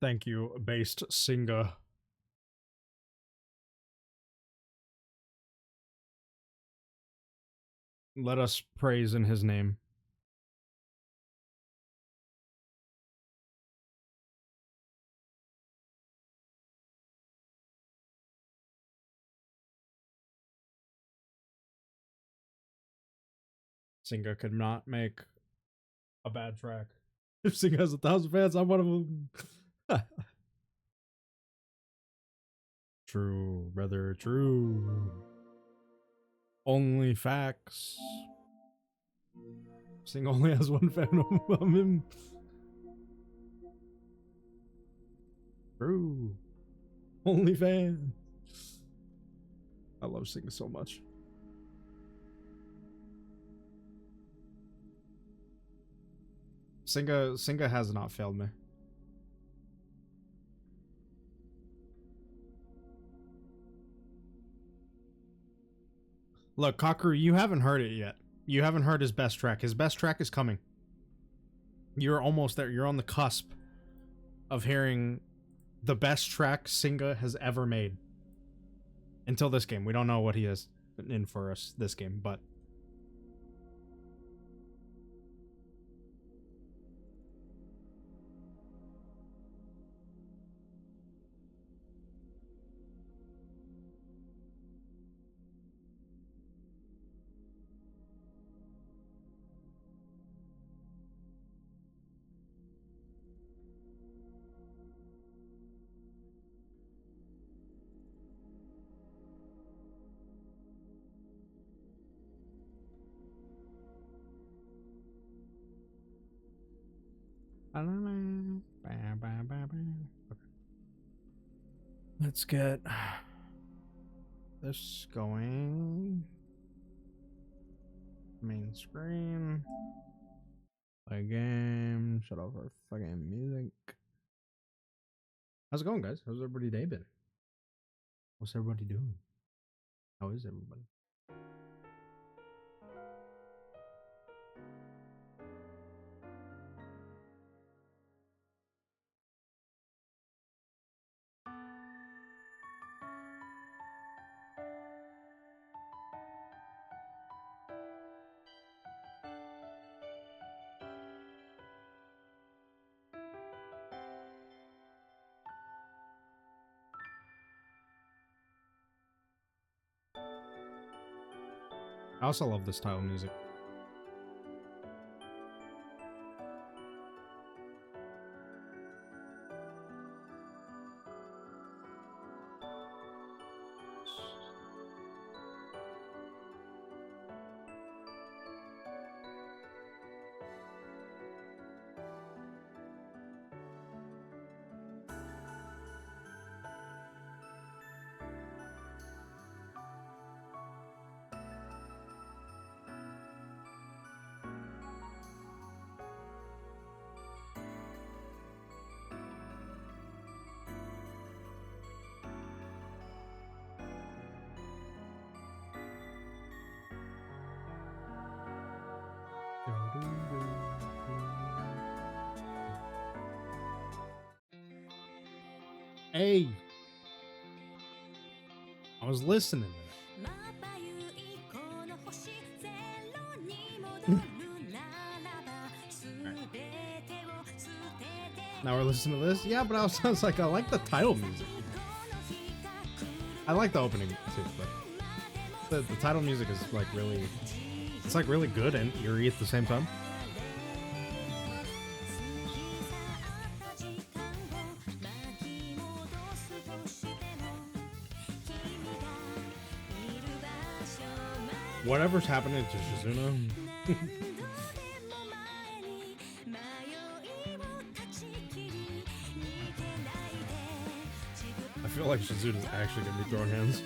Thank you, based Singa. Let us praise in his name. Singa could not make a bad track. If Singa has 1,000 fans, I'm one of them. True, brother, true. Only facts. Sing only has one fan of him. True. Only fan. I love Singa so much. Singa has not failed me. Look, Kakeru, you haven't heard it yet. You haven't heard his best track. His best track is coming. You're almost there. You're on the cusp of hearing the best track Singa has ever made. Until this game. We don't know what he has in for us this game, but... Let's get this going. Main screen. Play game. Shut off our fucking music. How's it going, guys? How's everybody's day been? What's everybody doing? How is everybody? I also love this style of music. Hey, I was listening to that. Now we're listening to this? Yeah, but I was like, I like the title music. I like the opening too, but the title music is like really, it's like really good and eerie at the same time. Whatever's happening to Shizuna. I feel like Shizuna's actually gonna be throwing hands.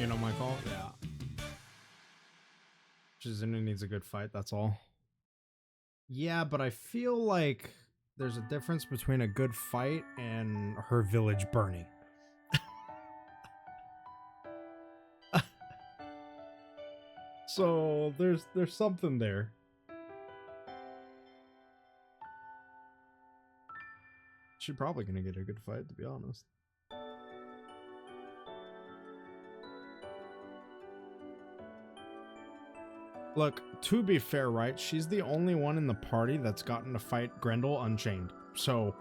You know my call? Yeah. Shizuna needs a good fight, that's all. Yeah, but I feel like there's a difference between a good fight and her village burning. So there's something there. She's probably gonna get a good fight, to be honest. Look, to be fair, right? She's the only one in the party that's gotten to fight Grendel unchained. So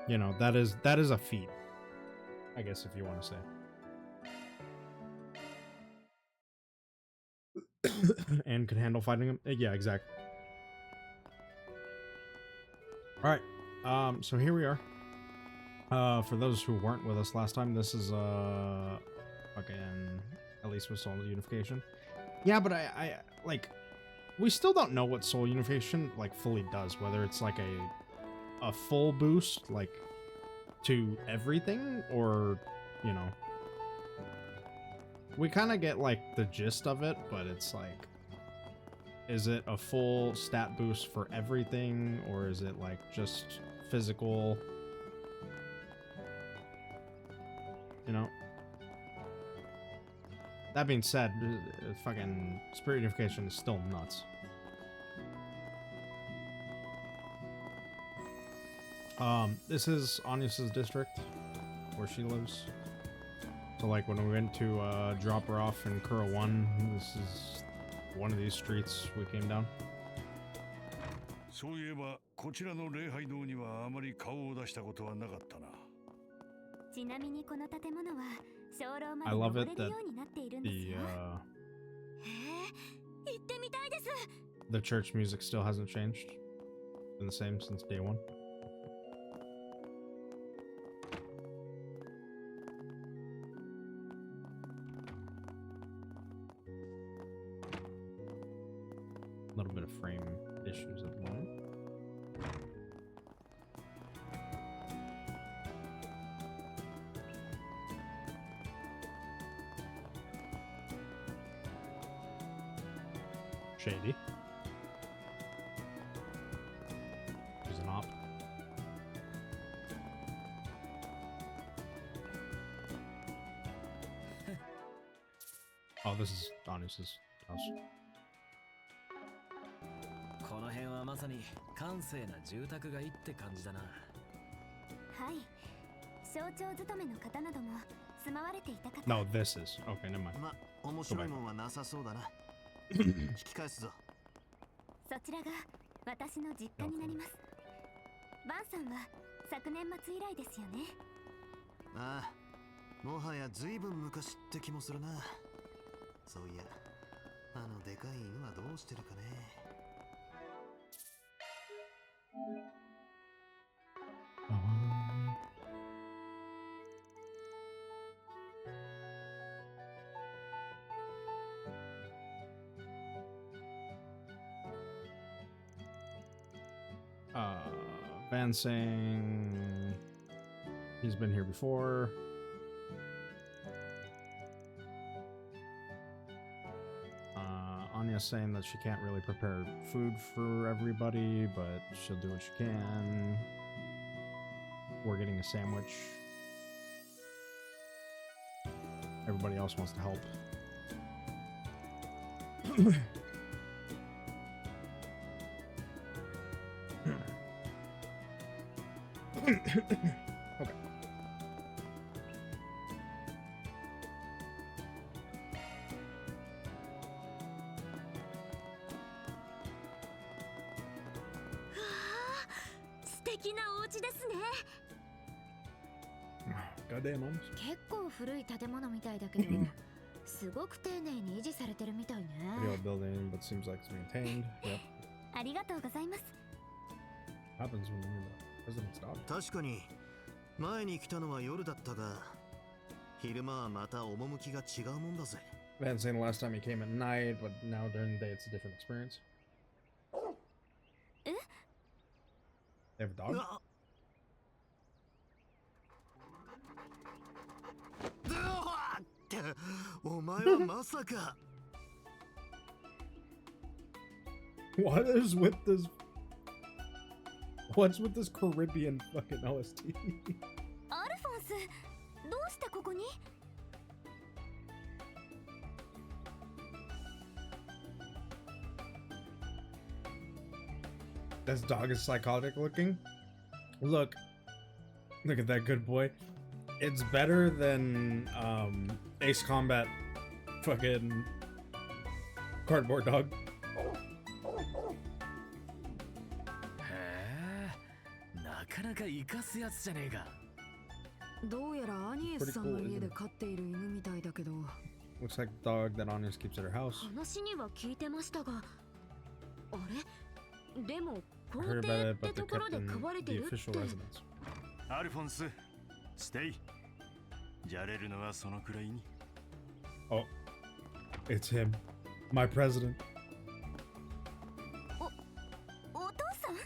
you know, that is a feat, I guess, if you want to say. And could handle fighting him. Yeah, exactly. All right. So here we are. For those who weren't with us last time, this is fucking at least with soul unification. Yeah, but I like, we still don't know what soul unification like fully does. Whether it's like a full boost like to everything, or you know, we kind of get like the gist of it, but it's like, is it a full stat boost for everything, or is it like just physical? You know? That being said, fucking spirit unification is still nuts. This is Anya's district, where she lives. So like when we went to drop her off in Kura 1, this is one of these streets we came down. I love it that the church music still hasn't changed. Been the same since day one. A little bit of frame issues at the moment. Shady. She's an op. Oh, this is Anus's house. この辺はまさに閑静な住宅街って感じだな。はい。象徴勤めの方なども住まわれていた方。No, this is. Okay, never mind. ま、面白いもんはなさそうだな。引き返すぞ。そちらが私の実家になります。バンさんは昨年末以来ですよね。ああ、もはやずいぶん昔って気もするな。そういや、あのでかい犬はどうしてるかね。Van saying he's been here before. Anya saying that she can't really prepare food for everybody, but she'll do what she can. We're getting a sandwich. Everybody else wants to help. Okay. Goddamn, Mums. 結構古い建物みたいだけど、すごく丁寧に維持されてるみたいね。Real building, but seems like it's maintained. Yep. ありがとうございます。Happens when you're the president's daughter. 確かに前に来たのは夜だったが、昼間はまた趣が違うもんだぜ。Van saying the last time he came at night, but now during the day it's a different experience. Eh? They have a dog? はまさか。 What is with this? What's with this Caribbean fucking OST? アルフォンス、どうしてここに？ This dog is psychotic looking. Look at that good boy. It's better than Ace Combat fucking cardboard dog. へえ、なかなか生かすやつじゃねえか。どうやらアニエスさんの家で飼っている犬みたいだけど。 Looks like the dog that Anya keeps at her house. 話には聞いてましたが、あれでも I 皇 heard 帝 about っ it, て but と they're ころ kept で in 飼われて the るって。 official residence. アルフォンス、ステイ。じゃれるのはそのくらいに。 Oh, it's him, my president. お父さん？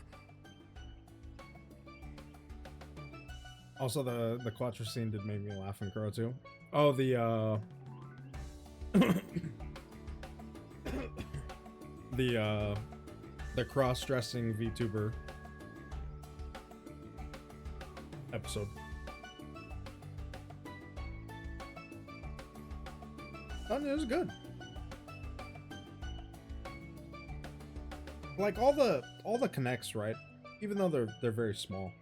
Also, the Quattro scene did make me laugh and grow too. Oh, the cross-dressing VTuber episode. Oh, it was good. Like all the connects, right? Even though they're very small,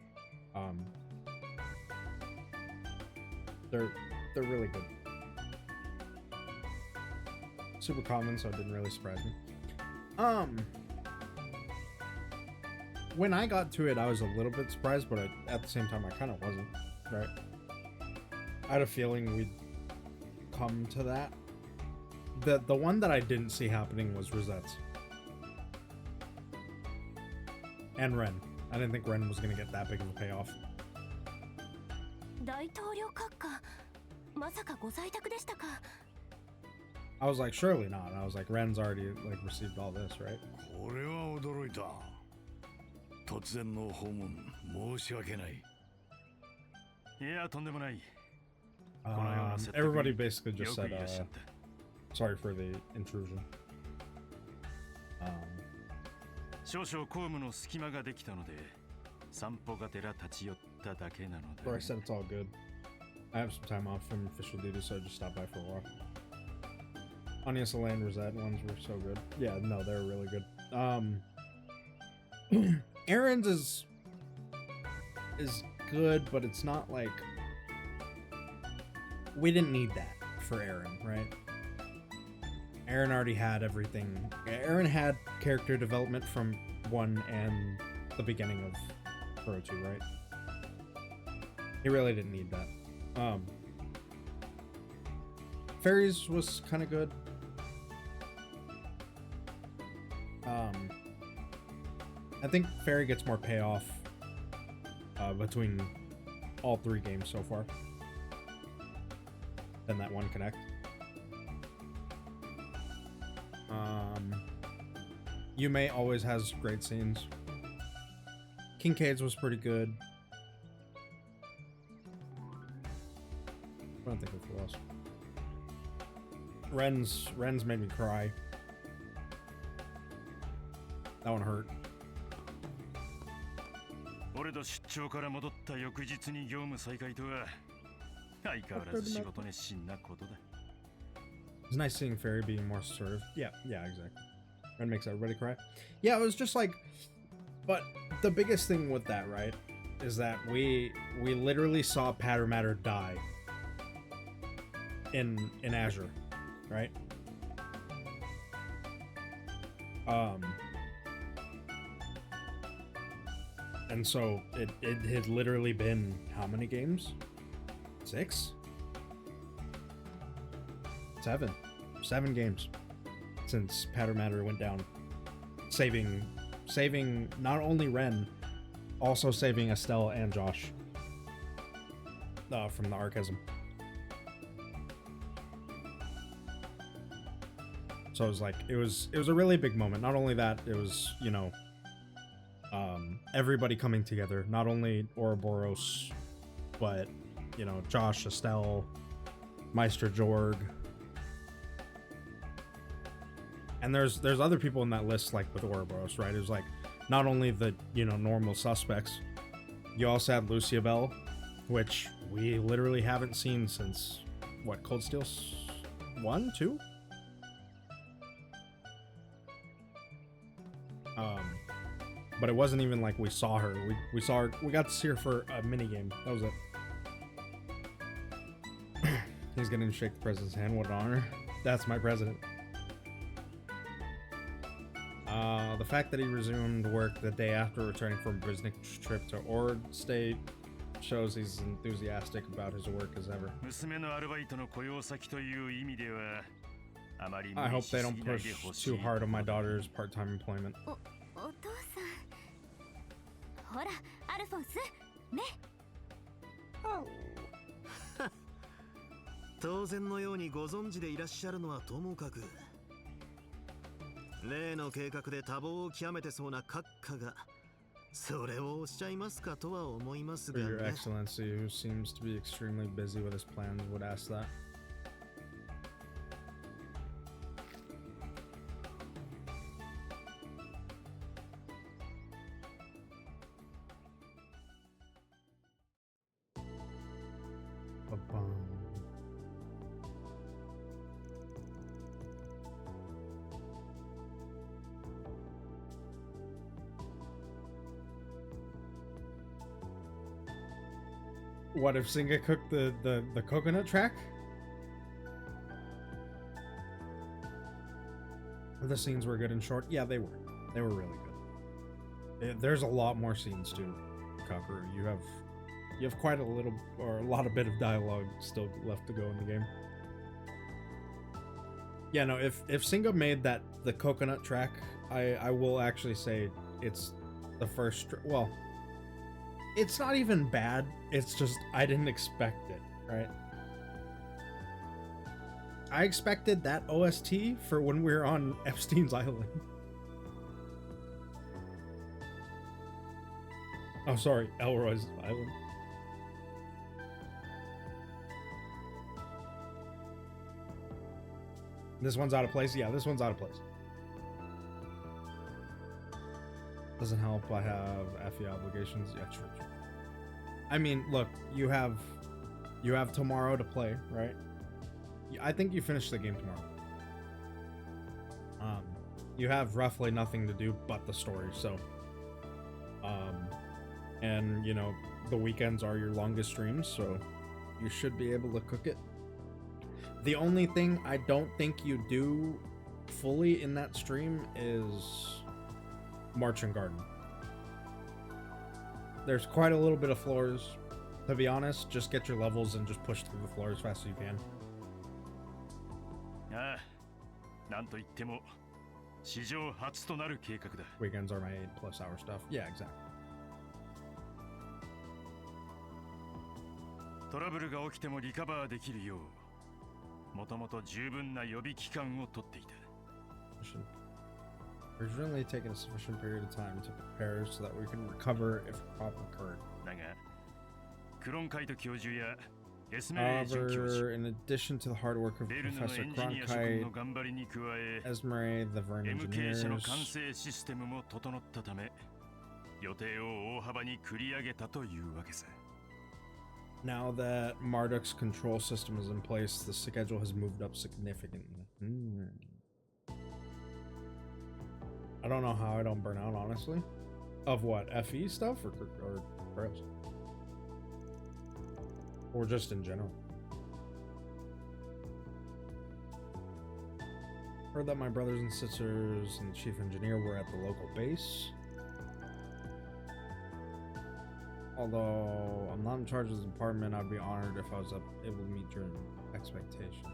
they're really good. Super common, so it didn't really surprise me. When I got to it, I was a little bit surprised, but at the same time, I kind of wasn't. Right? I had a feeling we'd come to that. The one that I didn't see happening was Rosette's. And Ren. I didn't think Ren was gonna get that big of a payoff. 大統領閣下、まさかご在宅でしたか？ I was like, surely not. And I was like, Ren's already like received all this, right? これは驚いた。突然の訪問、申し訳ない。いや、とんでもない。Everybody basically just said, sorry for the intrusion. 少々公務の隙間ができたので、散歩がてら立ち寄っただけなので。But I said it's all good. I have some time off from official duty, so I just stopped by for a walk. Anya Solange Rosette ones were so good. Yeah, no, they were really good. Aaron's is good, but it's not like we didn't need that for Aaron, right? Aaron already had everything. Aaron had character development from 1 and the beginning of Pro 2, right? He really didn't need that. Fairies was kind of good. I think Fairy gets more payoff between all 3 games so far than that one Connect. Yume always has great scenes. Kincaid's was pretty good. I don't think of who else. Ren's made me cry. That one hurt. 俺と出張から戻った翌日に業務再開とは相変わらず仕事熱心なことだ。 It's nice seeing Fairy being more assertive. Yeah, exactly. Ren makes everybody cry. Yeah, it was just like, but the biggest thing with that, right, is that we literally saw Patter Matter die in Azure, right? And so it had literally been how many games? 6? 7 games since Patter Matter went down, saving not only Ren, also saving Estelle and Josh from the Archism. So it was like it was a really big moment. Not only that, it was, you know, everybody coming together. Not only Ouroboros, but, you know, Josh, Estelle, Meister Jorg, And there's other people in that list, like with Ouroboros, right? There's like not only the, you know, normal suspects, you also have Lucia Bell, which we literally haven't seen since, what, Cold Steel 1, 2? But it wasn't even like we saw her. We saw her, we got to see her for a minigame. That was it. He's gonna shake the president's hand. What an honor. That's my president. The fact that he resumed work the day after returning from a business trip to Ord State shows he's enthusiastic about his work as ever. I hope they don't push too hard on my daughter's part-time employment. お父さんほらアルフォンスね当然のようにご存知でいらっしゃるのはともかく例の計画で多忙を極めてそうな閣下がそれをおっしゃいますかとは思いますがね Your Excellency, who seems to be extremely busy with his plans, would ask that. What if Singa cooked the coconut track? The scenes were good and short. Yeah, they were. They were really good. There's a lot more scenes too, Kakaru. You have quite a little or a lot of bit of dialogue still left to go in the game. Yeah, no, if Singa made the coconut track, I will actually say it's the first, well, it's not even bad, it's just I didn't expect it, right? I expected that OST for when we were on Epstein's Island. Oh, sorry, Elroy's Island. This one's out of place? Yeah, this one's out of place. Doesn't help, I have FE obligations. Yeah, true. I mean, look, you have tomorrow to play, right? I think you finish the game tomorrow. You have roughly nothing to do but the story, so and you know, the weekends are your longest streams, so you should be able to cook it. The only thing I don't think you do fully in that stream is Marching Garden. There's quite a little bit of floors. To be honest, just get your levels and just push through the floor as fast as you can. Weekends are my 8+ hour stuff. Yeah, exactly. トラブルが起きてもリカバーできるよう、もともと十分な予備期間を取っていた。We're generally taking a sufficient period of time to prepare so that we can recover if a problem occurred. だが、クロンカイト教授やエスメレイ准教授、 However, in addition to the hard work of ベルヌの Professor エンジニア諸君の Cronkite, 頑張りに加え、 Esmeralda, the Vern MK 社の engineers, 管制システムも整ったため、予定を大幅に繰り上げたというわけさ。 now that Marduk's control system is in place, the schedule has moved up significantly. I don't know how I don't burn out, honestly. Of what? FE stuff or else? Or just in general? Heard that my brothers and sisters and the chief engineer were at the local base. Although I'm not in charge of this department, I'd be honored if I was able to meet your expectations.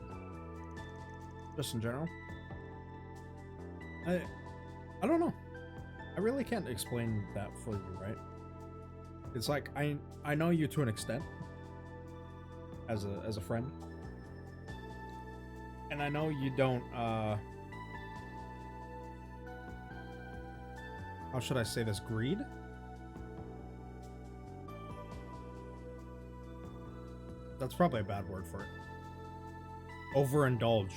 Just in general? I don't know. I really can't explain that for you, right? It's like I know you to an extent as a friend. And I know you don't how should I say this, greed? That's probably a bad word for it. Overindulge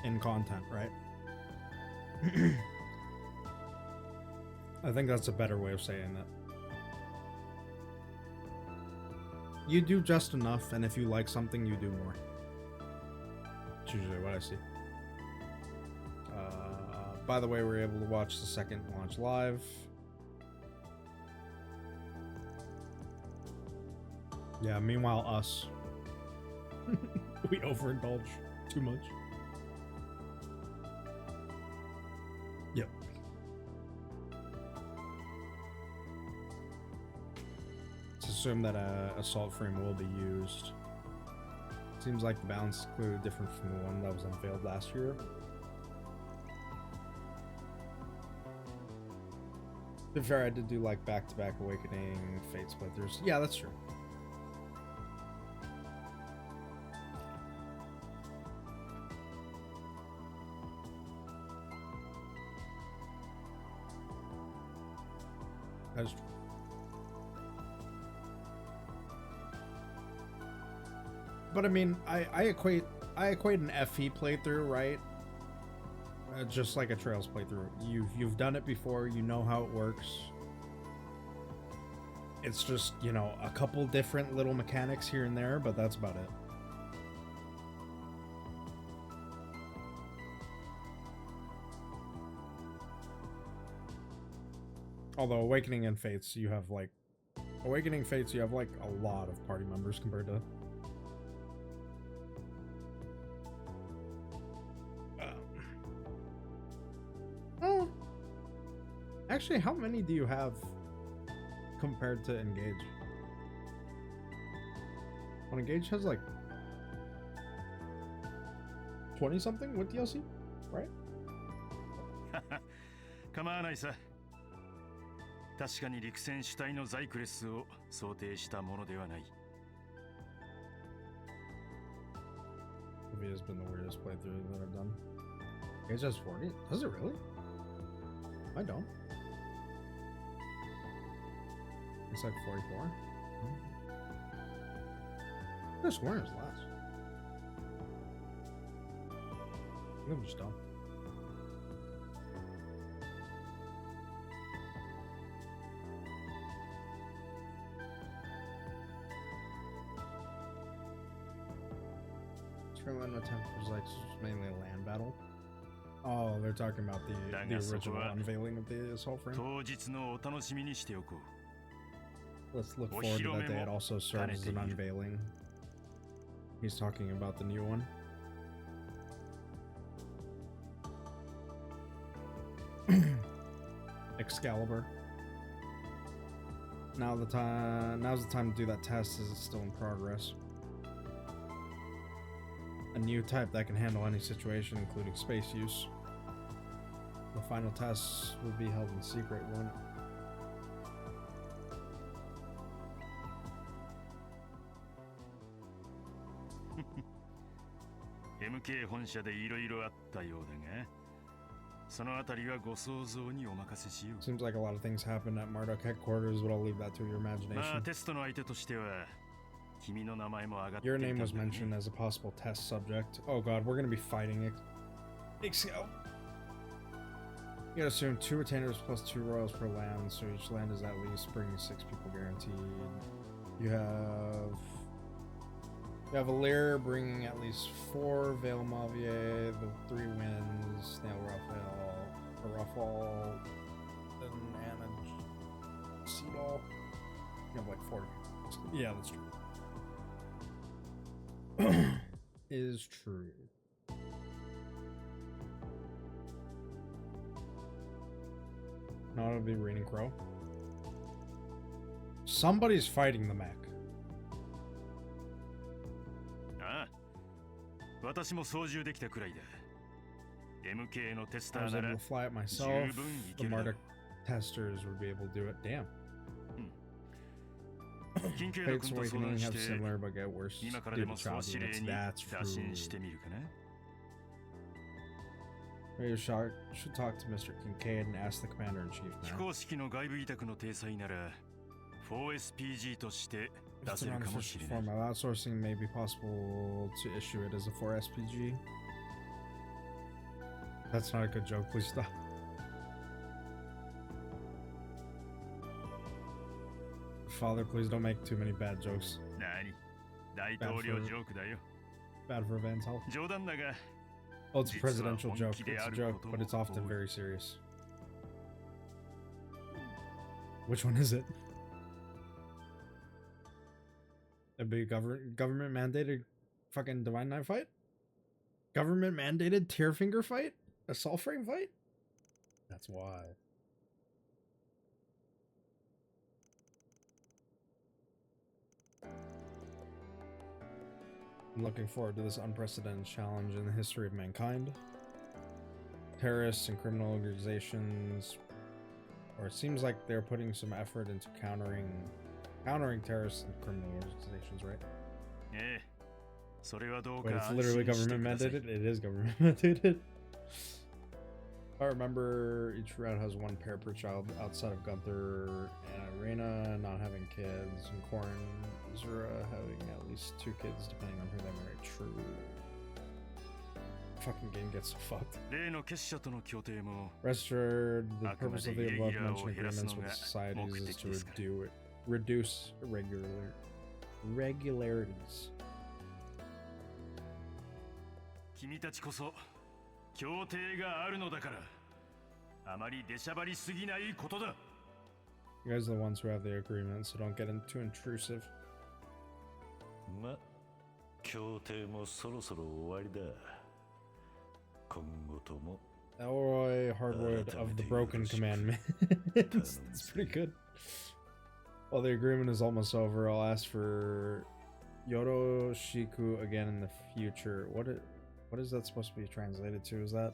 in content, right? I think that's a better way of saying that. You do just enough, and if you like something, you do more. That's usually what I see. By the way, we were able to watch the second launch live. Yeah, meanwhile, us. We overindulge too much. Yep. Let's assume that assault frame will be used. Seems like the balance is clearly different from the one that was unveiled last year. To be fair, I did do like back-to-back Awakening, Fate splitters. Yeah, that's true. That's true. But I mean, I equate an FE playthrough, right? Just like a Trails playthrough. You've done it before, you know how it works. It's just, you know, a couple different little mechanics here and there, but that's about it. Although Awakening and Fates, you have like a lot of party members compared to actually, how many do you have compared to Engage? Well, Engage has like 20 something with DLC, right? 構わないさ。確かに陸戦主体のザイクレスを想定したものではない。Maybe has been the weirdest playthrough that I've done. Engage has 40? Does it really? I don't. It's like 44. This one is less. I'm just dumb. Trillium attempt was like mainly a land battle. Oh, they're talking about the original unveiling of the assault frame. 当日のお楽しみにしておこう。 Let's look forward to that day. It also serves as an unveiling. He's talking about the new one. Excalibur. Now's the time to do that test as it's still in progress. A new type that can handle any situation, including space use. The final tests will be held in secret, won't it? MK 本社でいろいろあったようだが、そのあたりはご想像にお任せしよう。 Seems like a lot of things happen at Marduk headquarters, but I'll leave that to your imagination. まあテストの相手としては、君の名前も上がってい Your たんだ name ね。 was mentioned as a possible test subject. Oh god, we're gonna be fighting Excel. You gotta assume 2 retainers plus 2 royals per land, so each land is at least bringing 6 people guaranteed. You have a Lear bringing at least 4, Vale Mavier, the 3 wins, Snail Ruffle, then Anna Seedall. You have like 4. Yeah, that's true. Is true. Not it'll be Raining Crow. Somebody's fighting the mech. ああ、私も操縦できたくらいだ。MK のテスタ I ー was な able ら to fly it 十 myself. 分い The けるだろ Marduk testers would be able to do it. Damn. 緊急の Fate's 君と相談 Awakening し have て similar but get worse 今から due で to も総 child 司令 units. に That's 打診し true. てみるかな。 Radio Shark should talk to Mr. Kincaid and ask the Commander-in-Chief 非 now. 公式の外部委託の体裁なら 4SPG として出 If せ it's る an かもし unofficial れない form of outsourcing, may be possible to issue it as a 4SPG. That's not a good joke. Please stop. Father, please don't make too many bad jokes. 何大統領ジョークだよ。 Bad for Van's health. 冗談だが、 Oh, it's a presidential joke. It's a joke, but it's often very serious. Which one is it? A big government mandated fucking Divine Knight fight? Government mandated tear finger fight? A soul frame fight? That's why. I'm looking forward to this unprecedented challenge in the history of mankind. Terrorists and criminal organizations, or it seems like they're putting some effort into countering terrorists and criminal organizations, right? ええ、それはどう But か it's 安 literally 心して government ください。 mandated? It is government mandated. I remember each route has one pair per child outside of Gunther and Irena not having kids, and Korn and Zura having at least 2 kids depending on who they marry. True. Fucking game gets so fucked. 例の結社との協定も Rest assured, the purpose of the above Irregular mentioned agreements with the societies is to reduce irregularities. 君たちこそ協定があるのだから、あまり出しゃばりすぎないことだ。 You guys are the ones who have the agreement, so don't get too intrusive. ま、協定もそろそろ終わりだ。今後とも Elroy Hardwood of the Broken Commandment. It's pretty good. While the agreement is almost over, I'll ask for Yoroshiku again in the future. What is that supposed to be translated to? Is that?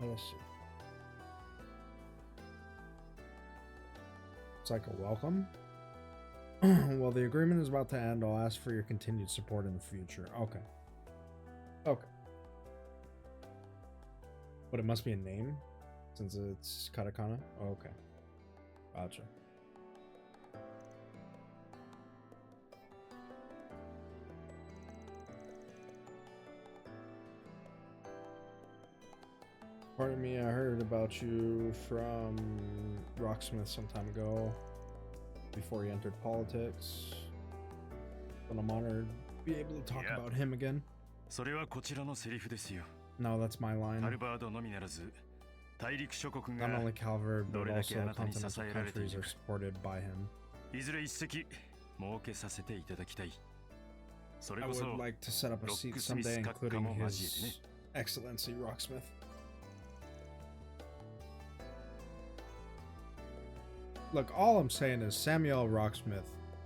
Let's see. It's like a welcome. Well, the agreement is about to end. I'll ask for your continued support in the future. Okay. Okay. But it must be a name since it's katakana. Okay. Gotcha. Pardon me, I heard about you from Rocksmith some time ago, before he entered politics. But I'm honored to be able to talk about him again. それはこちらのセリフですよ。 No, that's my line. ハルバードのみならず、大陸諸国 Not が only Calvert, but どれだけ also あなたに支 continental えられてい countries る are か。 supported by him. いずれ一席設けさせていただきたい。それ I こそ would like to set up a seat someday, including His Excellency Rocksmith. Look, all I'm saying is Samuel Rocksmith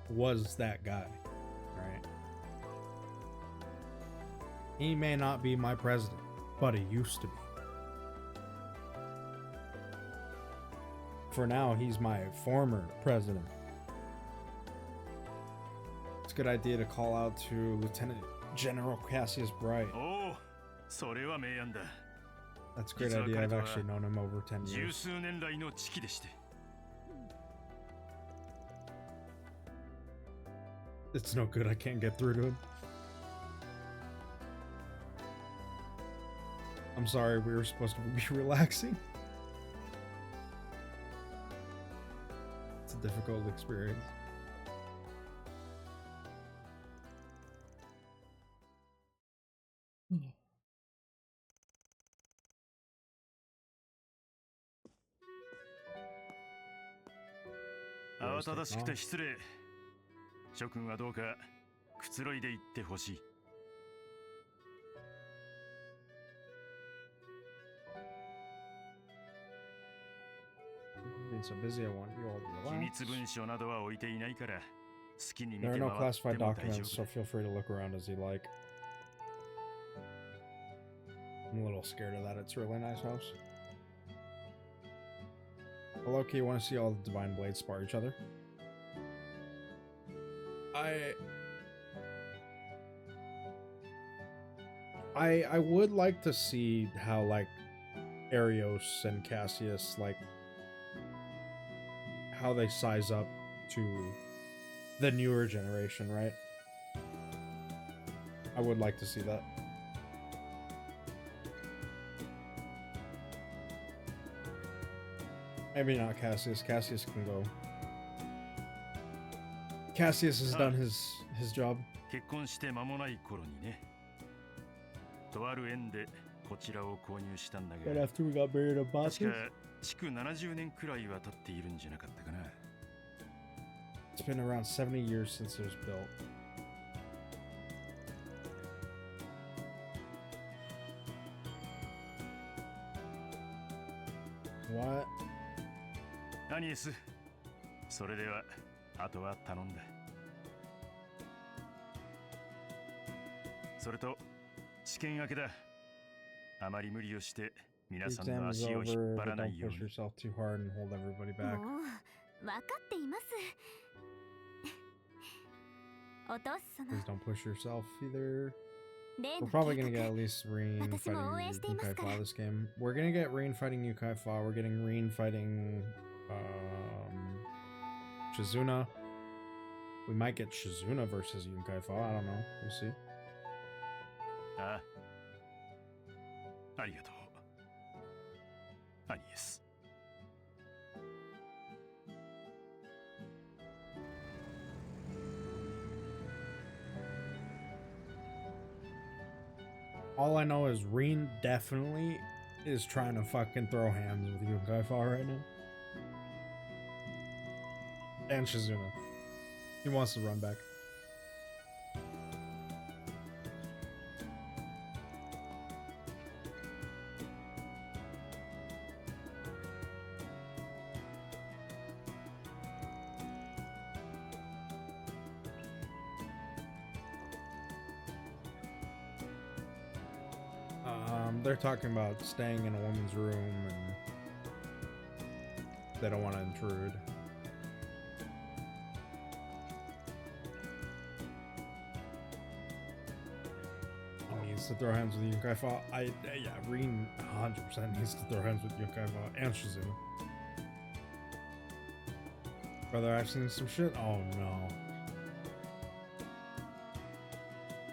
was that guy, right? He may not be my president, but he used to be. For now, he's my former president. It's a good idea to call out to Lieutenant General Cassius Bright. おお、それは名案だ。 That's a great idea. I've actually known him over 10十 years. 数年来の知己でして。 It's no good. I can't get through to him. I'm sorry. We were supposed to be relaxing. It's a difficult experience.慌ただしくて失礼。諸君はどうかくつろいでいってほしい。 Being so busy, I want you all to 機 relax. 密文書などは置いていないから好きに見 There て are 回 no って classified も大丈 documents, 夫 so feel free to look around as you like. I'm a little scared of that. It's a really nice house. Well, Loki, you want to see all the Divine Blades spar each other? I would like to see how like Arios and Cassius, like how they size up to the newer generation, right? I would like to see that. Maybe not Cassius. Cassius can go. Cassius has done his job. 結婚して間もない頃にね。とある縁でこちらを購入したんだが、 Right after we got married in 確 Boston. か築70年くらいは経っているんじゃなかったかな。 It's been around 70 years since it was built. What? アニエス、それではあとは頼んだ。それと試験明けだ。あまり無理をして皆 The さんの exam is 足を over, 引っ張 but らない don't よう push に。 yourself too hard and hold everybody も back. う分かっています。お父様、 Please don't push yourself either. 例 We're の probably 計 gonna 画 get at least Reen 私も応援 fighting しています Yukai から。 Fa this game. We're gonna get Reen fighting Yukai Fa. We're getting Reen fighting Shizuna. We might get Shizuna versus Yukai Fa. I don't know. We'll see. ああ、ありがとう。アニエス。 All I know is Reen definitely is trying to fucking throw hands with Yukai Fa right now. And Shizuna. He wants to run back. They're talking about staying in a woman's room and they don't want to intrude. He needs to throw hands with Yukai Fa. Yeah, Reen 100% needs to throw hands with Yukai Fa and Shizuna. Brother, I've seen some shit. Oh no.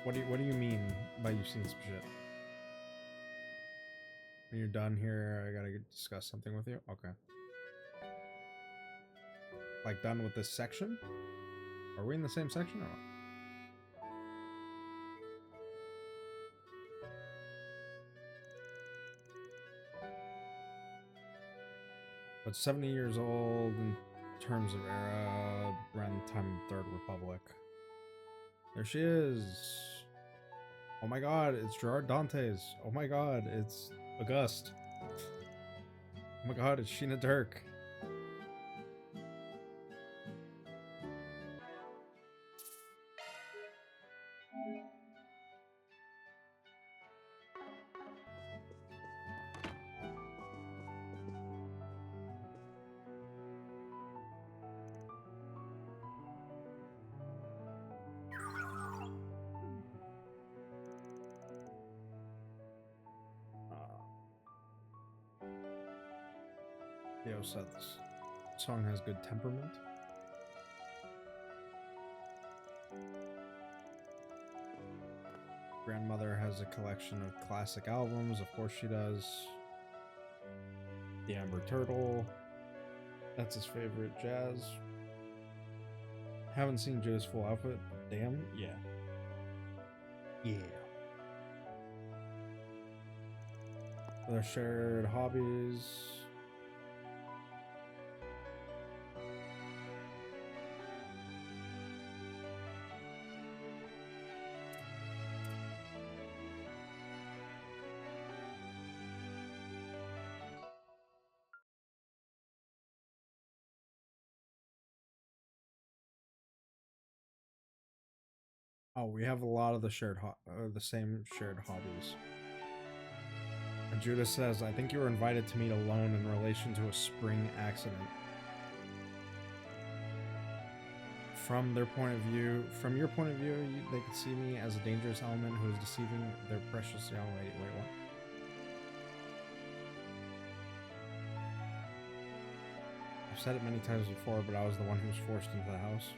What do you mean by you've seen some shit? When you're done here, I gotta discuss something with you. Okay. Like done with this section? Are we in the same section or what? But 70 years old in terms of era, around the time of the Third Republic. There she is. Oh my god, it's Gerard Dantes. Oh my god, it's August. Oh my god, it's Sheena Dirk. Theo said this song has good temperament. Grandmother has a collection of classic albums, of course she does. The Amber Turtle, that's his favorite. Jazz. Haven't seen Joe's full outfit. Damn, yeah. Yeah. Other shared hobbies. Oh, we have a lot of the the same shared hobbies. And Judah says, I think you were invited to meet alone in relation to a spring accident. from their point of view, from your point of view, they could see me as a dangerous element who is deceiving their precious young lady. Wait, what? I've said it many times before, but I was the one who was forced into the house.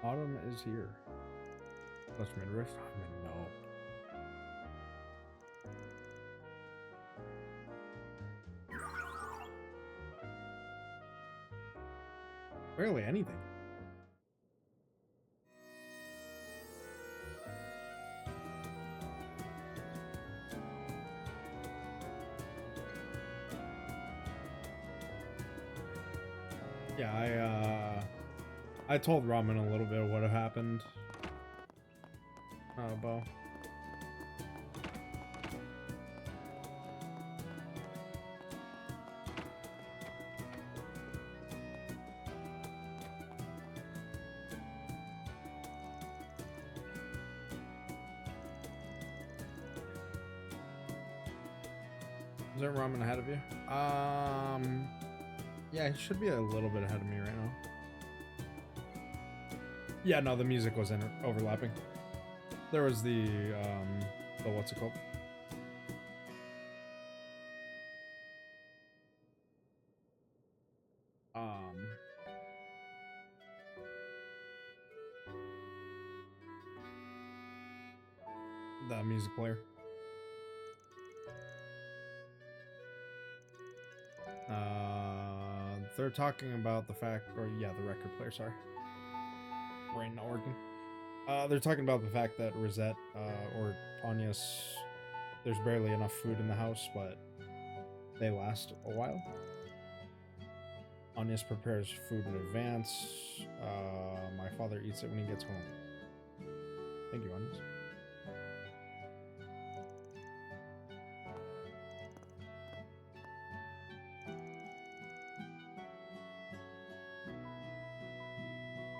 Autumn is here. Let's midriff. I mean, no. Barely anything. Yeah, I told Ramen a little bit of what had happened. Bo. Is there Ramen ahead of you? Yeah, he should be a little bit ahead of me right now. Yeah, no, the music was overlapping. There was the what's it called? The music player. They're talking about the fact, or yeah, the record player, sorry. Brain not working. They're talking about the fact that Rosette, or Anya's, there's barely enough food in the house, but they last a while. Anya's prepares food in advance. My father eats it when he gets home. Thank you, Anya's.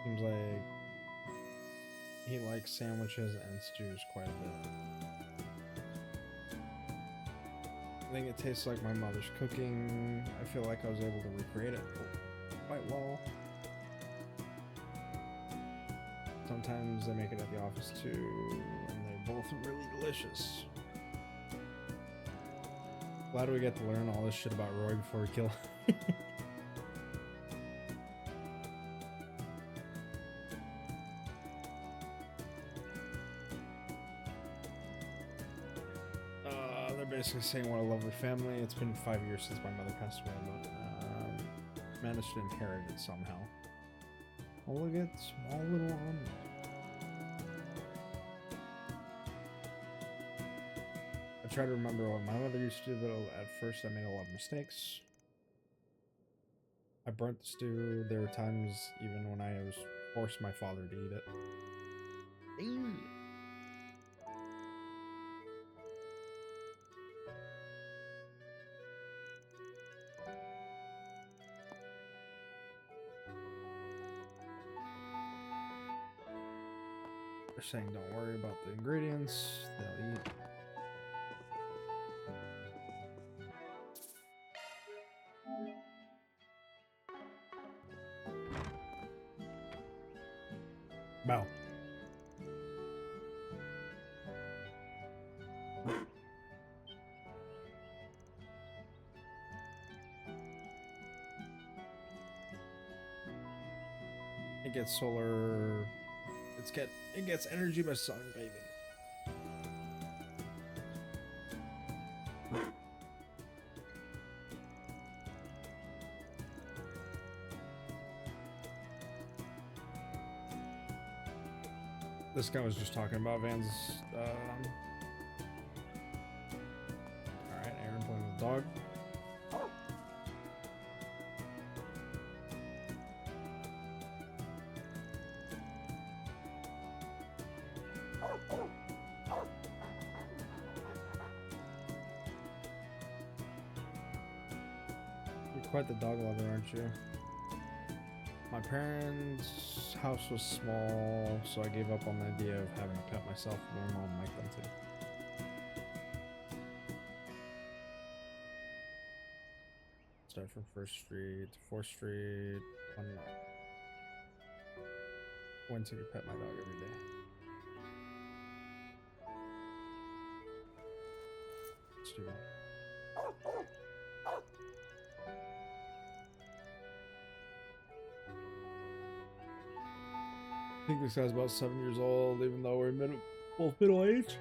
Seems like he likes sandwiches and stews quite a bit. I think it tastes like my mother's cooking. I feel like I was able to recreate it quite well. Sometimes they make it at the office too, and they're both really delicious. Glad we get to learn all this shit about Roy before we kill him. Basically saying what a lovely family. It's been 5 years since my mother passed away, but managed to inherit it somehow. Oh, look at small little Anya. I try to remember what my mother used to do, but at first I made a lot of mistakes. I burnt the stew. There were times even when I was forced my father to eat it. Damn. They're saying don't worry about the ingredients, they'll eat. Bow. It gets solar. It gets energy by sunbathing. This guy was just talking about Van's. Alright, Aaron playing with the dog. You're quite the dog lover, aren't you? My parents' house was small, so I gave up on the idea of having a pet myself. My mom liked them too. Start from 1st Street to 4th Street. One night. Went to pet my dog every day. Let's do that. I think this guy's about 7 years old, even though we're both middle age.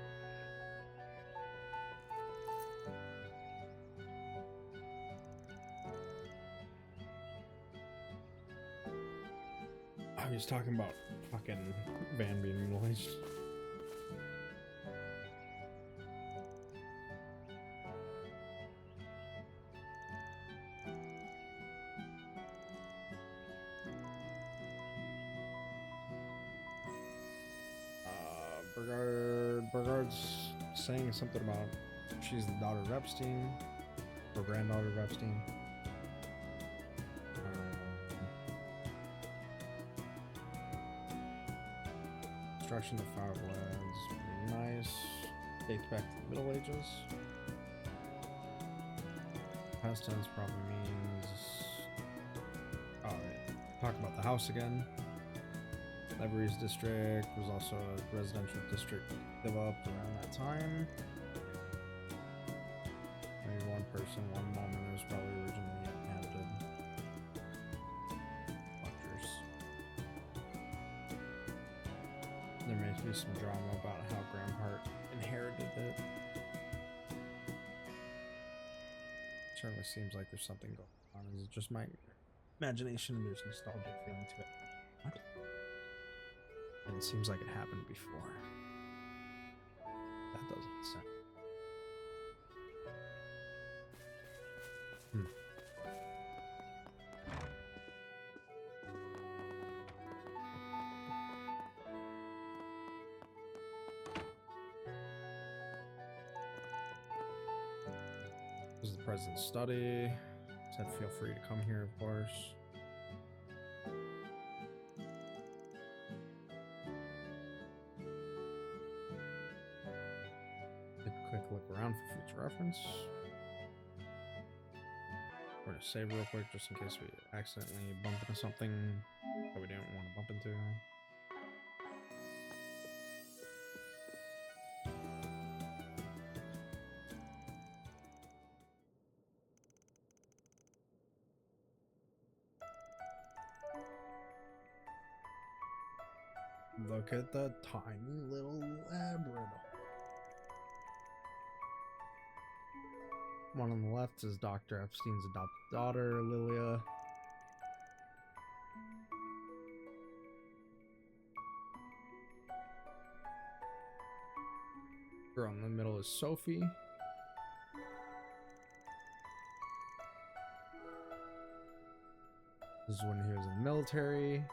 I was talking about fucking Van being middle aged. Bergard's saying something about she's the daughter of Epstein, or granddaughter of Epstein. Construction of Firelands, pretty nice. Dates back to the Middle Ages. Past tense probably means. Alright, talk about the house again. Leveries district was also a residential district developed around that time. Maybe one person, one moment, it was probably originally inhabited. Lectures. There may be some drama about how Graham Hart inherited it. Certainly seems like there's something going on. Is it just my imagination and there's nostalgic feeling to it? What? And it seems like it happened before. That doesn't sound. This is the president's study. Said feel free to come here, of course. Look around for future reference. We're gonna save real quick just in case we accidentally bump into something that we didn't want to bump into. Look at the tiny little Labrador. One on the left is Dr. Epstein's adopted daughter, Lilia. Girl in the middle is Sophie. This is when he was in the military.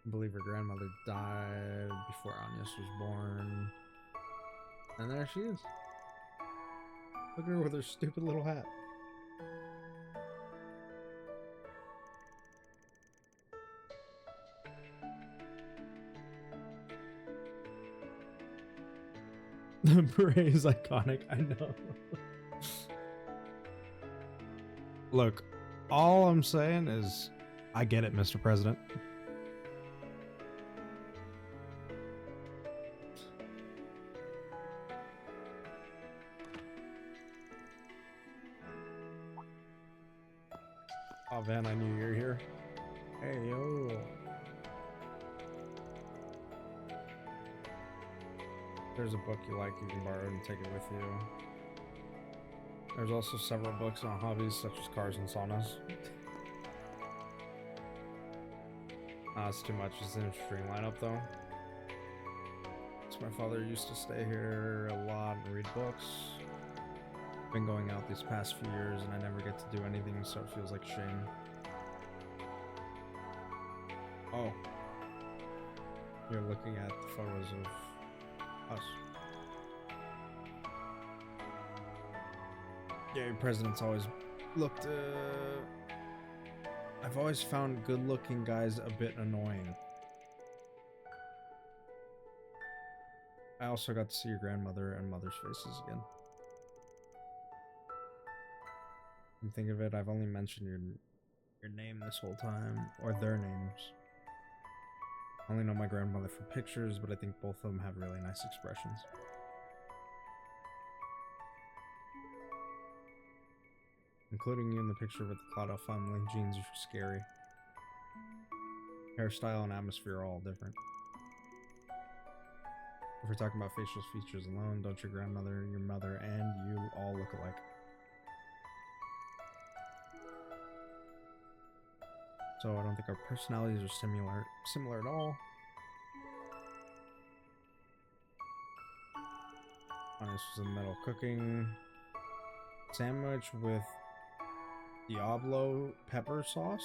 I believe her grandmother died before Agnes was born. And there she is. Look at her with her stupid little hat. The beret is iconic, I know. Look, all I'm saying is, I get it, Mr. President. Oh, Van, I knew you were here. Hey, yo. There's a book you like, you can borrow and take it with you. There's also several books on hobbies such as cars and saunas. It's too much. It's an interesting lineup, though. So my father used to stay here a lot and read books. Been going out these past few years and I never get to do anything, so it feels like a shame. Oh. You're looking at the photos of us. Yeah, your president's always looked, I've always found good-looking guys a bit annoying. I also got to see your grandmother and mother's faces again. Come think of it, I've only mentioned your name this whole time, or their names. I only know my grandmother from pictures, but I think both of them have really nice expressions. Including you in the picture with the Claudio family. Jeans are scary. Hairstyle and atmosphere are all different. If we're talking about facial features alone, don't your grandmother, your mother, and you all look alike? So I don't think our personalities are similar at all. This was in the middle cooking. Sandwich with Diablo pepper sauce.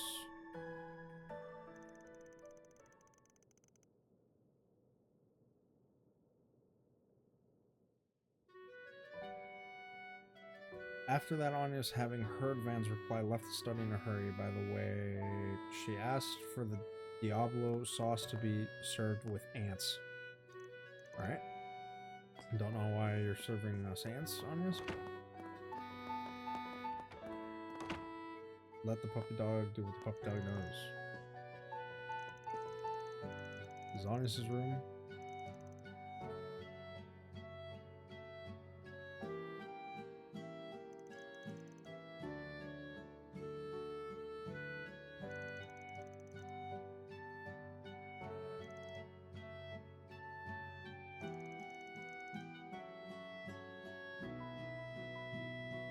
After that, Anya's, having heard Van's reply, left the study in a hurry. By the way, she asked for the Diablo sauce to be served with ants. Alright. Don't know why you're serving us ants, Anya's. Let the puppy dog do what the puppy dog knows. This is Anya's room.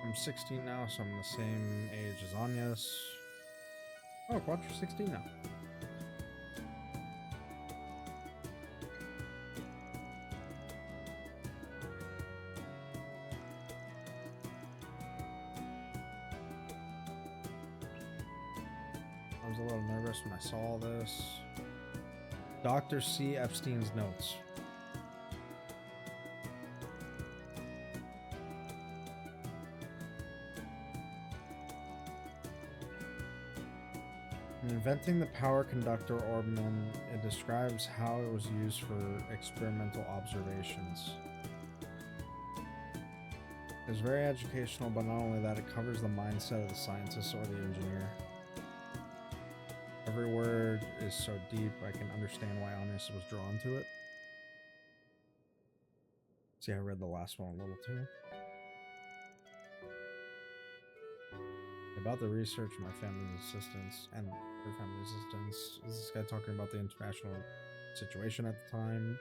I'm 16 now, so I'm the same age as Anya's. Oh, Quattro 16 now. I was a little nervous when I saw this. Dr. C. Epstein's notes. In inventing the power conductor Orban, it describes how it was used for experimental observations. It's very educational, but not only that, it covers the mindset of the scientist or the engineer. Every word is so deep, I can understand why Honest was drawn to it. See, I read the last one a little too. About the research, my family's assistance, and her family's assistance. Is this guy talking about the international situation at the time?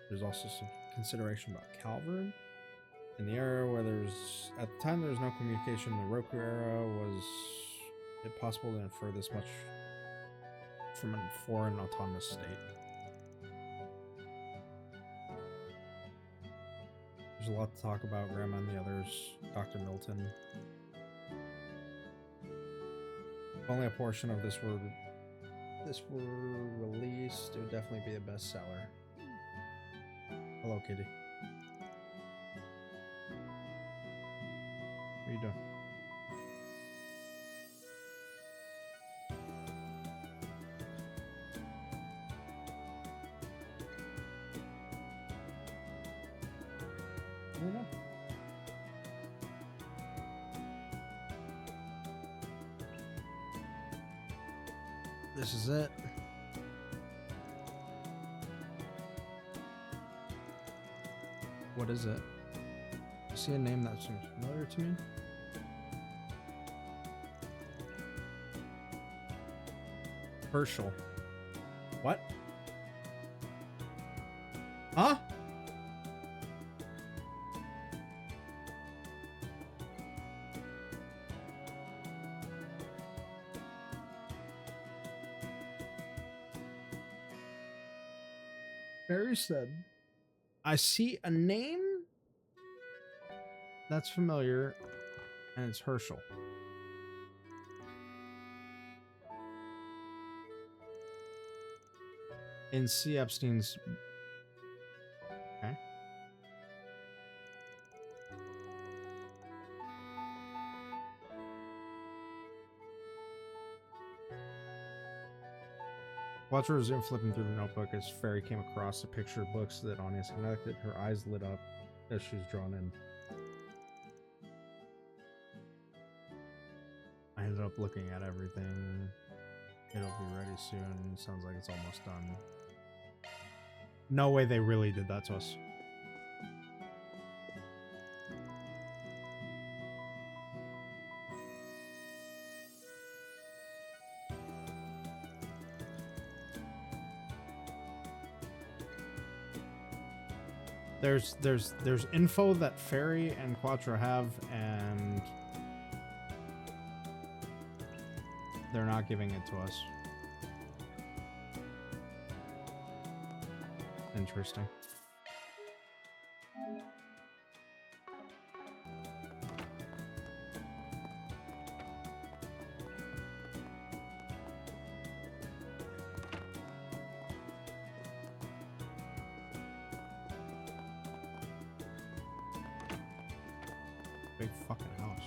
There's also some consideration about Calvert. In the era where at the time there was no communication, in the Roku era, was it possible to infer this much from a foreign autonomous state? There's a lot to talk about. Grandma and the others, Dr. Milton. If only a portion of this were released, it would definitely be a bestseller. Hello, kitty. What are you doing? I don't know. This is it. What is it? I see a name that seems familiar to me. Herschel. What? Huh? Barry said, I see a name that's familiar, and it's Herschel. In C. Epstein's... Okay. Watch her resume flipping through the notebook as Fairy came across a picture of books that Anya selected. Her eyes lit up as she was drawn in. I ended up looking at everything. It'll be ready soon. Sounds like it's almost done. No way they really did that to us. There's info that Fairy and Quattro have, and they're not giving it to us. Interesting. Big fucking house.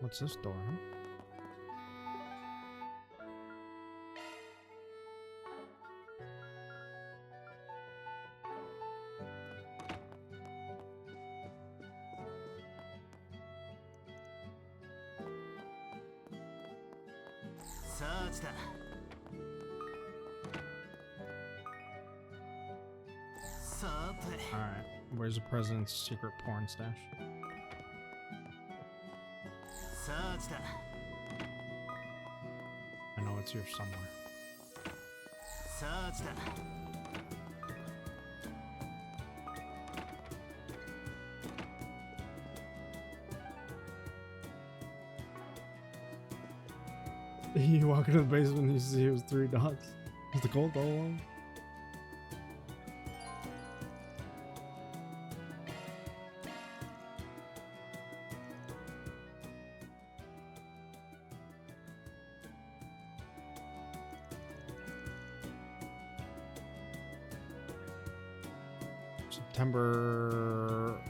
What's this door, huh? Alright, where's the president's secret porn stash? I know it's here somewhere. You walk into the basement and you see it was 3 dogs. Was the cold all along? September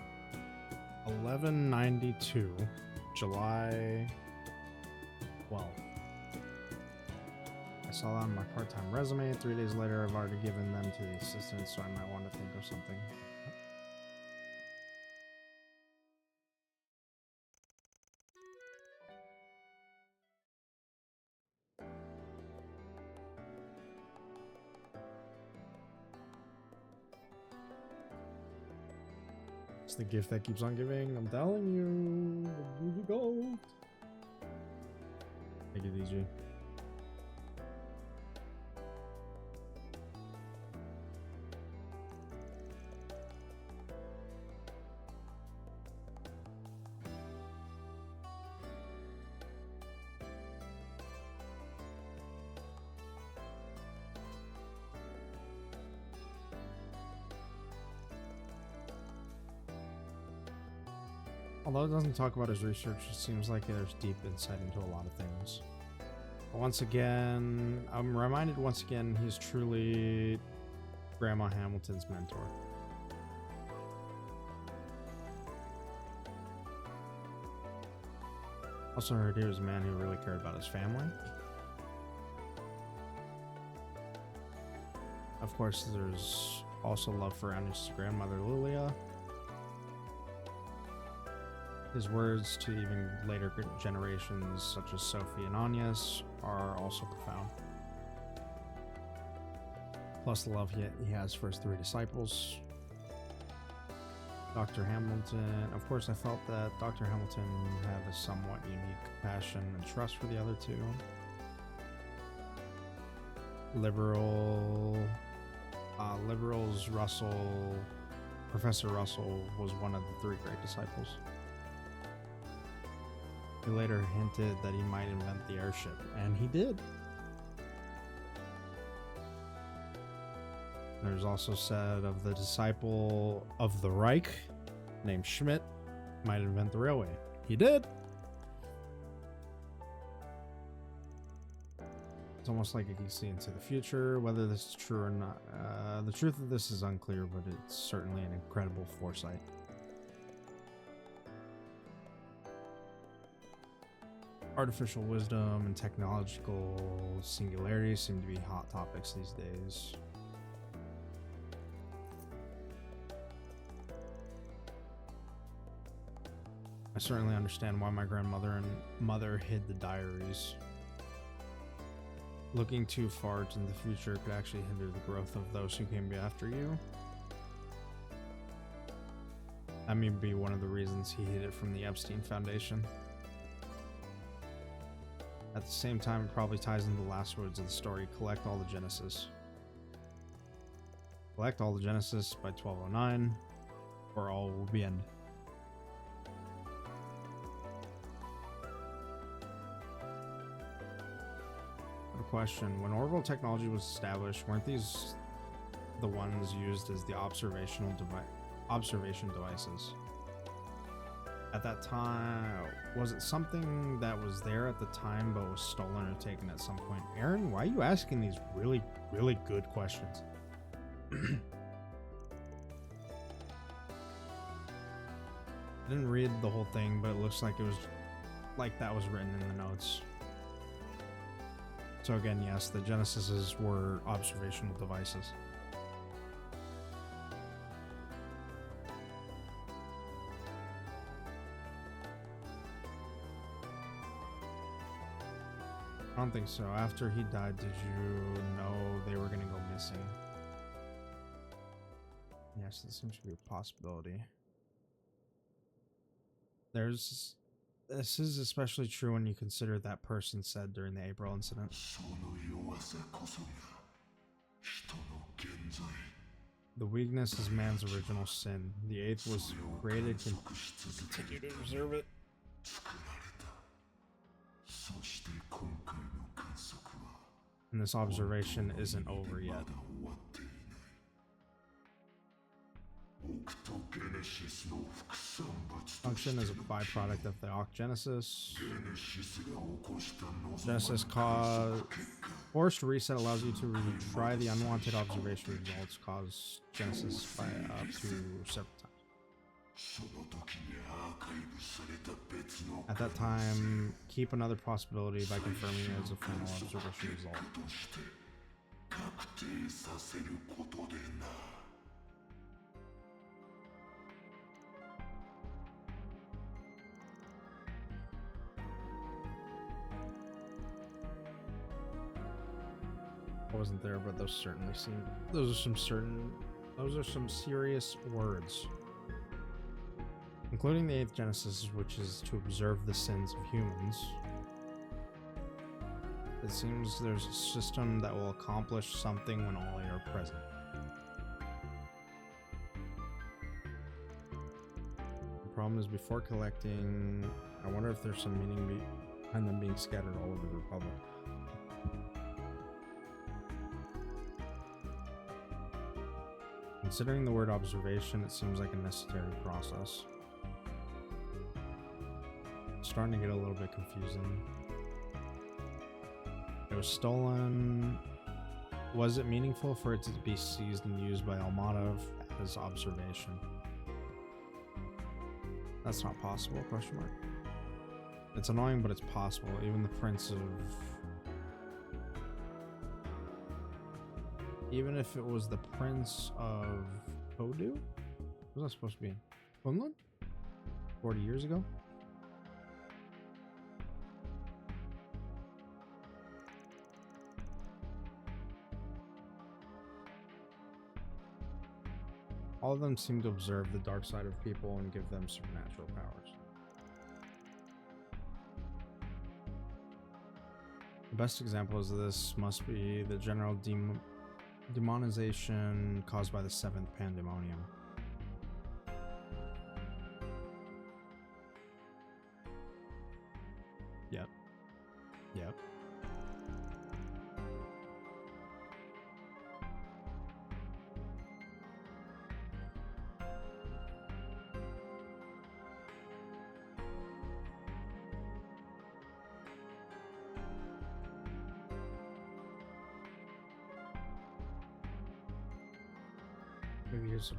1192, July 12th. I saw that on my part-time resume. 3 days later, I've already given them to the assistant, so I might want to think of something. It's the gift that keeps on giving. I'm telling you. Here you go. Take it easy. Although it doesn't talk about his research, it seems like there's deep insight into a lot of things. But once again, I'm reminded once again, he's truly Grandma Hamilton's mentor. Also heard he was a man who really cared about his family. Of course, there's also love for Ani's grandmother, Lilia. His words to even later generations, such as Sophie and Agnes, are also profound. Plus the love he has for his 3 disciples. Dr. Hamilton, of course I felt that Dr. Hamilton had a somewhat unique compassion and trust for the other 2. Liberals Professor Russell was one of the 3 great disciples. He later hinted that he might invent the airship, and he did. There's also said of the disciple of the Reich, named Schmidt, might invent the railway. He did. It's almost like it can see into the future. Whether this is true or not, the truth of this is unclear, but it's certainly an incredible foresight. Artificial wisdom and technological singularity seem to be hot topics these days. I certainly understand why my grandmother and mother hid the diaries. Looking too far into the future could actually hinder the growth of those who came after you. That may be one of the reasons he hid it from the Epstein Foundation. At the same time, it probably ties into the last words of the story: collect all the Genesis. Collect all the Genesis by 1209, or all will be end. Question: when orbital technology was established, weren't these the ones used as the observation devices? At that time, was it something that was there at the time but was stolen or taken at some point? Aaron, why are you asking these really, really good questions? I didn't read the whole thing, but it looks like it was like that was written in the notes. So again, yes, the Genesises were observational devices. I don't think so. After he died, did you know they were going to go missing? Yes, this seems to be a possibility. This is especially true when you consider that person said during the April incident. The weakness is man's original sin. The eighth was created to continue to observe it. And this observation isn't over yet. Function is a byproduct of the Genesis. Genesis cause forced reset allows you to retry the unwanted observation results caused Genesis by up to several times. At that time, keep another possibility by confirming it as a final observation result. I wasn't there, but those certainly seem. Those are some serious words. Including the eighth Genesis, which is to observe the sins of humans. It seems there's a system that will accomplish something when all eight are present. The problem is, before collecting, I wonder if there's some meaning behind them being scattered all over the Republic. Considering the word observation, it seems like a necessary process. It's starting to get a little bit confusing. It was stolen. Was it meaningful for it to be seized and used by Almatov as observation? That's not possible, question mark. It's annoying, but it's possible. Even the Prince of... Even if it was the Prince of Hodu? What was that supposed to be? Finland? 40 years ago? All of them seem to observe the dark side of people and give them supernatural powers. The best examples of this must be the general demonization caused by the seventh pandemonium. Yep. years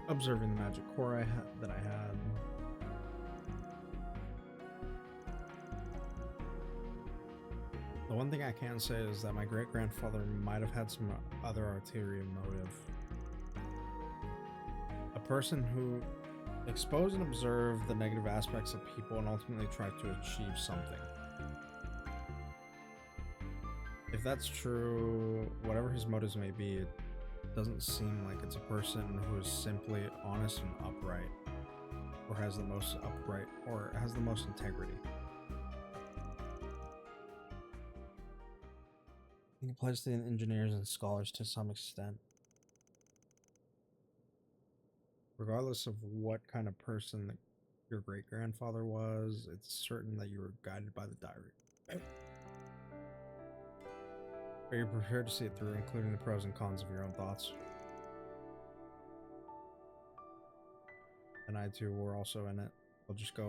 observing the magic core that I had. The one thing I can say is that my great-grandfather might have had some other ulterior motive. A person who exposed and observed the negative aspects of people and ultimately tried to achieve something. If that's true, whatever his motives may be, it doesn't seem like it's a person who is simply honest and upright, or has the most integrity. I think it applies to engineers and scholars to some extent. Regardless of what kind of person your great-grandfather was, it's certain that you were guided by the diary. Are you prepared to see it through, including the pros and cons of your own thoughts? And I too were also in it. I'll just go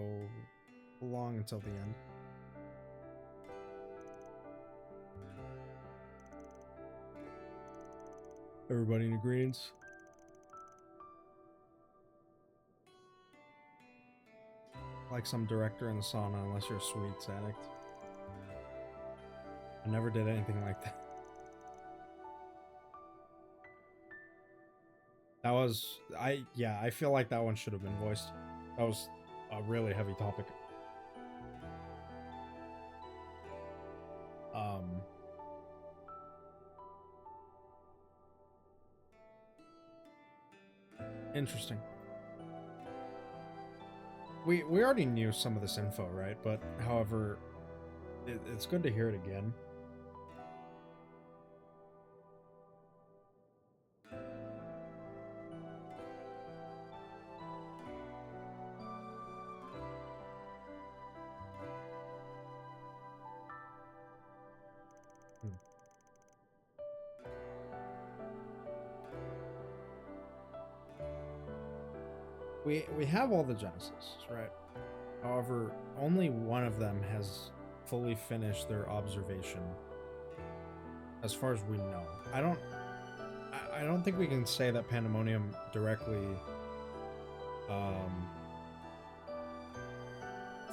along until the end. Everybody in agreement? Like some director in the sauna, unless you're a sweets addict. I never did anything like that. That was, I feel like that one should have been voiced. That was a really heavy topic. Interesting. We already knew some of this info, right? But, however, it's good to hear it again. We have all the Genesis, right? However, only one of them has fully finished their observation, as far as we know. I don't think we can say that Pandemonium directly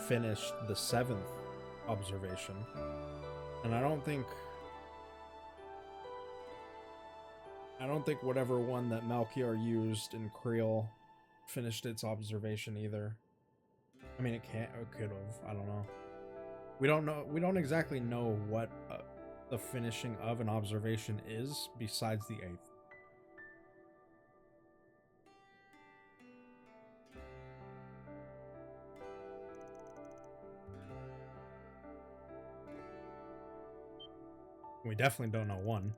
finished the 7th observation, and I don't think whatever one that Melchior used in Creel finished its observation either. I mean, it could have. I don't know. We don't know. We don't exactly know what the finishing of an observation is besides the 8th. We definitely don't know 1.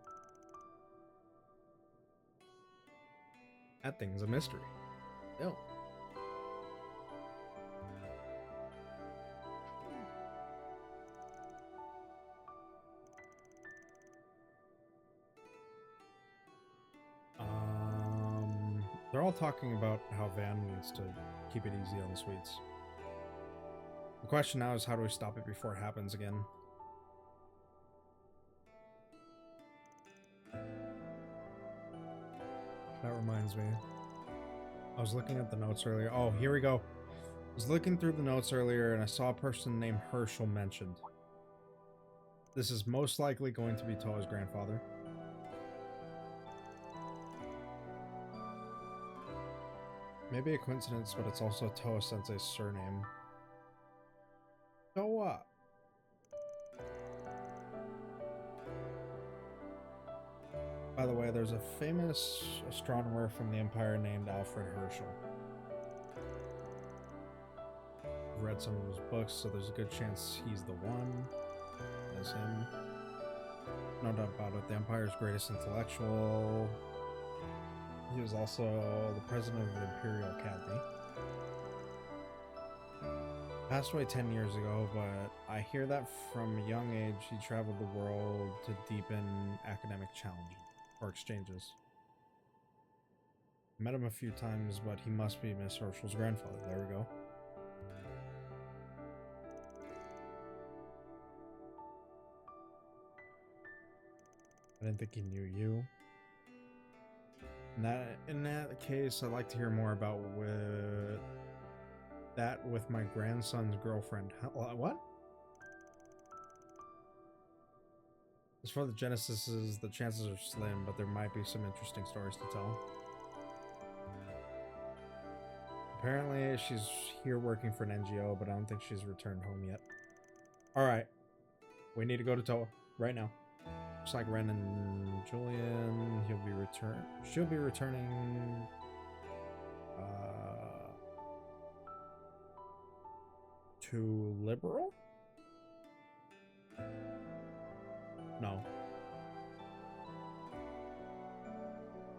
That thing's a mystery. Ew. They're all talking about how Van needs to keep it easy on the sweets. The question now is, how do we stop it before it happens again? That reminds me. I was looking at the notes earlier. Oh, here we go. I was looking through the notes earlier and I saw a person named Herschel mentioned. This is most likely going to be Toa's grandfather. Maybe a coincidence, but it's also Toa Sensei's surname. Toa! By the way, there's a famous astronomer from the Empire named Alfred Herschel. I've read some of his books, so there's a good chance he's the one. That's him. No doubt about it, the Empire's greatest intellectual. He was also the president of the Imperial Academy. Passed away 10 years ago, but I hear that from a young age he traveled the world to deepen academic challenges or exchanges. Met him a few times, but he must be Miss Herschel's grandfather. There we go. I didn't think he knew you. In that case, I'd like to hear more about with my grandson's girlfriend. What? As for the Genesises, the chances are slim, but there might be some interesting stories to tell. Apparently, she's here working for an NGO, but I don't think she's returned home yet. Alright. We need to go to Toa right now. Looks like Ren and Julian, she'll be returning to Liberal? No.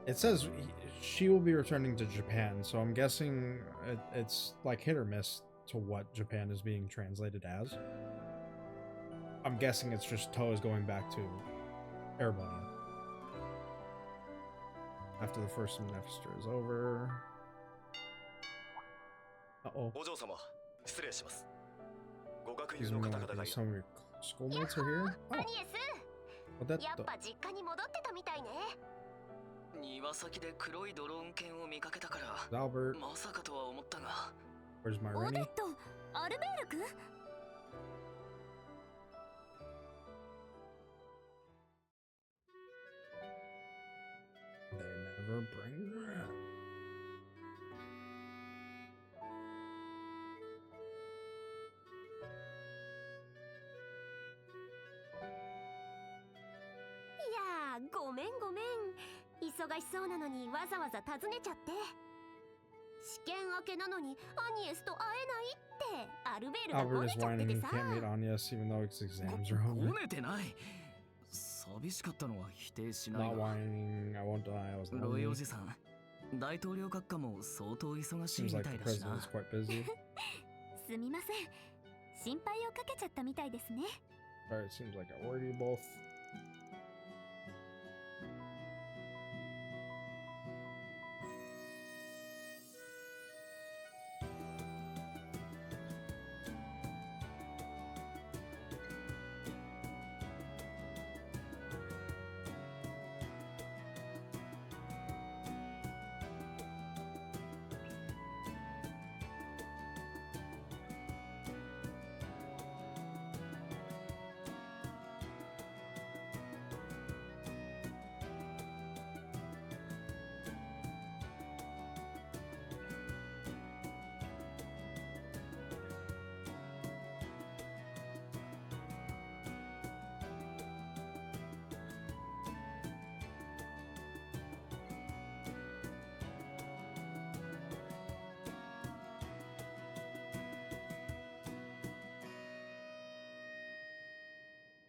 It says she will be returning to Japan, so I'm guessing it's like hit or miss to what Japan is being translated as. I'm guessing it's just Toa's going back to Airbonia after the first semester is over. Uh-oh. Some of your schoolmates are here? Oh. What that? 庭先で黒いドローン犬を見かけたから Albert. まさかとは思ったが Where's my オデ Rennie? ット、アルベール君？ They never bring Ren. ごめんごめん、忙しそうなのにわざわざ訪ねちゃって。試験明けなのにアニエスと会えないってアルベールがご Albert ね is ちゃって whining て he さ。 can't meet Agnes even though his exams are ご over. ねてない寂しかったのは否定しない Not が whining, I won't die, I was ロイ lonely. おじさん大統領閣下も相当忙しい Seems み like た the いだし president な is quite busy. すみません、心配をかけちゃったみたいですね。 Alright, it seems like I worried you both.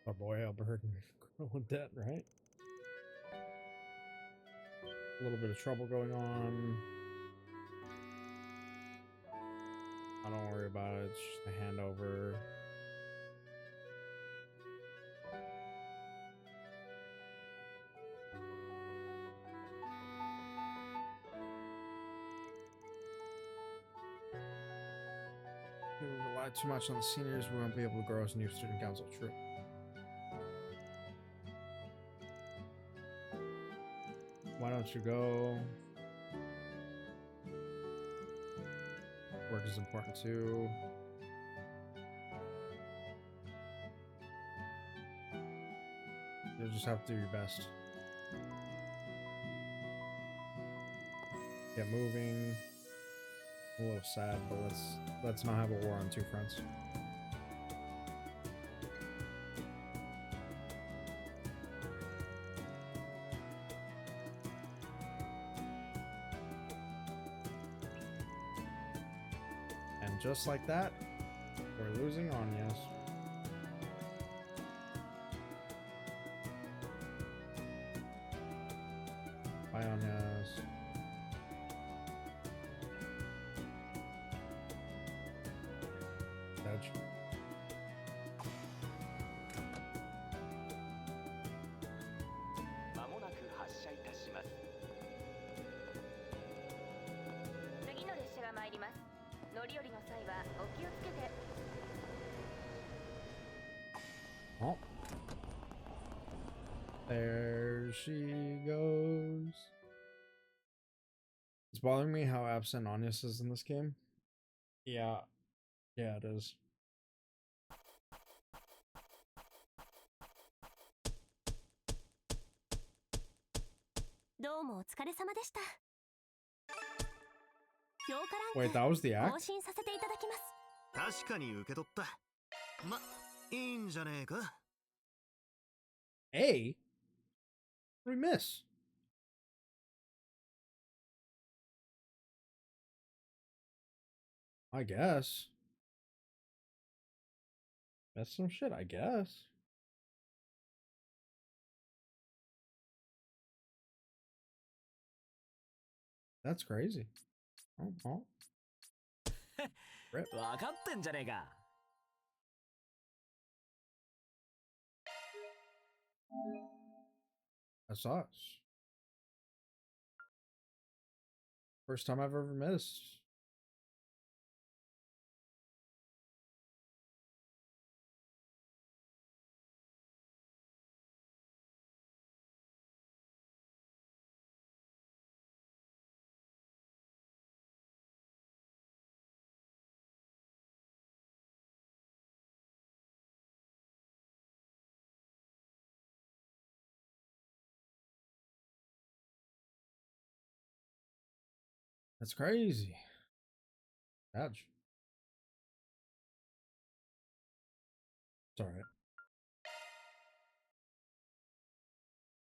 Our boy Albert growing debt, right? A little bit of trouble going on. I don't worry about it, it's just a handover. If we rely too much on the seniors, we won't be able to grow as a new student council. True. Why don't you go? Work is important too. You'll just have to do your best. Get moving. A little sad, but let's not have a war on two fronts. And just like that, we're losing Agnes. Bye, Agnes. Edge. Oh. There she goes. It's bothering me how absent Anius is in this game. Yeah. Yeah, it is. どうもお疲れ様でした。評価 Wait, ラ that ン was the ク act? 更新させていただきます。確かに受け取った。ま、いいんじゃねえか。A? What did we miss? I guess. That's some shit, I guess. That's crazy. Oh, oh. Rip. わかってんじゃねえか。That sucks. First time I've ever missed. That's crazy. Ouch. It's alright.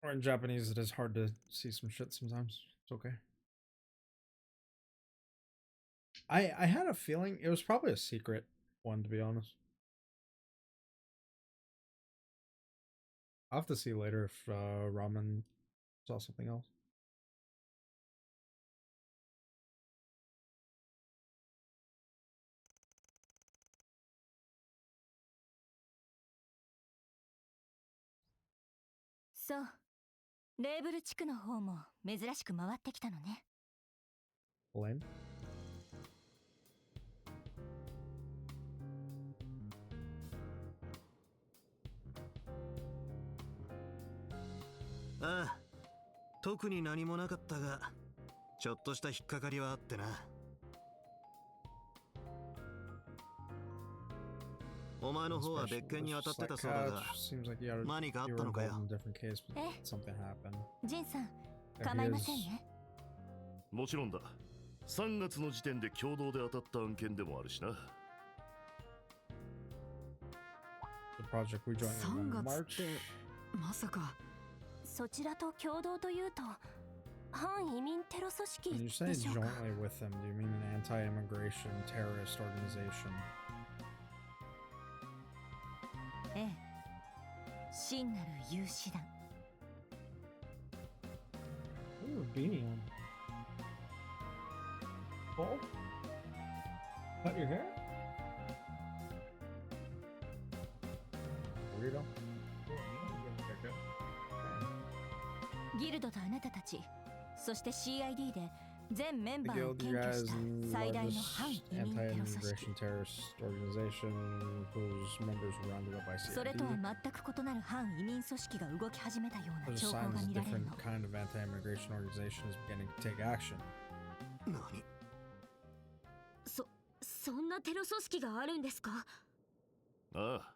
Or in Japanese, it is hard to see some shit sometimes. It's okay. I had a feeling it was probably a secret one, to be honest. I'll have to see later if Ramen saw something else.そう。レーブル地区の方も珍しく回ってきたのね。Lame. ああ、特に何もなかったが、ちょっとした引っかかりはあってな。お前の方は別件に当たってたそうだが、何かあったのかよ。ジンさん、構いませんね。もちろんだ。3月の時点で共同で当たった案件でもあるしな。3月ってまさか。そちらと共同というと反移民テロ組織でしょうか。ええ、真なる有志団。Oh? Cut your hair? Weirdo. ギルドとあなたたち、そして CID で全メンバーを検挙した最大の反移民テロ組織。それとは全く異なる反移民組織が動き始めたような兆候が見られるの。何？そんなテロ組織があるんですか？ああ。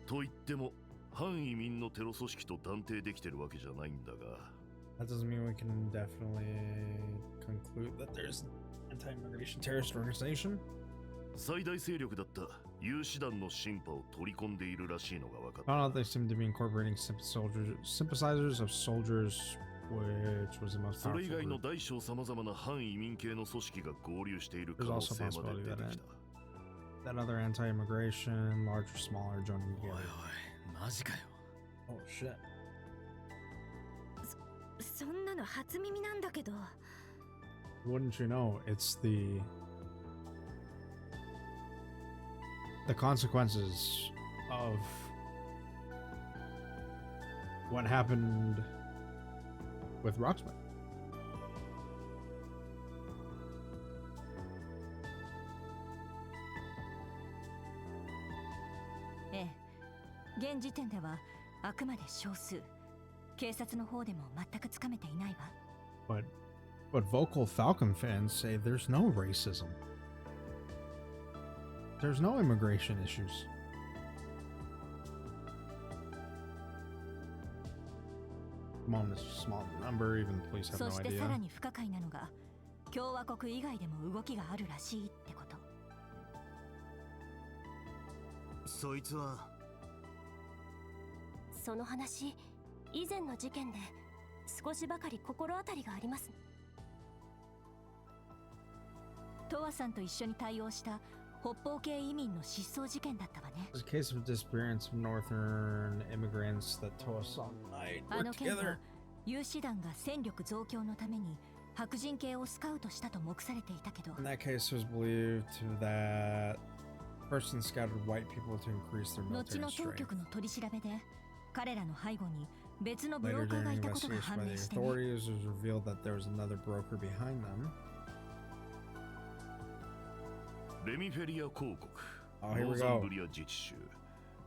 と言っても反移民のテロ組織と断定できてるわけじゃないんだが。That doesn't mean we can definitely conclude that there's an anti-immigration terrorist organization. 最大勢力だった有志団のシンパを取り込んでいるらしいのが分かった。Found out they seem to be incorporating sympathizers of soldiers, which was the most powerful. それ以外の大小さまざまな反移民系の組織が合流している可能性まで出てきた。That other anti-immigration, large or smaller, joining together. マジかよ。Oh shit. そんなの初耳なんだけど。Wouldn't you know? It's the consequences of what happened with Rocksmith. ええ、現時点ではあくまで少数。警察の方でも全くつかめていないわ。But But vocal Falcon fans say there's no racism. There's no immigration issues. Among this small number, even the police have no そしてさ idea. らに不可解なのが共和国以外でも動きがあるらしいってこと。そいつはその話、以前の事件で少しばかり心当たりがあります。トワさんと一緒に対応した北方系移民の失踪事件だったわね。 There's a case of disappearance of northern immigrants that Toa-san and I あ worked の件は together. 有志団が戦力増強のために白人系をスカウトしたと目されていたけど、 In that case, it was believed that person scouted white people to increase their 後 military の当 strength. 局の取り調べで彼らの背後に別のブロ Later ーカー during が the いたことが investigation 判 by 明 the してね。 authorities, it was revealed that there was another broker behind them. レミフェリア公国、 Oh, here ノ we ーザン go. ブリア自治州、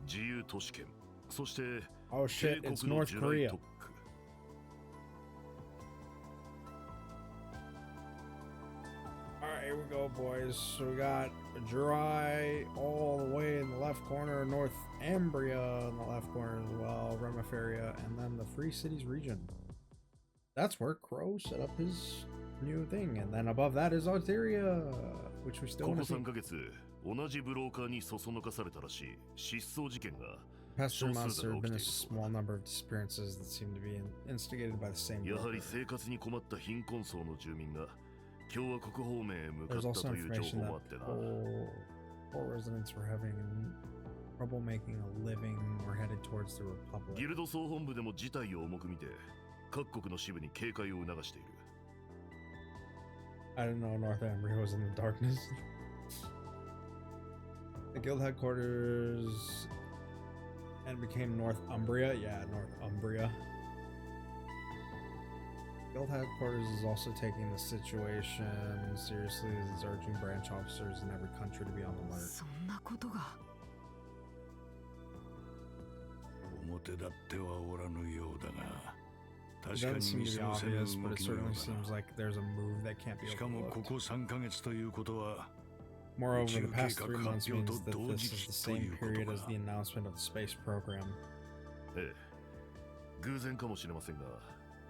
自由都市圏、そして Oh 帝 shit, 国 it's の North ジュライ Korea. 特区。Alright, here we go, boys. So we got Jurai all the way in the left corner, North Ambria in the left corner as well, Remiferia, and then the Free Cities region. That's where Crow set up his new thing, and then above that is Arteria, which we still こ want こ to see. 3ヶ月、同じブローカーにそそのかされたらしい失踪事件が Past 3 少 months, 数 there が have 起 been き a ているそう small だ。 number of disappearances that seem to be instigated by the same やは broker. り生活に困った貧困層の住民が共和国方面へ向かっ There's た also という情 information 報もあ that ってな。 poor residents were having trouble making a living or headed towards the ギ Republic. ルド総本部でも事態を重く見て各国の支部に警戒を促している。 I didn't know North Ambria was in the darkness. The guild headquarters and became North Umbria. Yeah, North Umbria. Guild headquarters is also taking the situation seriously as it's urging branch officers in every country to be on alert. そんなことが。表立ってはおらぬようだが、 It 確か doesn't に seem 見 to be 過ごせぬ obvious, 動 but it きのよ certainly う seems だな。 like there's a move that can't be しかもこ overlooked. こ3ヶ月ということは、 Moreover, the 宇宙計 past 画 3 months 発表 means と that 同 this 時 is 期 the とい same うこと period as か。 the announcement of the space program. ええ、偶然かもしれませんが、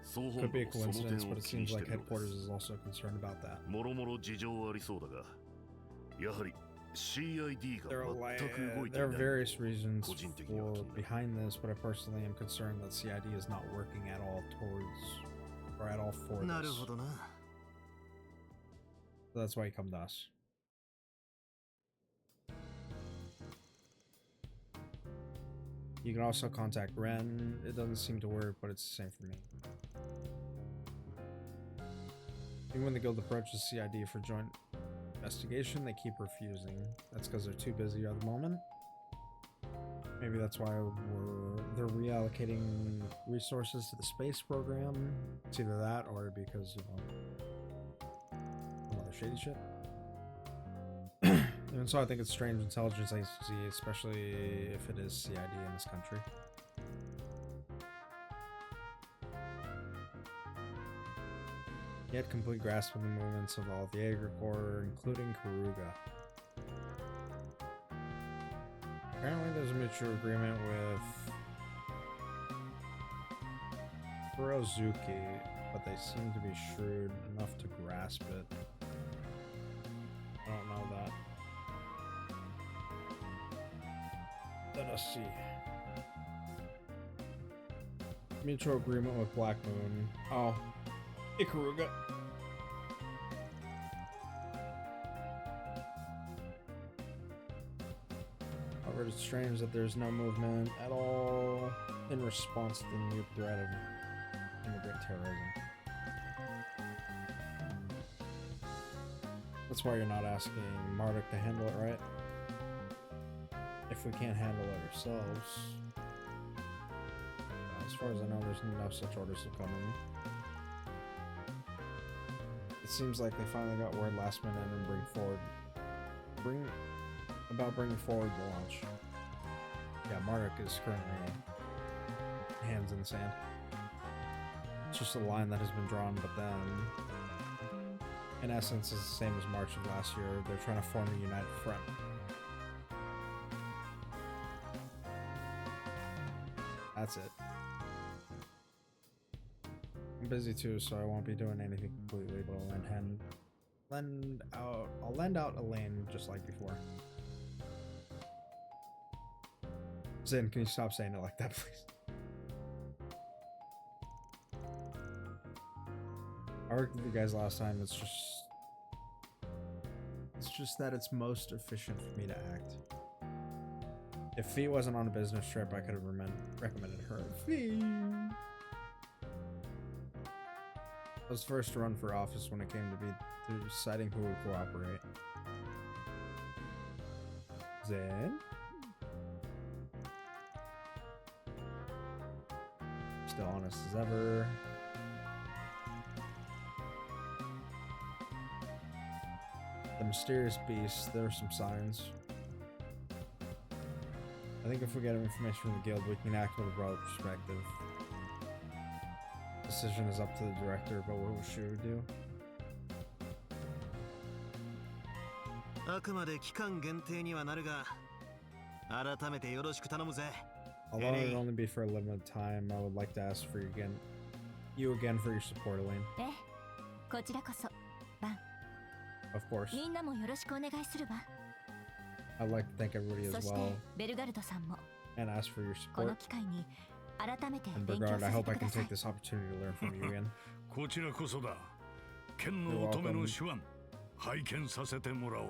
総 Could 本 be 部 a もその coincidence, 点 but を it 気に seems して like いるようで headquarters す。 is also concerned about that. もろもろ事情はありそうだが、やはり CID が There are, 全く動いてい there な are い。 various reasons 個人的には for 気になる。 behind this, but I personally am concerned that CID is not working at all towards or at all for なる this. ほどな。 So that's why he come to us. You can also contact Ren. It doesn't seem to work, but it's the same for me. Even when the guild approaches CID for joint investigation, they keep refusing. That's because they're too busy at the moment. Maybe that's why they're reallocating resources to the space program. It's either that or because, you know, some other shady shit. And so I think it's strange intelligence agency, especially if it is CID in this country. He had complete grasp of the movements of all of the Aegir Corps, including Karuga. Apparently there's a mutual agreement with Kurozuki, but they seem to be shrewd enough to grasp it. I don't know that. Let us see. Mutual agreement with Black Moon. Oh, Ikaruga. However, it's strange that there's no movement at all in response to the new threat of immigrant terrorism. That's why you're not asking Marduk to handle it, right? If we can't handle it ourselves. As far as I know, there's no such orders have come in. It seems like they finally got word last minute and bringing forward the launch. Yeah, Marduk is currently hands in the sand. It's just a line that has been drawn, but then in essence, is the same as March of last year. They're trying to form a united front. That's it. I'm busy too, so I won't be doing anything completely, but I'll lend out a lane just like before. Zin, can you stop saying it like that, please? I worked with you guys last time. It's just that it's most efficient for me to act. If Fee wasn't on a business trip, I could have recommended her. Fee! I was first to run for office when it came to deciding who would cooperate. Zen? Still honest as ever. The mysterious beast, there are some signs. I think if we get information from the guild, we can act with a broad perspective. Decision is up to the director, but what should we do? あくまで期間限定にはなるが、改めてよろしく頼むぜ。 Although it would only be for a limited time, I would like to ask for you again for your support, Elaine. ええ、こちらこそ、バン。 Of course. みんなもよろしくお願いするわ。 I'd like to thank everybody as そして well ベルガルトさんも and ask for your この support. 機会に改めて And 勉強 Bergard, さ I せ hope て I くだ can さい take。this opportunity to learn from you again. こちらこそだ。剣の乙女の手腕、拝見させてもらおう。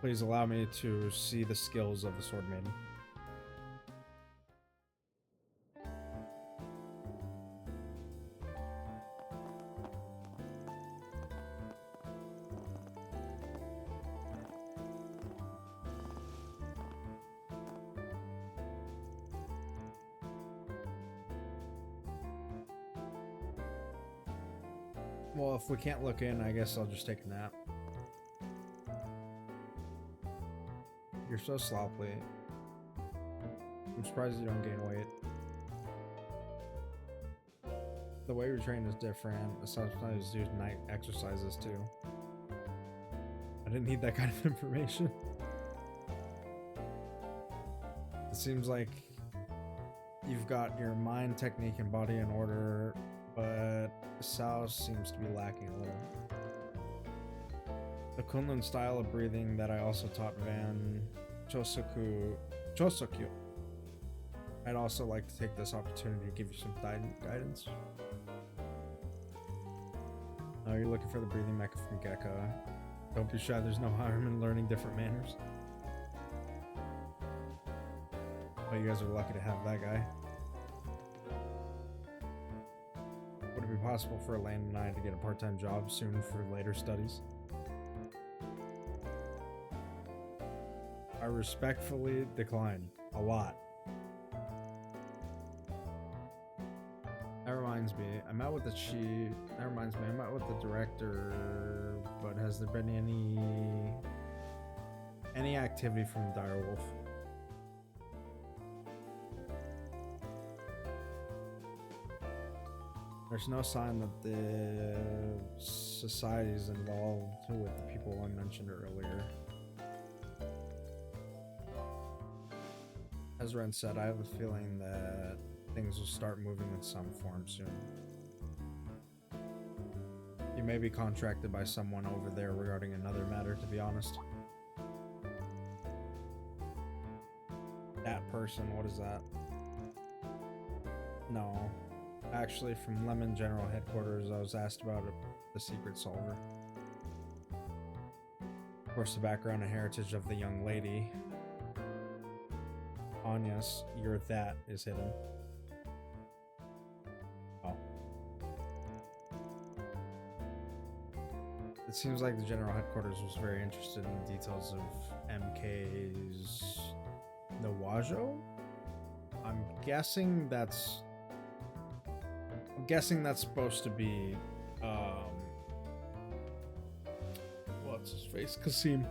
Please allow me to see the skills of the Sword Maiden. Well, if we can't look in, I guess I'll just take a nap. You're so sloppy. I'm surprised you don't gain weight. The way we train is different. Sometimes do night exercises too. I didn't need that kind of information. It seems like you've got your mind, technique, and body in order, but Sao seems to be lacking a little. The Kunlun style of breathing that I also taught Van Chosokyu. I'd also like to take this opportunity to give you some guidance. Oh, you're looking for the breathing mecha from Gekka. Don't be shy, there's no harm in learning different manners. Oh, you guys are lucky to have that guy. Would it be possible for Elaine and I to get a part-time job soon for later studies? I respectfully decline. A lot. That reminds me, I met with the chief. That reminds me, I met with the director, but has there been any activity from the Direwolf? There's no sign that the society is involved with the people I mentioned earlier. As Ren said, I have a feeling that things will start moving in some form soon. You may be contracted by someone over there regarding another matter, to be honest. That person, what is that? No. Actually, from Lemon General Headquarters, I was asked about the secret solver. Of course, the background and heritage of the young lady, Anya's, that is hidden. Oh. It seems like the General Headquarters was very interested in the details of MK's Nawajo? I'm guessing that's supposed to be what's his face? Kasim.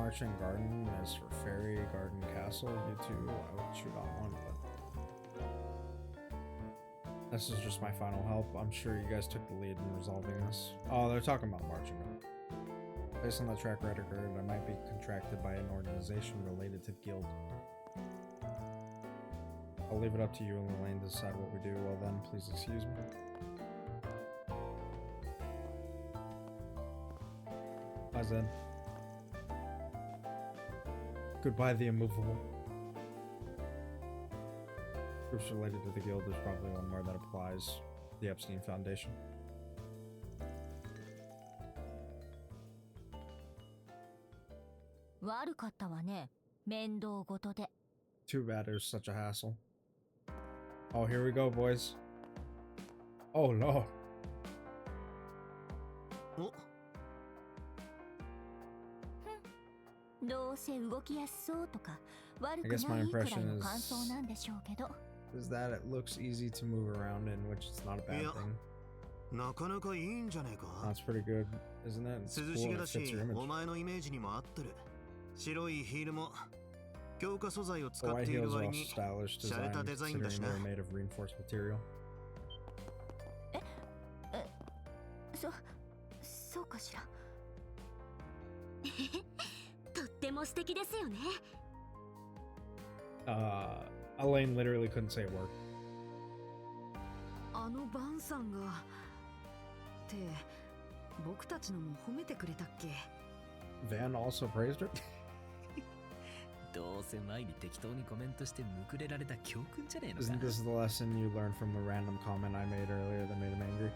Marching Garden is for Fairy Garden Castle. You two, I would shoot on one, but this is just my final help. I'm sure you guys took the lead in resolving this. Oh, they're talking about marching. Based on the track record, I might be contracted by an organization related to the guild. I'll leave it up to you and Elaine to decide what we do. Well then, please excuse me. Bye, Zed. Goodbye, the immovable. Groups related to the guild, there's probably one more that applies. The Epstein Foundation. Too bad it was such a hassle. Oh, here we go, boys. Oh, Lord. I guess my impression is that it looks easy to move around in, which is not a bad thing. That's pretty good, isn't it? It's cool and it fits your image. The white heels are also stylish design, considering they're made of reinforced material. Elaine literally couldn't say a word. Van also praised her? Isn't this the lesson you learned from the random comment I made earlier that made him angry?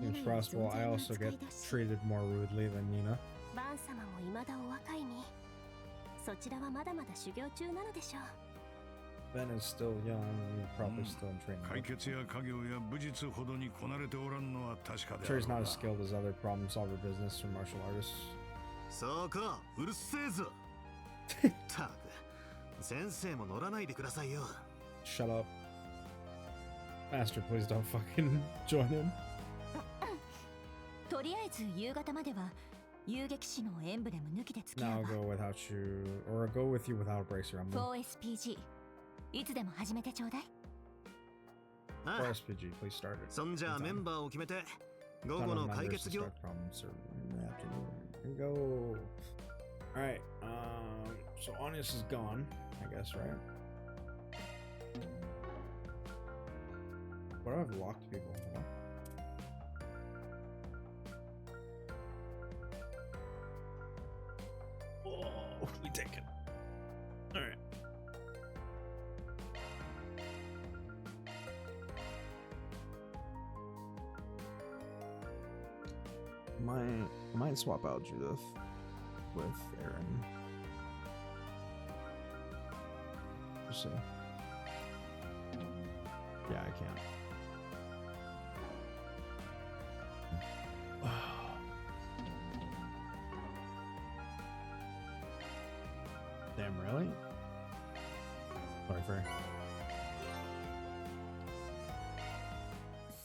It's possible I also get treated more rudely than Nina. Ben is still young and probably still in training. I'm sure he's not as skilled as other problem solver business or martial artists. Shut up. Master, please don't fucking join him. Now I'll go without you, or I'll go with you without a bracer. I'm 4SPG いつでも始めてちょうだい。4SPG, please start it. そんじゃあメンバーを決めて午後の解決業 Go. Alright, so Onius is gone, I guess, right? What do I have locked people? What? Oh, we take it. Alright. I might swap out Judith with Aaron. Let's see. Yeah, I can't. Damn, really? Sorry, Fair.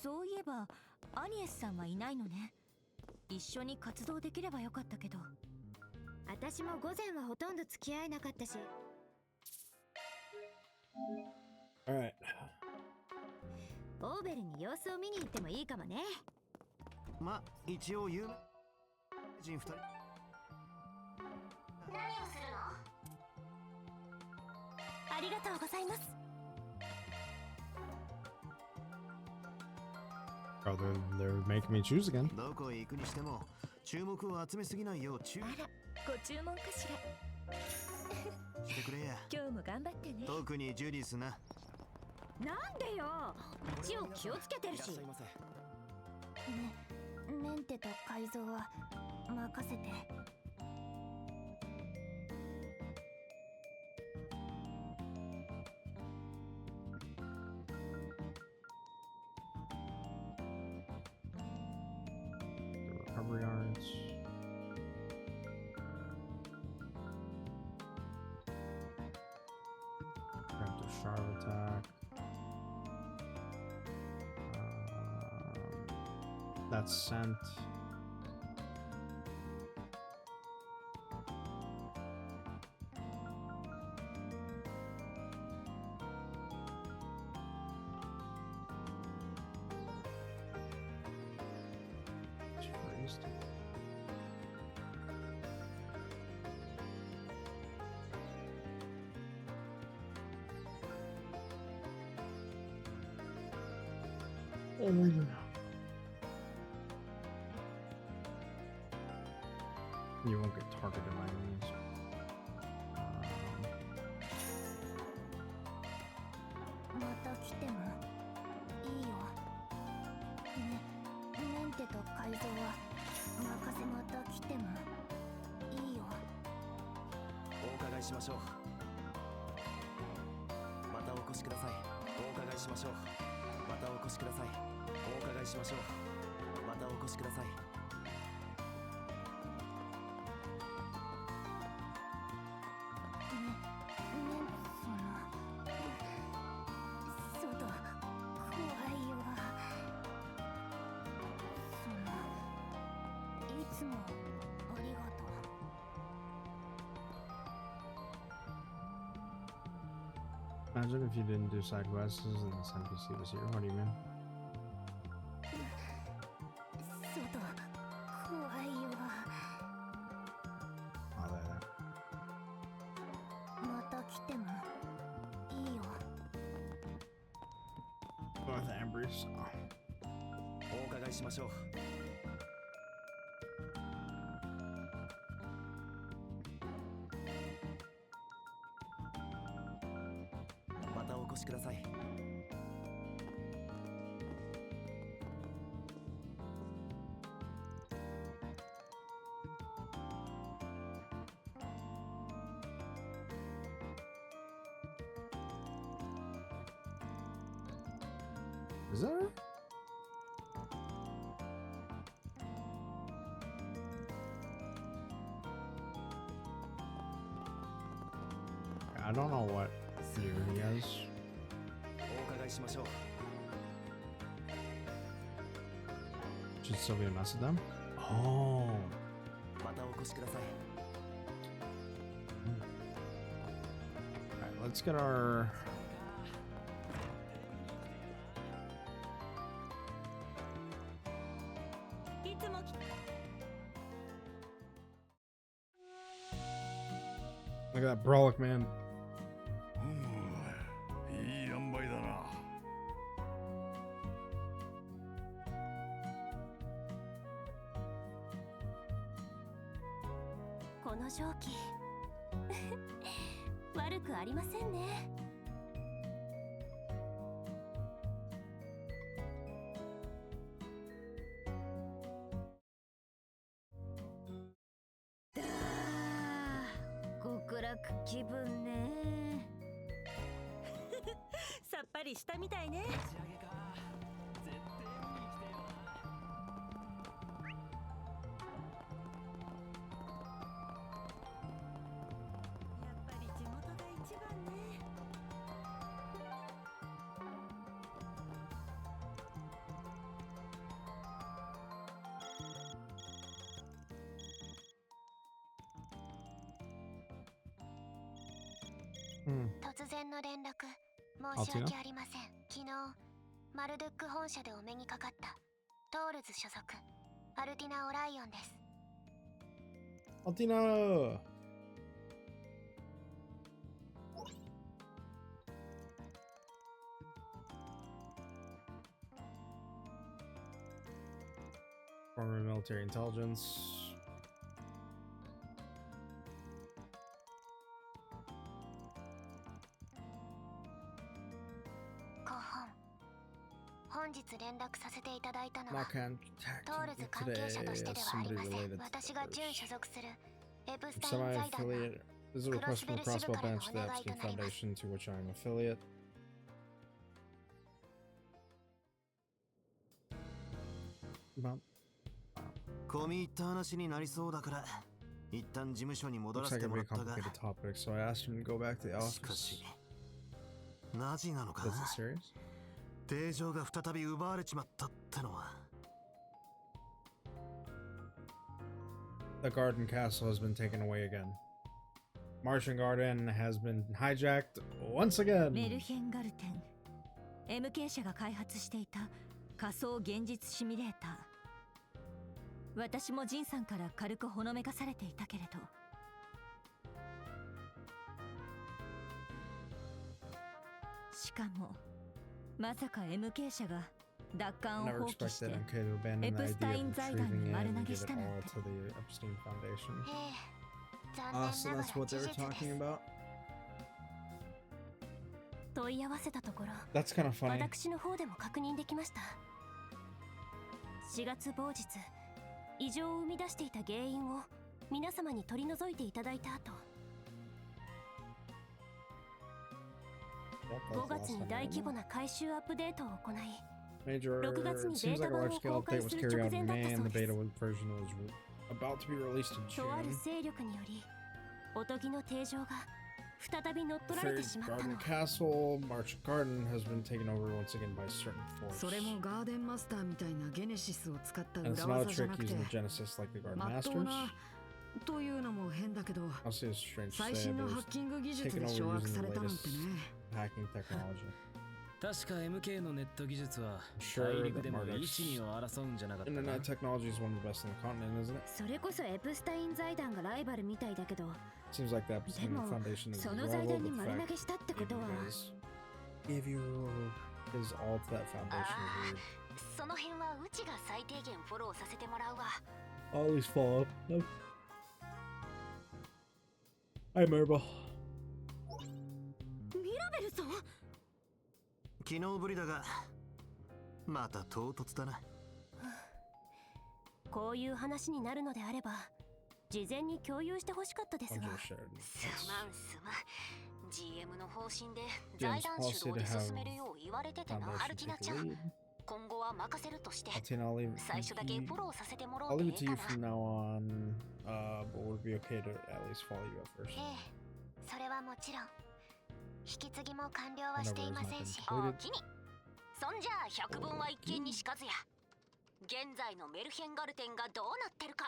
そういえばアニエスさんはいないのね。一緒に活動できればよかったけど。私も午前はほとんど付き合えなかったし。Alright. オーベルに様子を見に行ってもいいかもね。まあ一応有名人2人。何をするの？ありがとうございます。Oh, they're making me choose again. どこへ行くにしても注目を集めすぎないよう注意あら、ご注文かしら。してくれや。今日も頑張ってね。特にジュディスな。なんでよ。一応気をつけてるし。メンテと改造は任せて。Recovery arts. Preemptive sharp attack. That's scent. least. Oh my god. You won't get targeted by enemies. Imagine if you didn't do side quests and this NPC was here. What do you mean? Oh, there. North Ambrose. Is there? I don't know what gear he has. Should still be a mess of them? Oh. Alright, let's get our... Look at that Brolic, man. いい塩梅だな。この蒸気悪くありませんね。極楽気分ね。さっぱりしたみたいね。突然の連絡申し訳ありません。昨日マルドゥック本社でお目にかかったトールズ所属アルティナ・オライオンです。アルティナformer military intelligence. Not contacting today as somebody related to the semi-affiliate. This is a request from the Crossbow Bench to the Epstein Foundation, to which I am affiliate. Looks like a very complicated topic, so I asked him to go back to the office. Is it serious? 定常が再び奪われちまったってのは The Garden Castle has been taken away again. Martian Garden has been hijacked once again. メルヘンガルテン MK 社が開発していた仮想現実シミュレーター私もジンさんから軽くほのめかされていたけれど、しかもまさか MK 社が奪還を Never 放棄し expected て MK to abandon エ the プスタ idea イ of ン財団 retrieving に it 丸投 and げ give し it たなん all て。 to the Epstein Foundation. ええ、残 Ah, 念 so ながら that's 事 what they 実 were です talking about? 問い合わせたところ、 That's kind of funny. 私の方でも確認できました。4月某日、異常を生み出していた原因を皆様に取り除いていただいた後、 Yep, 5 that's the 月 last に time 大 I 規模 remember. な改修アップデートを行い、 Major. 6月に It ベー seems タ like a 版 large を scale 公開 update was する carried 直 out 前 in だった May そ and う the で beta す。 version was about to be released in とある June. 勢力により、おとぎの定常が再び乗っ取られ Fairy てしまったの Garden は、 Castle, March Garden has been taken over once again by certain force. それもガーデンマスターみたいなゲネシスを使った And it's 裏 not a 技じゃ trick なくて using the Genesis like the Garden まっとう Masters. なというのも変だけど、 Also, it's strange to 最 say 新の but ハ it's ッキング技術 taken で over 掌握 using さ the れたなんて latest ね。 hacking technology. 確か MK のネット技術は Sure 大陸でも that Marduk's 一二を争うんじゃなかったか Internet technology is one of the best on the continent, isn't it? それこそエプスタイン財団がライバルみたいだけど、 Seems like the Epstein でも Foundation is そ a の財 rival, 団に but the 丸投 fact げしたってことは、 gave you his all to that foundation is weird. その辺はうちが最低限フォローさせてもらうわ。 Always follow up. No. Hi, Marble. ミラベルさん、昨日ぶりだがまた唐突だな。こういう話になるのであれば事前に共有してほしかったですが、 Under shared. すまんすまん。GM の方針で James 財団主導で進めるよう言われててな、アル Foundation ティナ take ちゃ the ん。 lead. 今後は任せるとして、 Altina, I'll leave 最初だけフォローさせてもらお I'll う leave で it い to い you か from な。 now on, but would it be okay to at least follow you at first? ええ、それはもちろん。引き継ぎも完了は Whenever してい is ま not せん been し、 completed. おおきに。そんじゃあ百聞は一見にしかずや。現在のメルヘンガルテンがどうなってるか、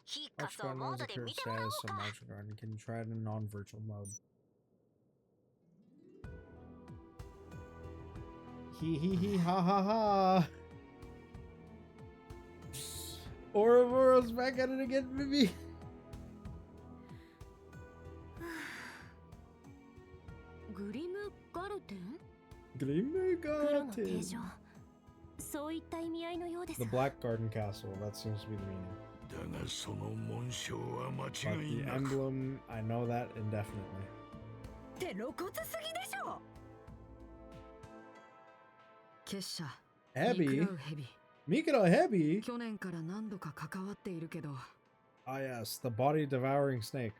非仮 March 想 Garden モー has ド a で pure 見てもらおう status of か。 March Garden. Can you try it in non-virtual mode? Hee hee hee ha ha ha! Ouroboros back at it again, baby! グリムガルテン、 Glimmer 黒の定 Garden! 常、そういった意味合いのようです The が、 Black Garden Castle, that seems to be the meaning. だがその紋章は間 But 違い the なく emblem, I know that indefinitely. って露骨すぎでしょ。結社 Heavy? 憎らう蛇、 Mikado Heavy? 去年から何度か関わっているけど、 Ah yes, the body devouring snake.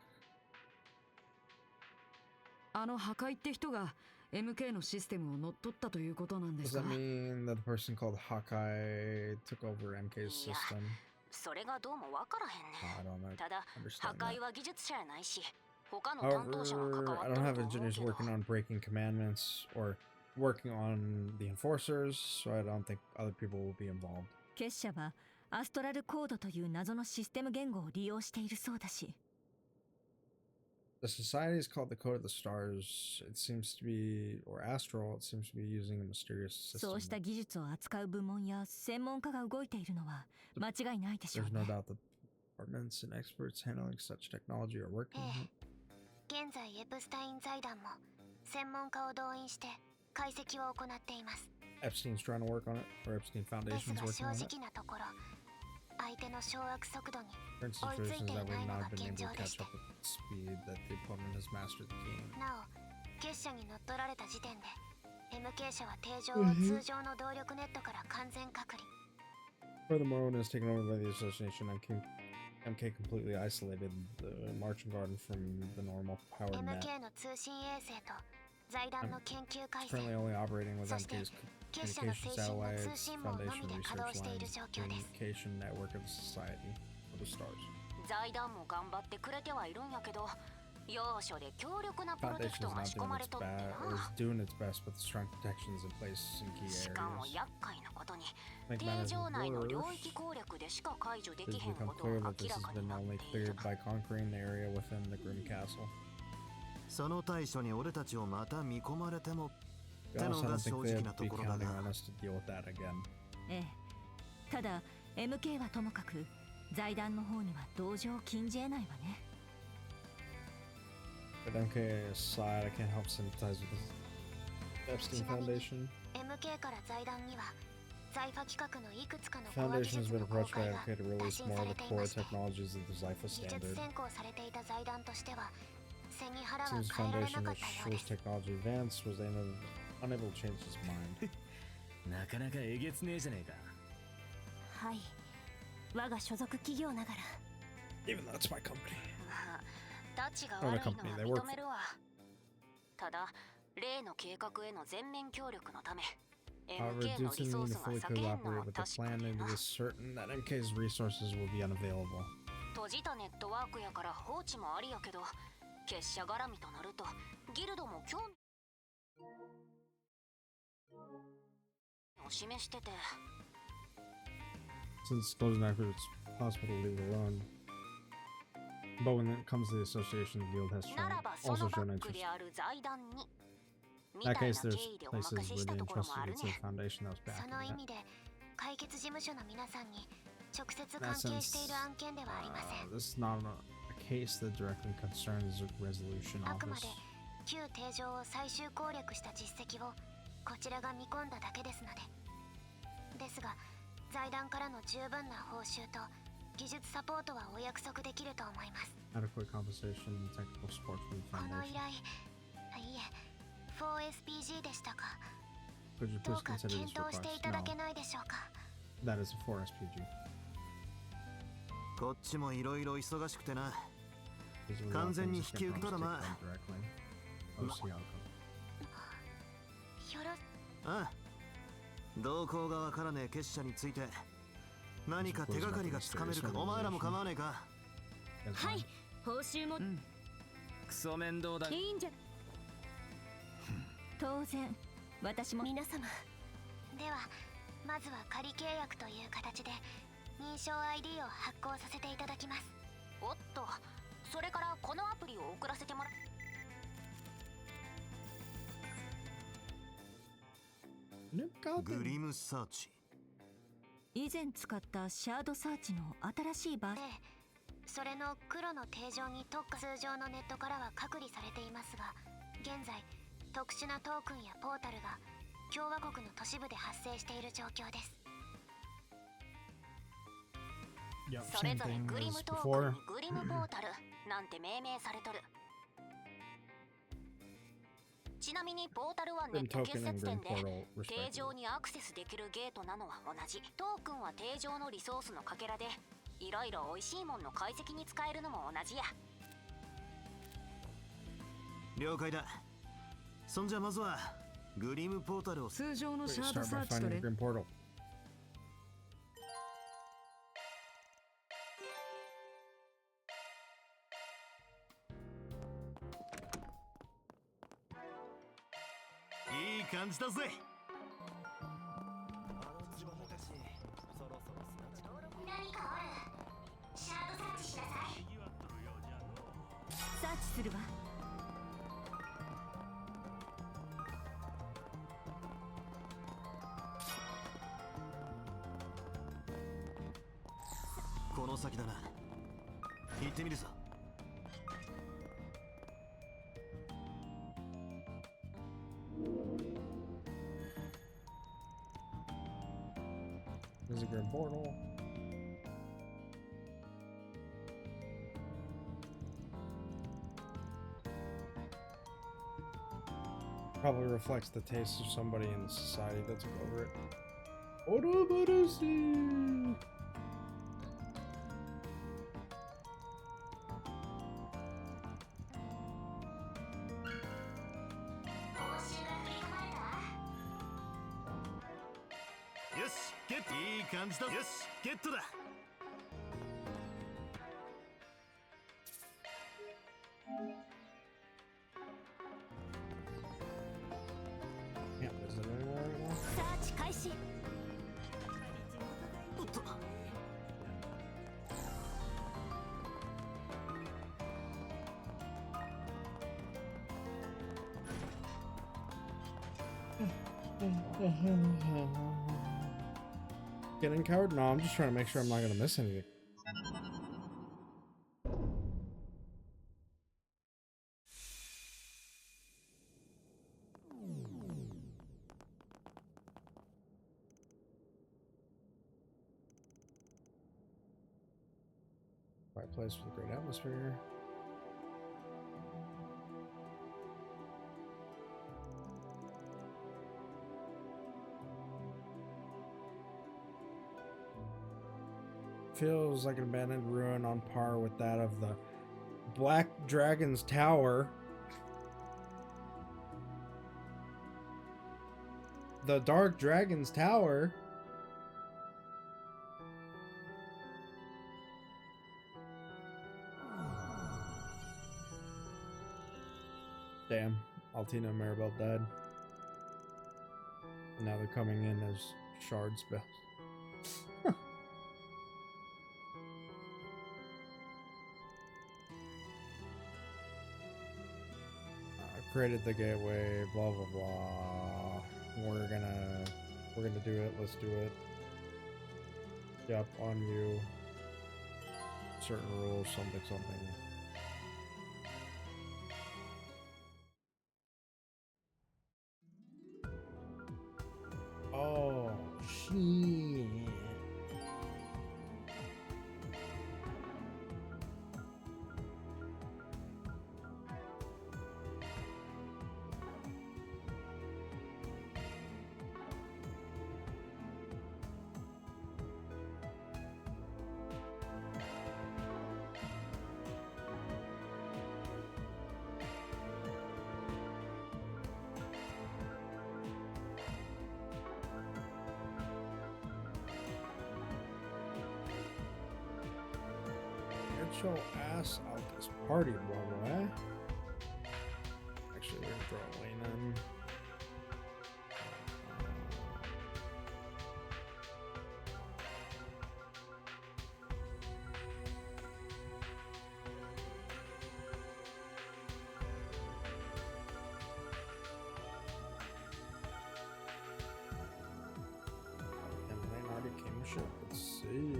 あの破壊って人が MK のシステムを乗っ取ったということなんで Does すか。 that mean that the person called Hawkeye took over MK's Yeah. system? それがどうもわからへ I んね。 don't know. ただ、破 understand 壊 that. は技術者やないし、他の担当者が関 However, わ I っ don't て have ると思う engineers けど。 working on breaking commandments or working on the enforcers, so I don't think other people will be involved. 結社はアストラルコードという謎のシステム言語を利用しているそうだし、 The society is called the Code of the Stars. It seems to be, or Astral, it seems to be using a mysterious そう system. した技術を扱う部門や専門家が動いているのは間違いないでしょう There's no ね。 doubt that departments and experts handling such technology are working on it. 現在エプスタイン財団も専門家を動員して解析を行っています。 Epstein's trying to work on it, or Epstein です Foundation's が正 working on it. 直なところ、相手の掌握速度に Current Oh, it's situation is that we've like not been they're able to not catch up with the speed that the opponent has mastered the game. なお、結社に乗っ取られた時点で MK 社は定常を通常の動力ネットから完全隔離。 Furthermore, when it was taken over by the association, MK completely isolated the Marching Garden from the normal powered net. MK の通信衛星と財団の研究 It's 回線、 currently only operating with そして MK's 結社の communication 推進の satellites, 通信網の Foundation みで稼 research 働している lines, 状況です。 communication network of the Society of the Stars. 財団も頑張ってくれてはいるんやけど、要所で強力なプロテク Foundation's トが not 仕込 doing まれ its とって best, or な。 is doing its best, but the strong protections in place in key しかも areas. 厄介なことに、 Make 定 matters 常内の領 worse, 域攻略でしか解除で it き has へん become ことが clear 明 that this ら has かに been なっ only ている cleared。by conquering the area within the Grim Castle. その対処に俺たちをまた見込まれても To って be の honest, I が don't 正 think they 直 have な to と be ころだ counting が on us to deal with that again. ええ、ただ MK はともかく財団の方には同情を禁じ得ないわね。But MK aside, I can't help sympathize with the Epstein Foundation. MK から財団には財ファ企画のいくつかの Foundation has been の approached 公 by 開が MK to 打 release 診 more さ of れ the てい core まして、 technologies of the Zypha 技術 standard. 先行されていた財団としては背に腹は Since 変えられな Foundation か that ったようで shows す。 technology advance was unable to change his mind. なかなかえげつねえじゃねえか。はい、我が所属企業ながら。 Even though it's my company. まあ、タッチが悪いのは認めるわ。ただ、例の計画への全面協力のため、However, MK due の to リ the ソー need ス to が fully 避けへんの cooperate は with the 確か plan, に it な。 is certain that MK's resources will be unavailable. 閉じたネットワークやから放置もありやけど、結社絡みとなるとギルドも興味を示してて。Since closing after it's possible to leave it alone. But when it comes to the association, the guild has ならばそ also のバ shown ック interest. である財団に。 In that case, there's みたいな経緯でお places 任せ where した they ところも entrusted ある it to ね。 the foundation that was そ backing の意 that. 味で解決事務所の皆さんに直接 In 関 that 係してい sense, る案件ではありません。 this is not a case that directly concerns the resolution あくまで office. 旧定常を最終攻略した実績をこちらが見込んだだけですので。ですが財団からの十分な報酬と技術サポートはお約束できると思います。 Adequate compensation and technical support from the この依 foundation. 頼、いえ 4SPG でしたか。 Could you ど please うか consider 検 this 討して request? いただ No, けないでしょうか。 that is a 4SPG. こっちもいろいろ忙しくてな。 These are 完 the 全に things 引き that 受 can けたら take ま them directly. Oh, see how it goes. ああ、動向がわからねえ結社について何か手がかりがつかめるか。お前らも構わねえか。はい、報酬もクソ面倒だ。いいんじゃ。当然、私も皆様。ではまずは仮契約という形で認証 ID を発行させていただきます。おっと、それからこのアプリを送らせてもらう。グリムサーチ。以前使ったシャードサーチの新しいバージョン。それの黒の定常に特化。通常のネットからは隔離されていますが、現在特殊なトークンやポータルが共和国の都市部で発生している状況です。 Yep, それ same ぞれ thing グリ as ムトーク before. ンにグリムポータルなんて命名されとる。ちなみにポータルはネッ Grim ト token 結 and 節 Grim 点で portal, 定 respectively. 常にアクセスできるゲートなのは同じ。トークンは定常のリソースのかけらでいろいろ美味しいもんの解析に使えるのも同じや。了解だ。そんじゃまずはグリムポータルを。通常の Wait, シャード start サ by ーチと finding レ the Grim Portal. いい感じだぜ。何かある。シャードサーチしなさい。サーチするわ。この先だな。行ってみるぞ。There's a Grim Portal. Probably reflects the taste of somebody in the society that took over it. Orobarusi! よし、ゲット。いい感じだ。よし、ゲットだ。Yeah, is it anywhere right now? サーチ開始。おっと。Getting coward? No, I'm just trying to make sure I'm not gonna miss anything. Quiet place with a great atmosphere. Feels like an abandoned ruin on par with that of the Black Dragon's Tower. The Dark Dragon's Tower. Damn, Altina and Maribel died. Now they're coming in as shard spells. Created the gateway, blah blah blah. We're gonna do it. Let's do it. Yep, on you. Certain rules, something. Oh shit. Get your ass out this party, blah blah. Actually, we're gonna draw a lane in. And lane already came with shit. Let's see.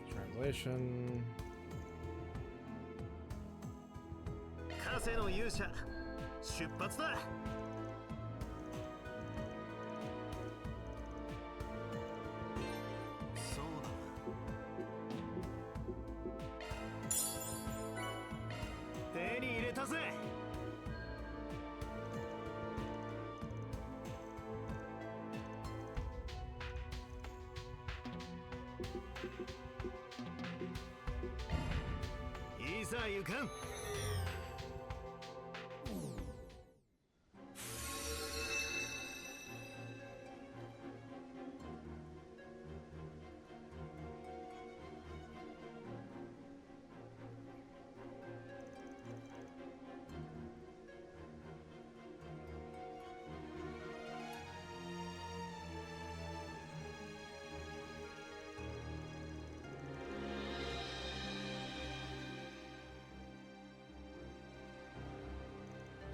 Translation. 風の勇者出発だ。そうだ。手に入れたぜ。いざ行かん。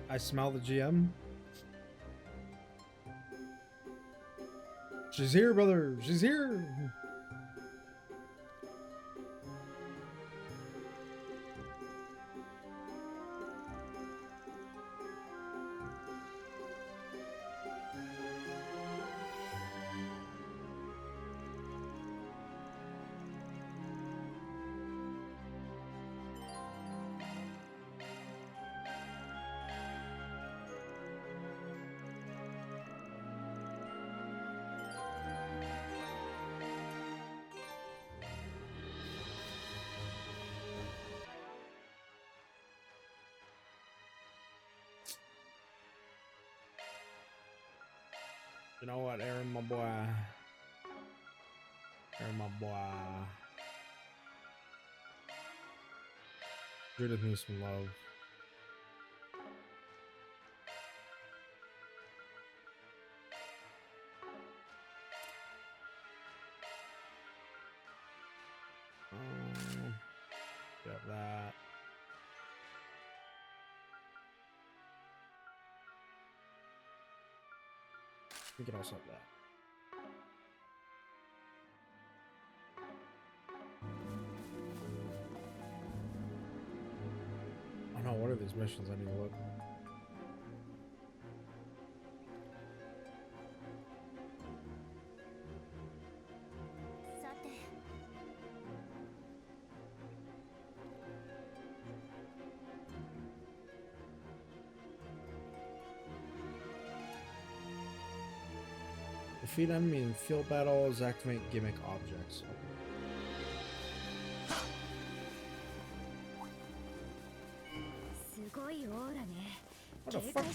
I smell the GM. She's here, brother. She's here. You know what, Aaron, my boy. Aaron, my boy. Judith needs some love. Got that. We can also have that. Oh no, what are these missions? I need to look. Defeat enemy in field battles, activate gimmick objects. What the fuck?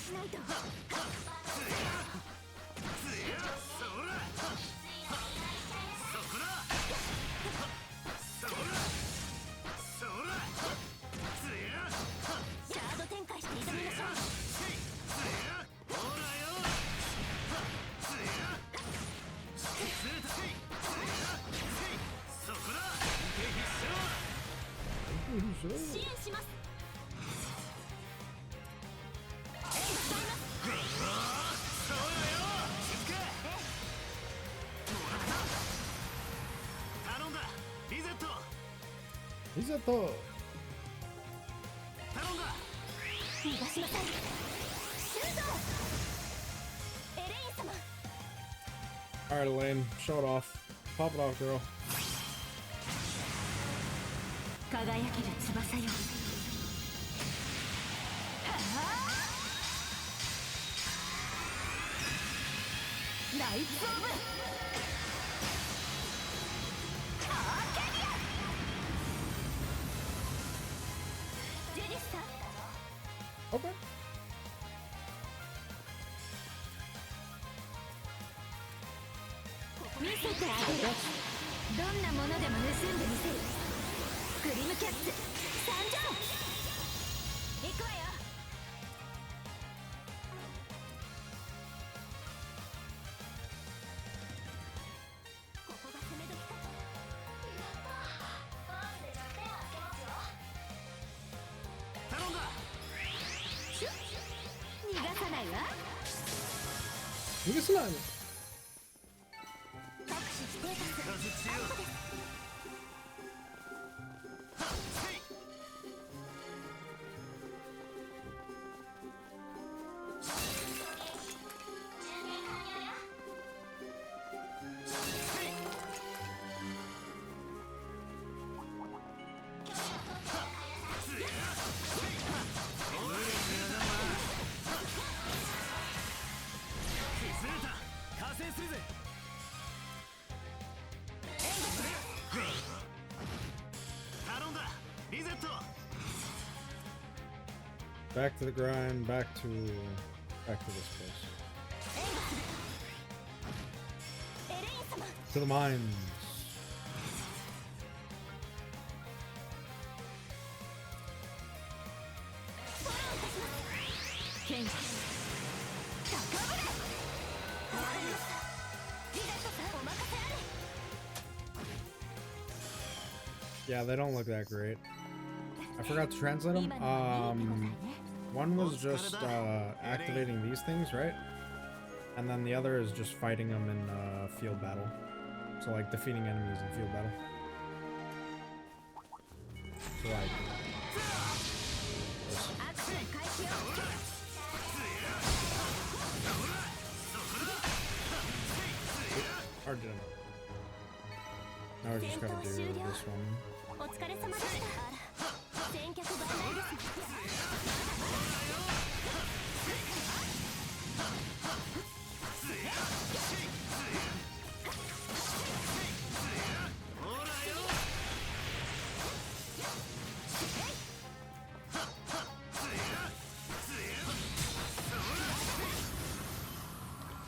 He's at the Alright, Elaine, show it off. Pop it off, girl. Okay. Back to the grind, back to this place. To the mines. Yeah, they don't look that great. I forgot to translate them. One was just activating these things, right? And then the other is just fighting them in field battle. So like defeating enemies in field battle. So like... Or did I? Now we just gotta do this one.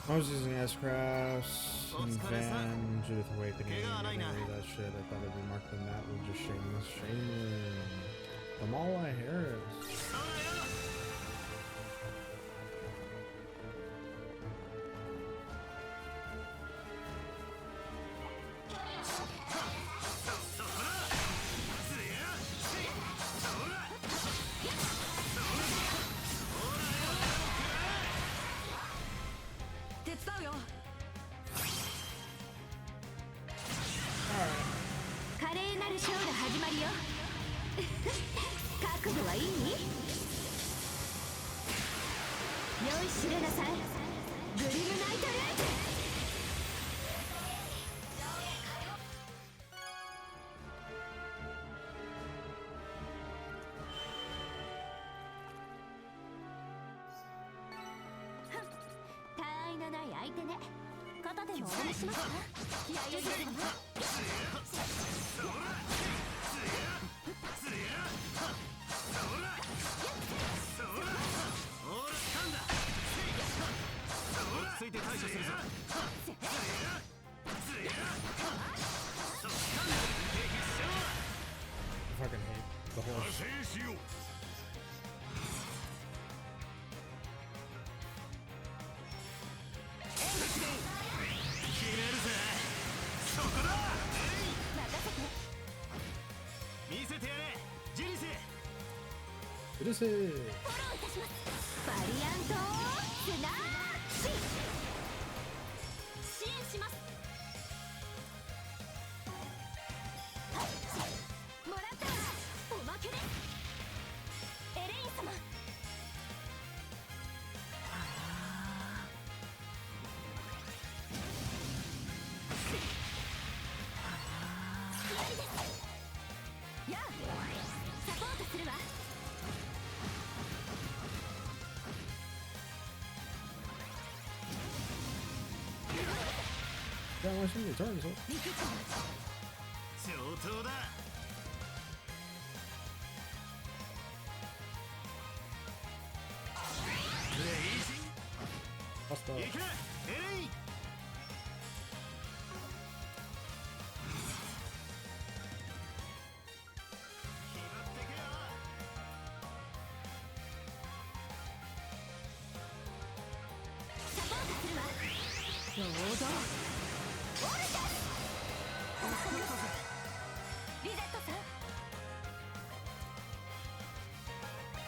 I was using S-Crass and Van, Judith Awakening, I didn't read that shit. I thought it'd be marked than that. We're just shameless. From all I hear is... 肩でも応援しますか。気合を入れるわ。落ち着いて対処するぞ。I fucking hate the horse. 制しよう。決めるぜ。そこだ。任せて。見せてやれジュリス。うるせえ。フォローいたします。バリアントスナッチ。支援します。もらったわ。おまけです。エレイン様。やあ、サポートするわ。Yeah, I want you to return, so. 見せちゃう。上等だ。レイジ Hasta. 行けエレイン。サポートするわ。ちょうど。オルテス。リゼットさん。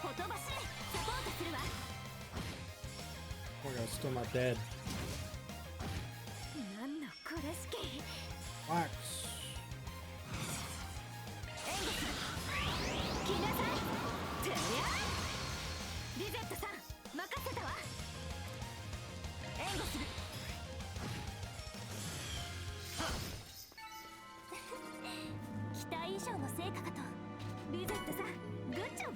ほとばしれ。サポートするわ。 Oh my god, still not dead. なんのこれしき。 Wax. 援護する。来なさい。てりゃ。リゼットさん、任せたわ。援護する。期待以上の成果かと。リゼットさん、グッジョブ。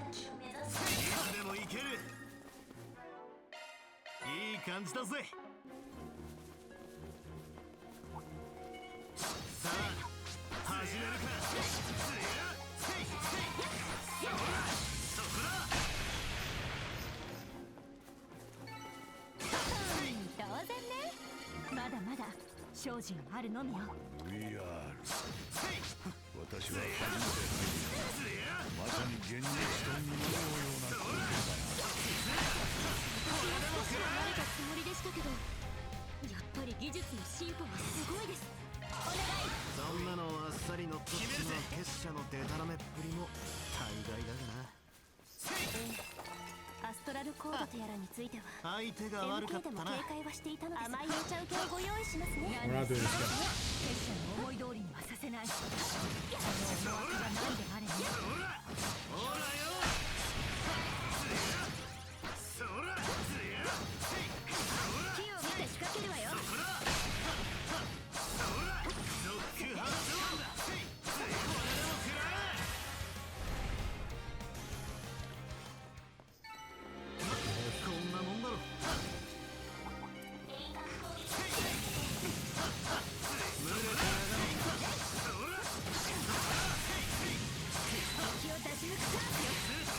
いつでもいける。いい感じだぜ。さあ始めるか。そこだ。当然ね。まだまだ精進あるのみよ。 We are 私は初めてまさに現実と見ようような空間だ。少しは慣れたつもりでしたけど、やっぱり技術の進歩はすごいです。お願い。そんなのをあっさり乗っ取っちまう結社のデタラメっぷりも大概だがな。アストラルコードとやらについては相手が悪か MK でもったな。警戒はしていたのです。甘いお茶受けをご用意しますね。 We're not doing this yet. 決社の思い通りにはさせない。その思惑が何であれね。ほらよ。そら。木を見て仕掛けるわよ。ロックハウスワンだ。これでも食らえ。こんなもんだろ。気を出し抜くチャンスよ。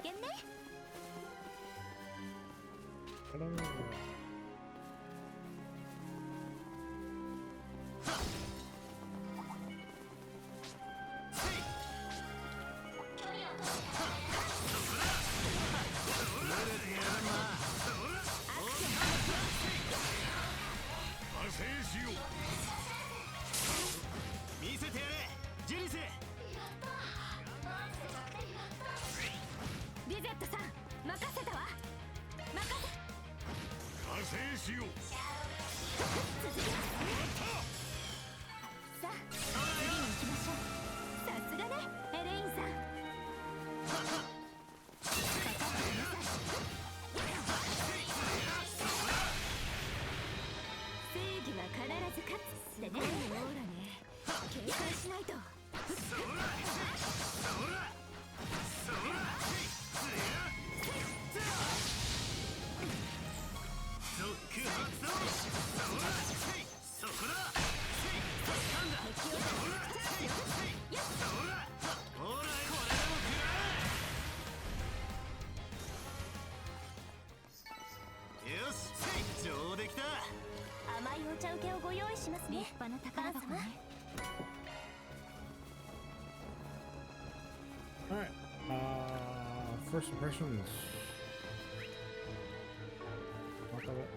見ね。見せてやれジュリス。リゼットさん任せたわ。任せ。加勢しよう。続けます。さあ次に行きましょう。さすがねエレインさん。正義は必ず勝つってね。オーラね警戒しないと。よし上出来だ。甘いお茶受けをご用意しますね。立派な宝箱ね。Alright, first impressions. Talk about it.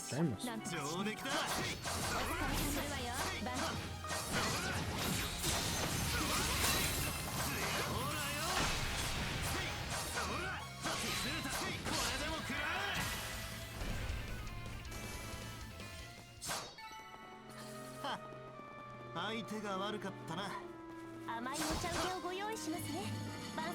Shameless. 上出来だ。相手が悪かったな。甘いお茶受けをご用意しますねバン様。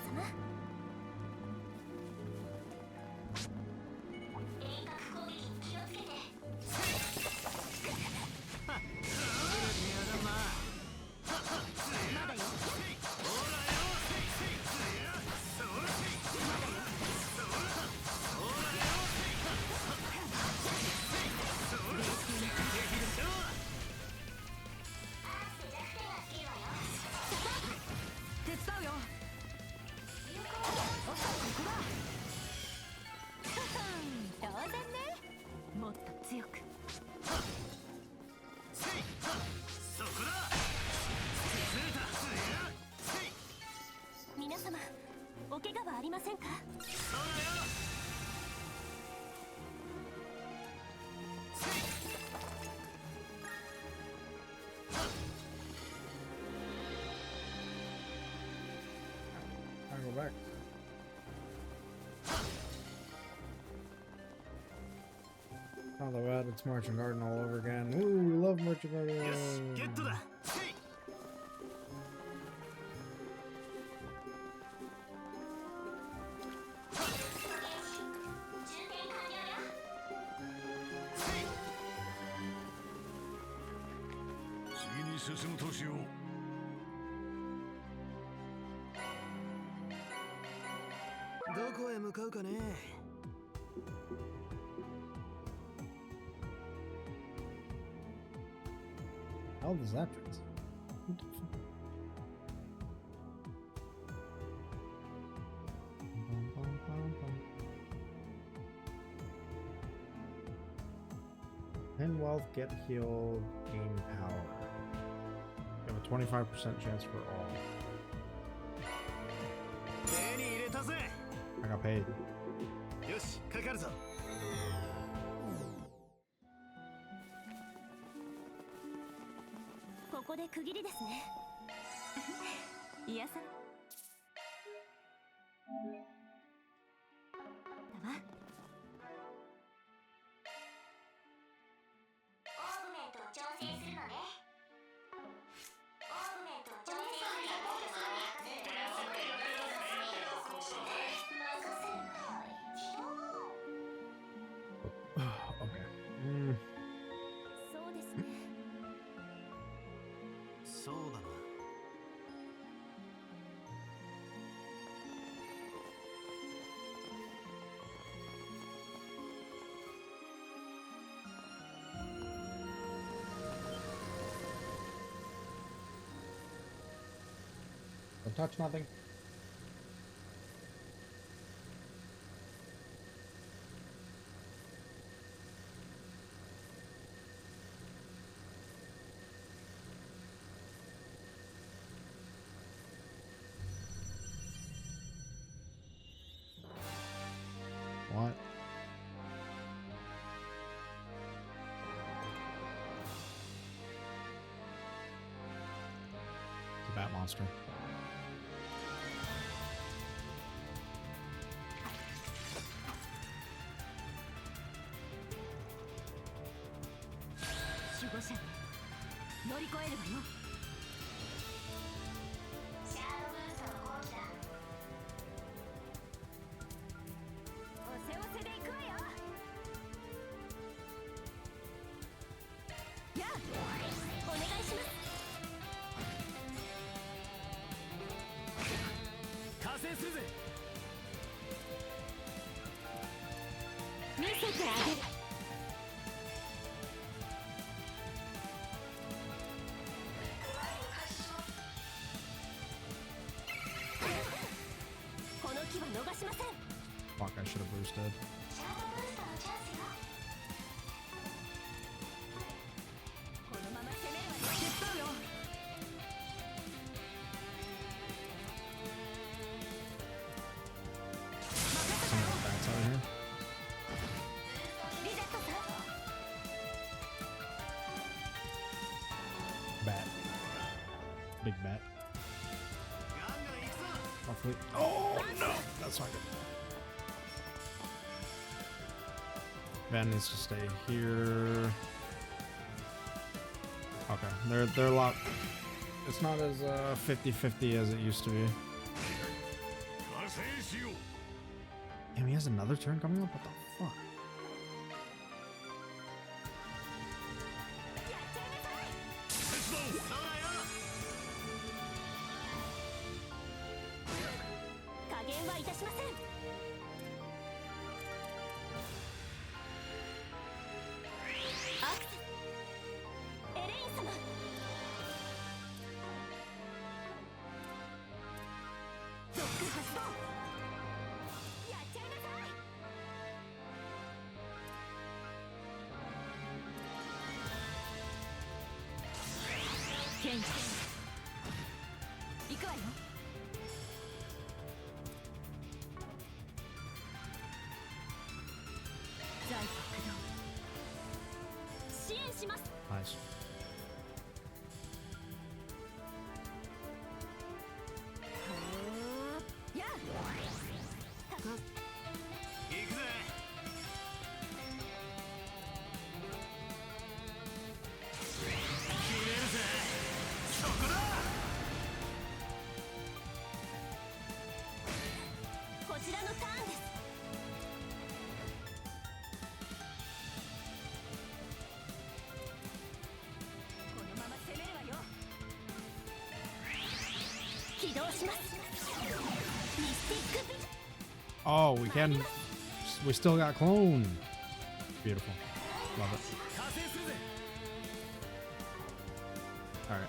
手伝うよ。当然ね。もっと強く。皆様お怪我はありませんか。I'll go back. Oh, the bad, it's Marching Garden all over again. Ooh, we love Marching Garden. よしゲットだ。次に進むとしよう。どこへ向かうかね。How does that translate? Win wealth, get healed, gain power. You have a 25% chance for all. 手に入れたぜ。 I got paid. よしかかるぞ。ここで区切りですね。いやさ Don't touch nothing. What? It's a bat monster. Fuck, I should have boosted. Some of the bats out of here. Bat. Big bat. Hopefully. Oh no! That's not good. Van needs to stay here. Okay, they're a lot. It's not as 50-50 as it used to be. Damn, he has another turn coming up? What the fuck? Nice. Oh, we can. We still got clone. Beautiful. Love it. Alright,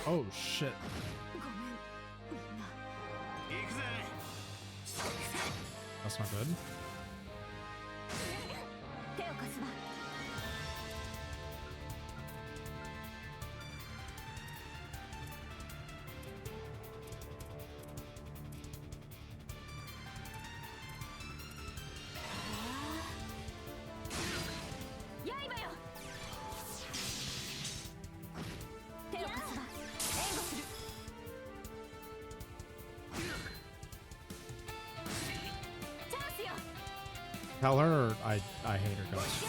oh shit. That's not good. Tell her I hate her guts.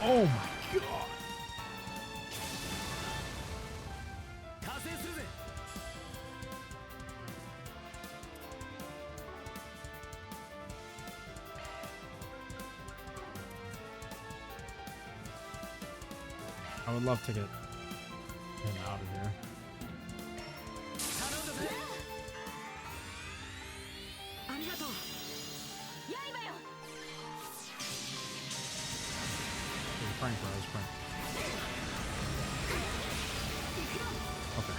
Oh my god. I would love to get him out of here. Prank, bro. It's prank. Okay.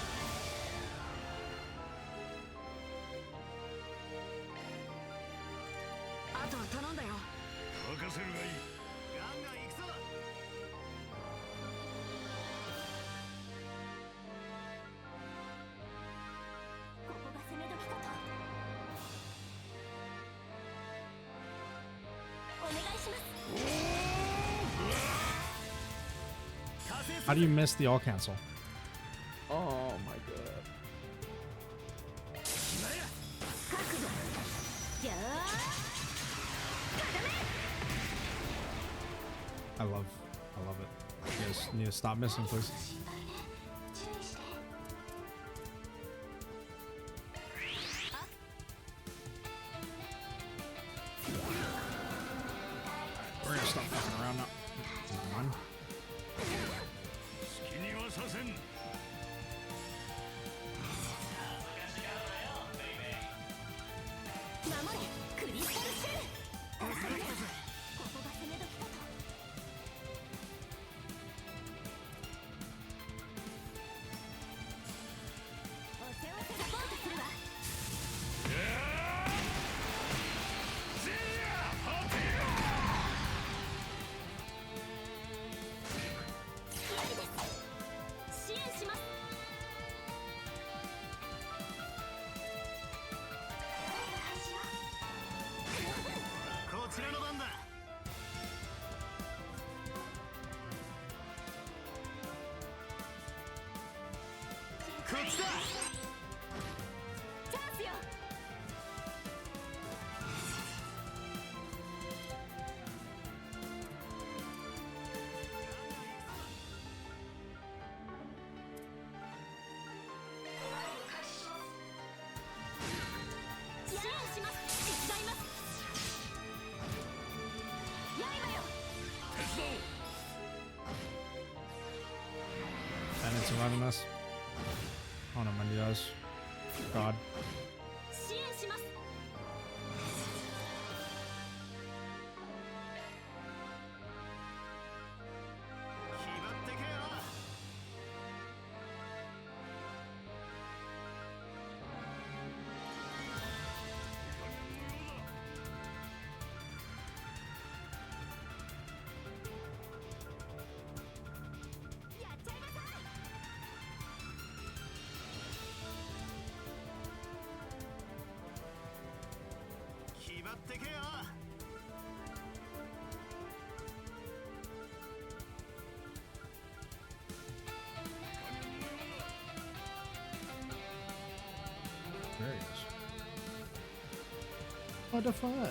How do you miss the all cancel? Oh my god. I love it. You guys need to stop missing, please. We're gonna stop fucking around now. Come on. Surviving this. Oh no, Mindy does. God. There he is. What the fuck?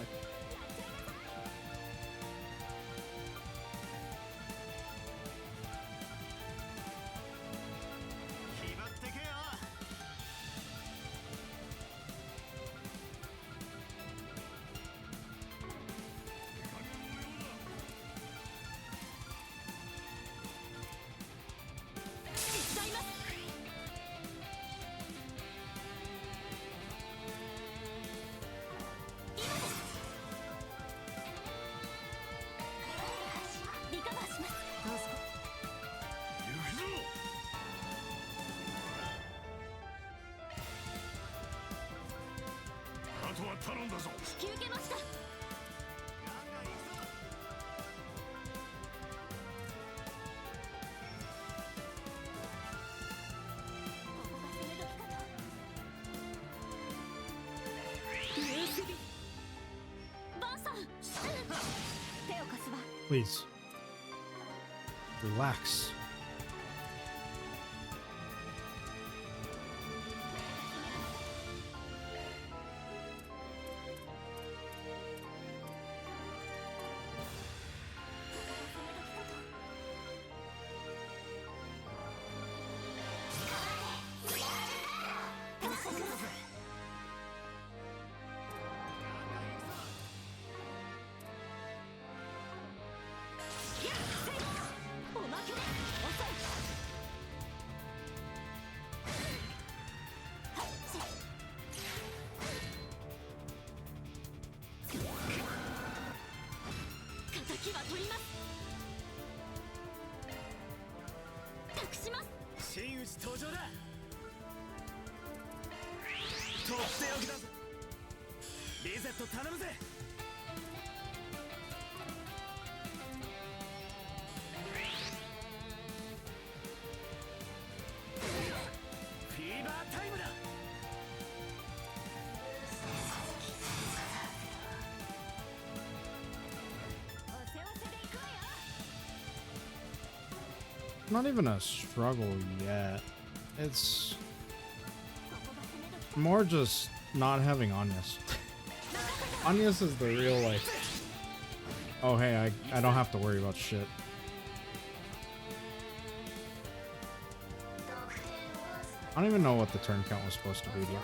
とは頼んだぞ。引き受けました。Please. Relax. Not even a struggle yet. It's more just not having Anyas. Anyas is the real, like, oh hey, I don't have to worry about shit. I don't even know what the turn count was supposed to be yet.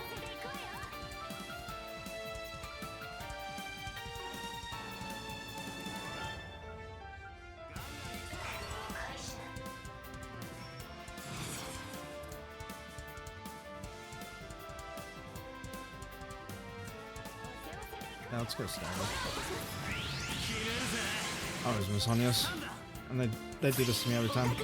Yeah, let's go Stagger. I always miss Anyas. And they do this to me every time.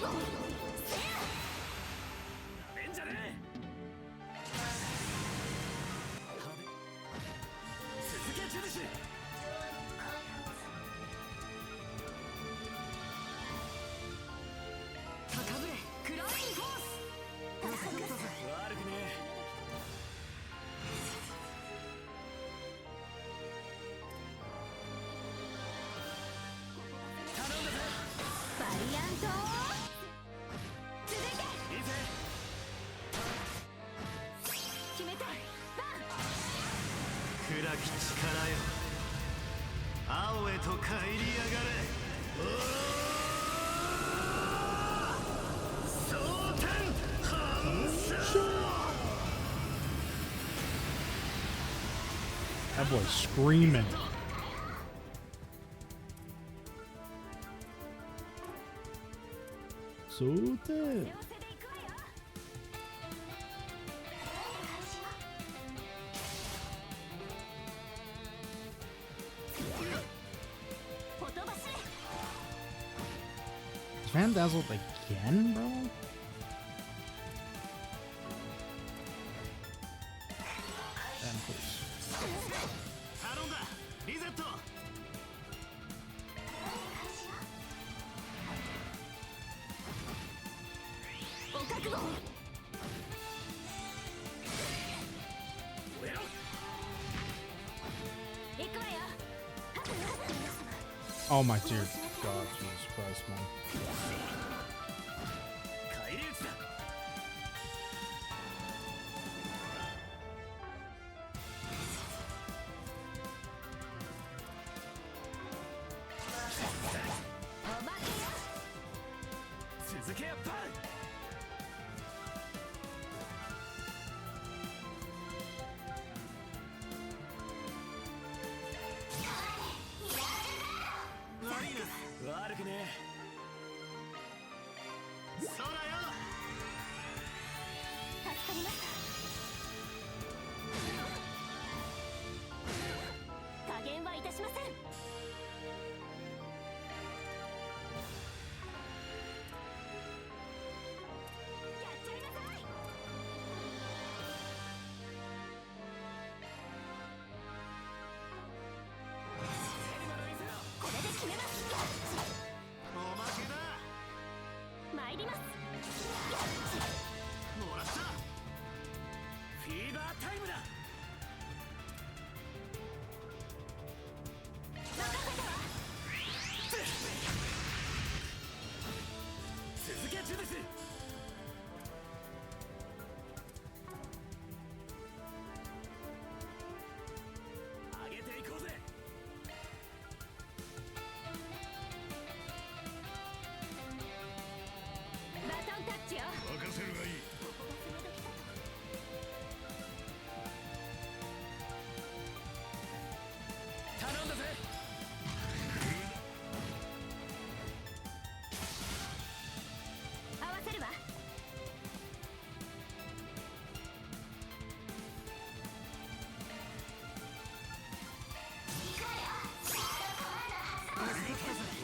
That boy's screaming. So dead. Van Dazzled again, bro? Damn, please. Oh my dear God, Jesus Christ, man. 頼んだぜ。合わせるわ。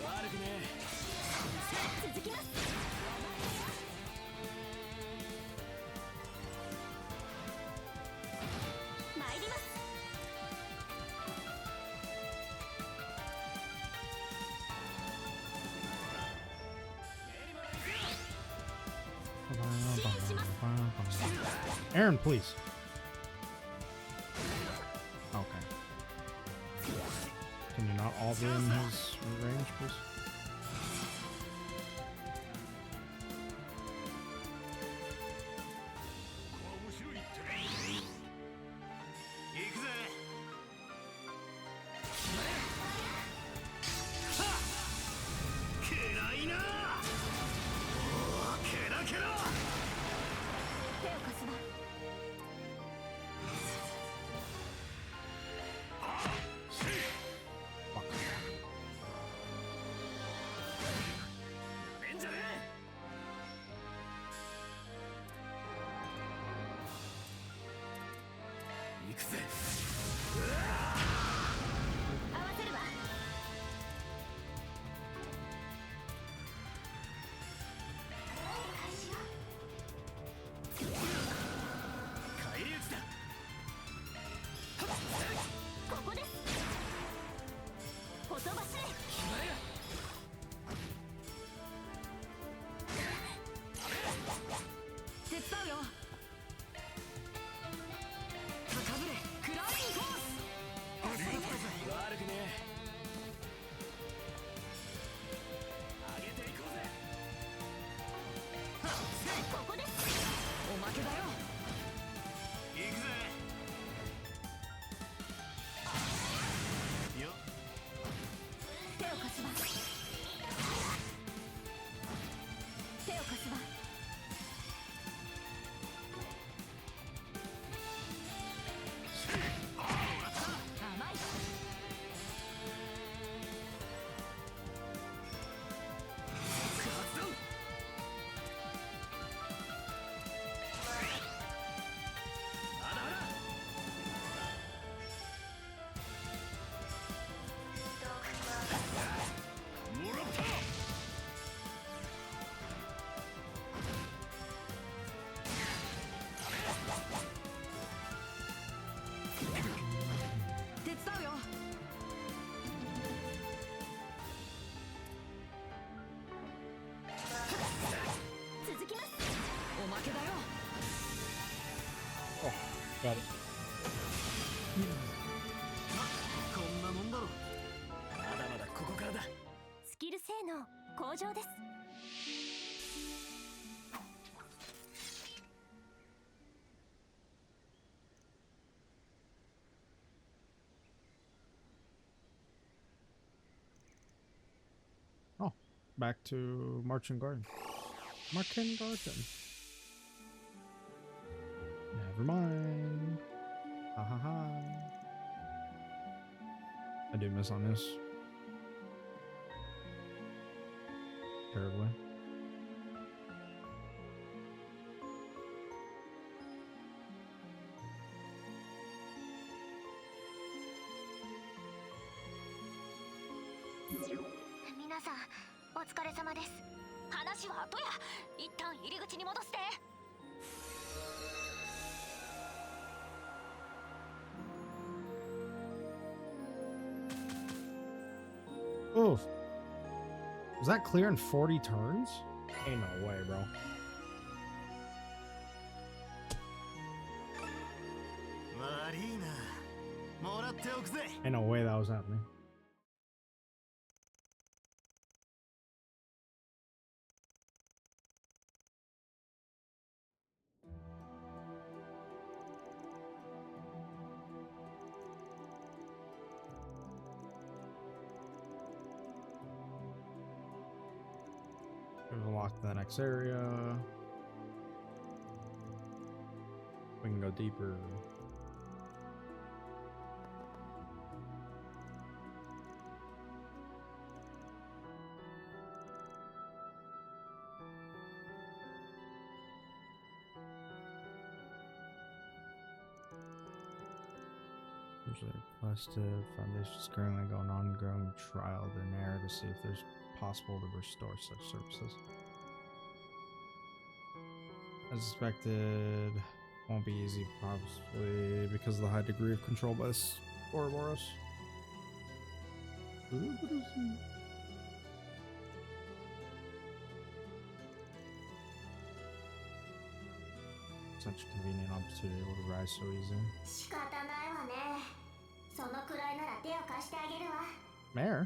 悪くね続きます。参ります。Aaron, please. Okay. Can you not all be in his range, please? Fuck. えんじゃねえ。行くぜ。合わせるわ。返り討ちだ。ここです。ほとばしれ。決まれや。手伝うよ。高ぶれクラインフォース。悪くねえ。上げていこうぜ。ここです。おまけだよ。行くぜ。よ手を貸すわ。手を貸すわ。甘い。まだまだ。もらった。手伝うよ。続きます。おまけだよ。 Oh, got it. こんなもんだろ。まだまだここからだ。スキル性能向上です。Oh, back to Marching Garden. Marching Garden. Never mind. Ha ha ha. I do miss on this. Terribly.皆さんお疲れ様です。話は後や。一旦入り口に戻して。Oh. Was that clear in 40 turns? Ain't no way, bro. 悪いな。もらっておくぜ。 Ain't no way that was happening. We've unlocked the next area. We can go deeper. Usually requested. Foundation is currently going on ongoing trial in air to see if there's possible to restore such services. As expected, won't be easy, probably because of the high degree of control by this Ouroboros. Such a convenient opportunity would arise so easy. 仕方ないわね。そのくらいなら手を貸してあげるわ。 Mayor?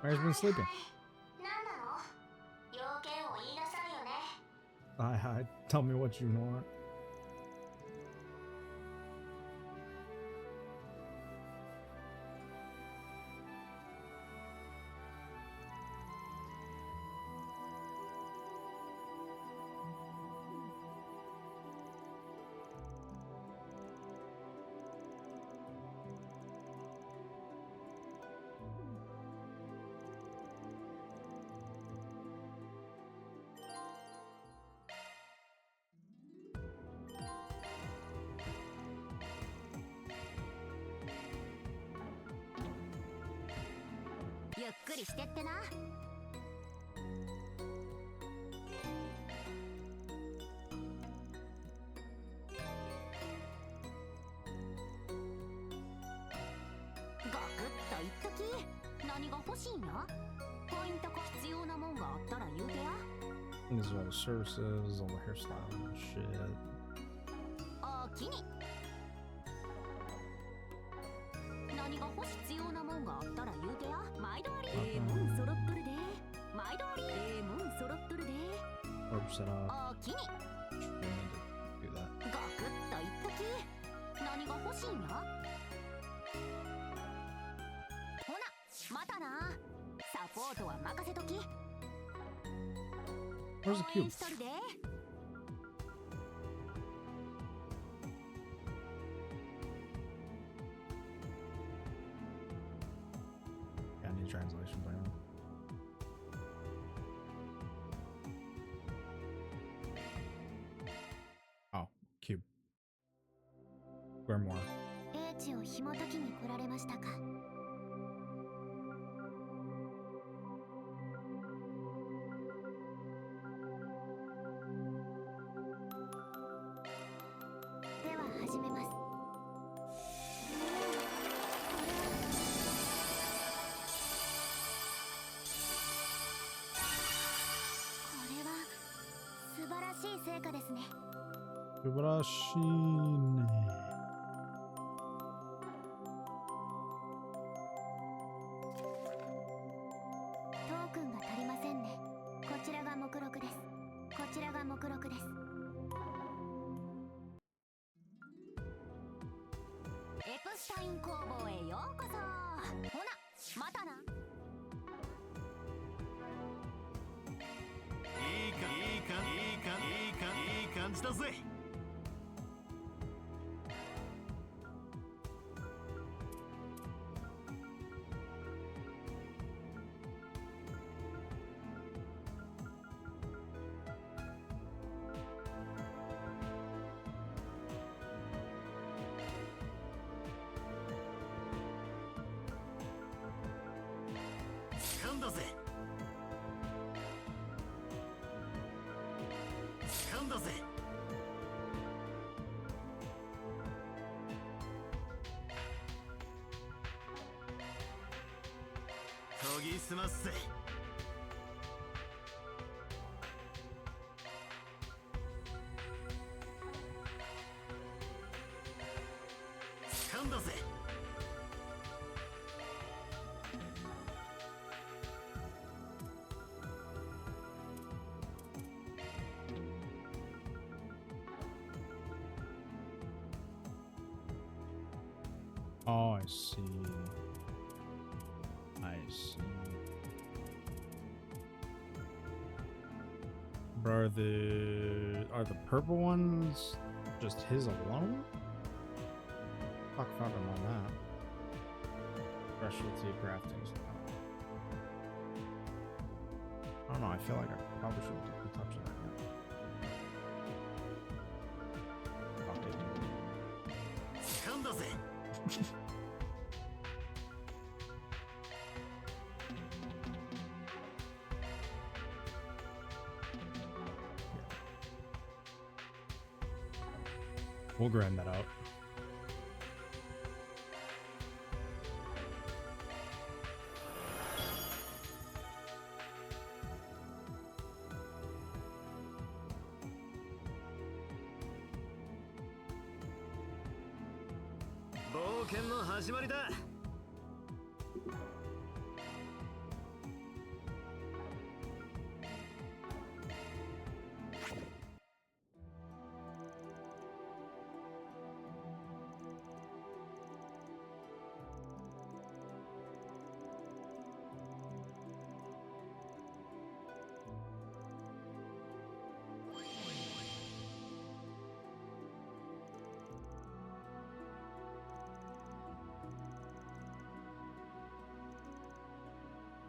Mayor's been sleeping. なんなの？要件を言いなさいよね。Hi, tell me what you want.ゆっくりしてってな。ガクッと言っとき。何が欲しいんや？ポイントか必要なもんがあったら言うてや。These are all the services, all the hairstyle and shit. おおきに。何が必要なもんがあったら言うてや。毎度あり。もん揃っとるで。毎度あり。もん揃っとるで。 Orb set up. おおきに。 Do that. ガクッと言っとき。何が欲しいんや？ほな、またな。サポートは任せとき。 Where's the 応 cube? 援しとるで。 Yeah, I need translation plan. Oh, cube. Where more? 英知を紐解きに来られましたか。では始めます。これは素晴らしい成果ですね。 Subarashine. トークンが足りませんね。こちらが目録です。こちらが目録です。エプスタイン工房へようこそ。ほな、またな。いい感じだぜ。掴んだぜ。掴んだぜ。研ぎ澄ますぜ。掴んだぜ。Oh, I see. I see. But are the purple ones just his alone? Fuck, found him on that. Specialty crafting. I don't know. I feel like I probably shouldn't touch that yet. We'll grind that out.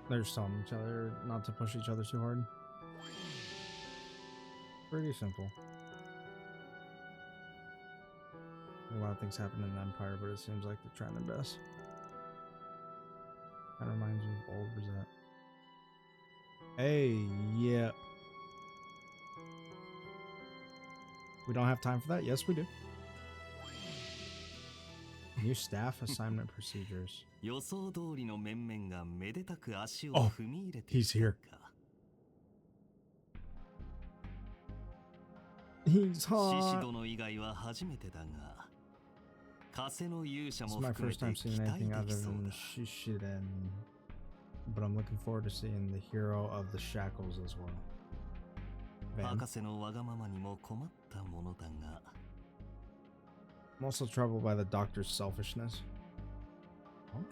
They're just telling each other not to push each other too hard. Pretty simple. A lot of things happen in the Empire, but it seems like they're trying their best. Kind of reminds me of old Rosette. Hey, yeah. We don't have time for that? Yes, we do. New staff assignment procedures. Oh, he's here. He's hot. This is my first time seeing anything other than Shishiden, but I'm looking forward to seeing the hero of the shackles as well. Van. I'm also troubled by the doctor's selfishness. Oh.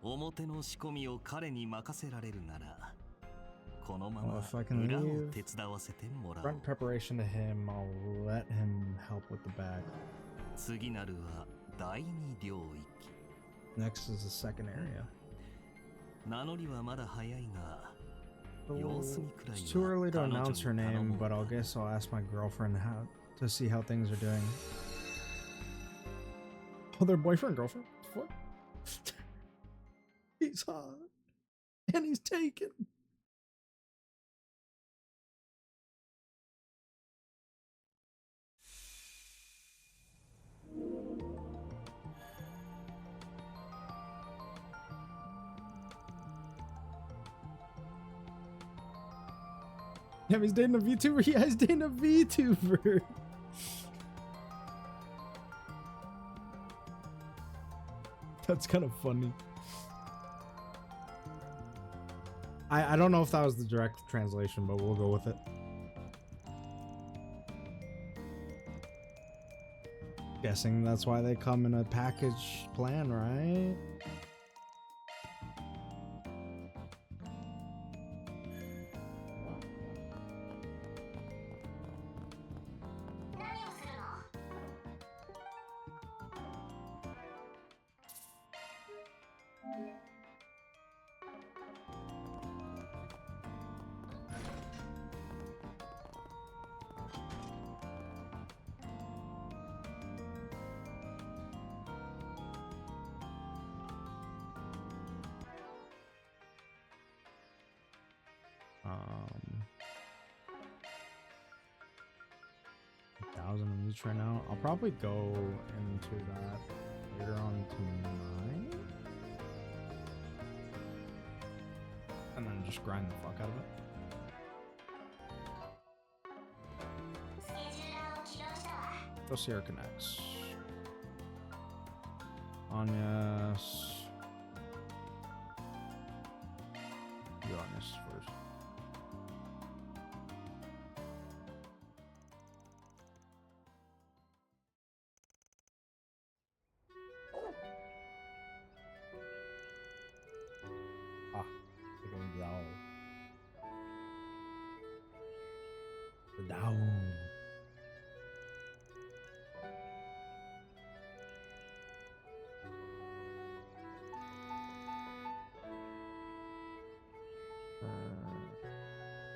Well, if I can leave front preparation to him, I'll let him help with the bag. Next is the second area. It's too early to announce her name, but I guess I'll ask my girlfriend to see how things are doing. Oh, their boyfriend, girlfriend? What? He's hot. And he's taken. Yeah, he's dating a VTuber. Yeah, he's dating a VTuber. That's kind of funny. I don't know if that was the direct translation, but we'll go with it. Guessing that's why they come in a package plan, right? Right now, I'll probably go into that later on tonight, and then just grind the fuck out of it. Go see our connects. Anya's. Do Anya's first.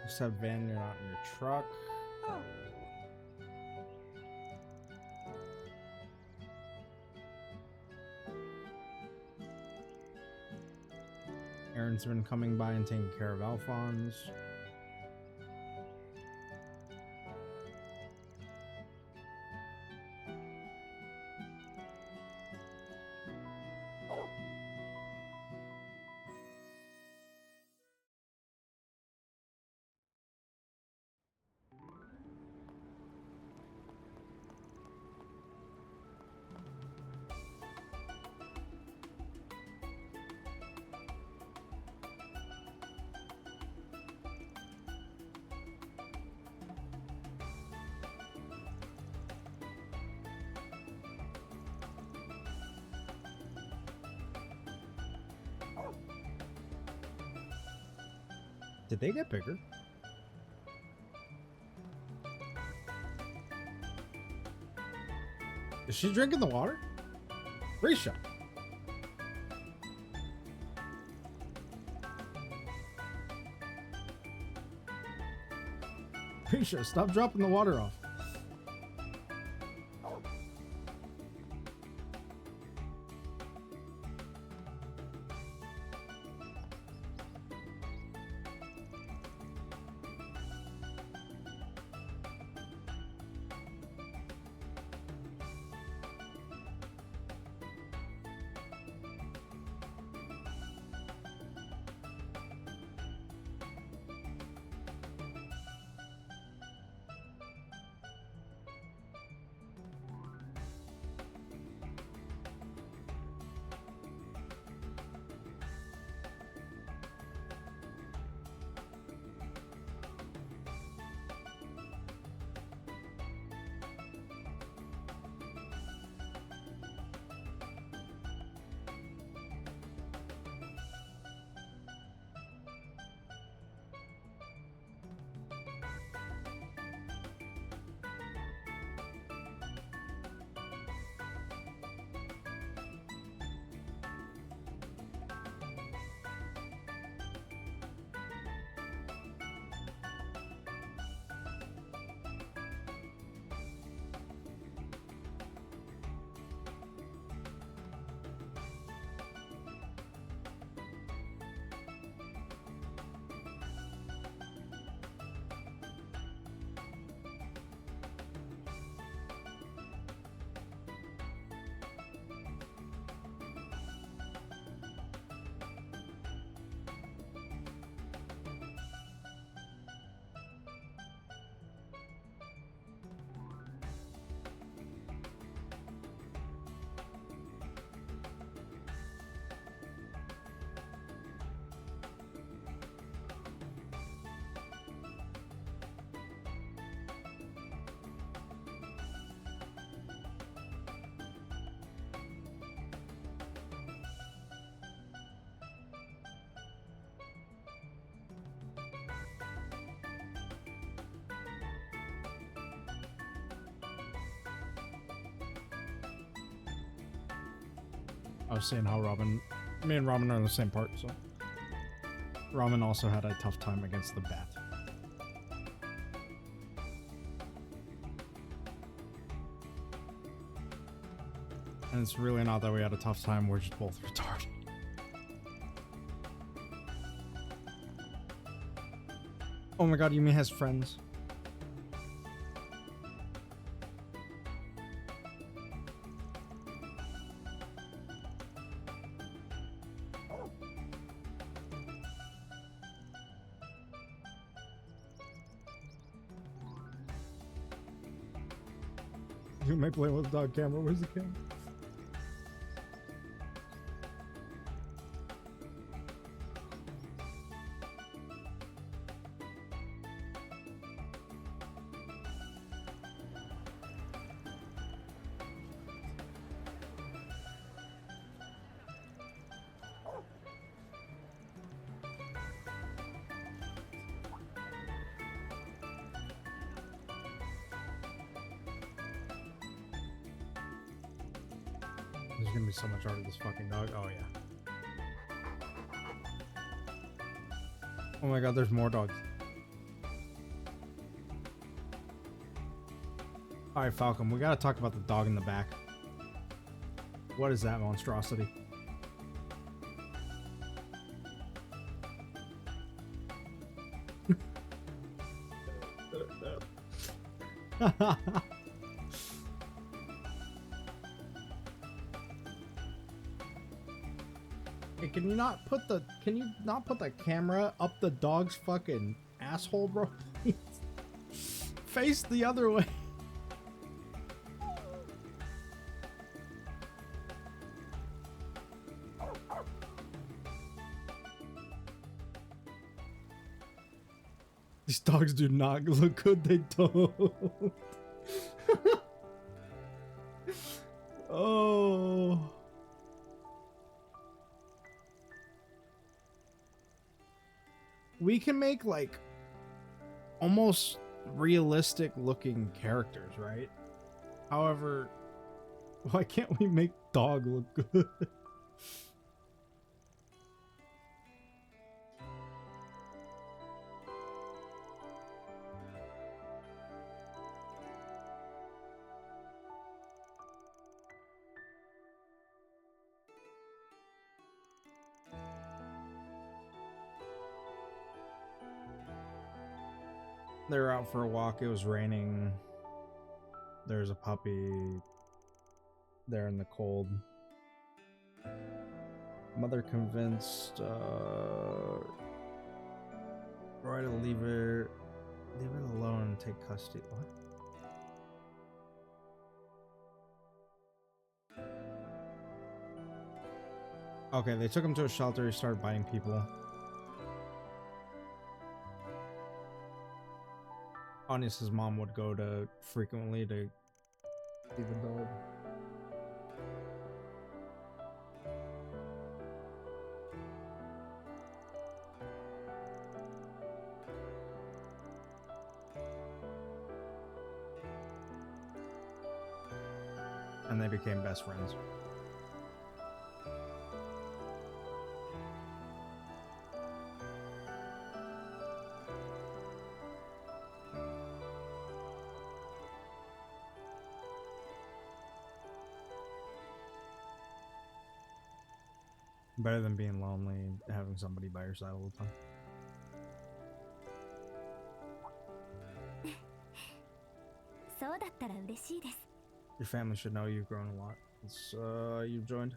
Except Van, you're not in your truck. Aaron's been coming by and taking care of Alphonse. Did they get bigger? Is she drinking the water? Risha. Risha, stop dropping the water off. I was saying how me and Robin are in the same part, so. Robin also had a tough time against the bat. And it's really not that we had a tough time, we're just both retarded. Oh my god, Yumi has friends. You might play with the dog camera. Where's the camera? There's gonna be so much art of this fucking dog. Oh yeah. Oh my god, there's more dogs. Alright, Falcon, we gotta talk about the dog in the back. What is that monstrosity? Hey, can you not put the camera up the dog's fucking asshole, bro? Please. Face the other way. These dogs do not look good, they don't. Oh. We can make like almost realistic looking characters, right? However, why can't we make dog look good? They were out for a walk. It was raining. There's a puppy there in the cold. Mother convinced Roy to leave it alone and take custody. What? Okay, they took him to a shelter. He started biting people. Agnes's mom would go to frequently to see the dog. And they became best friends. Better than being lonely and having somebody by your side all the time. Your family should know you've grown a lot. It's, you've joined.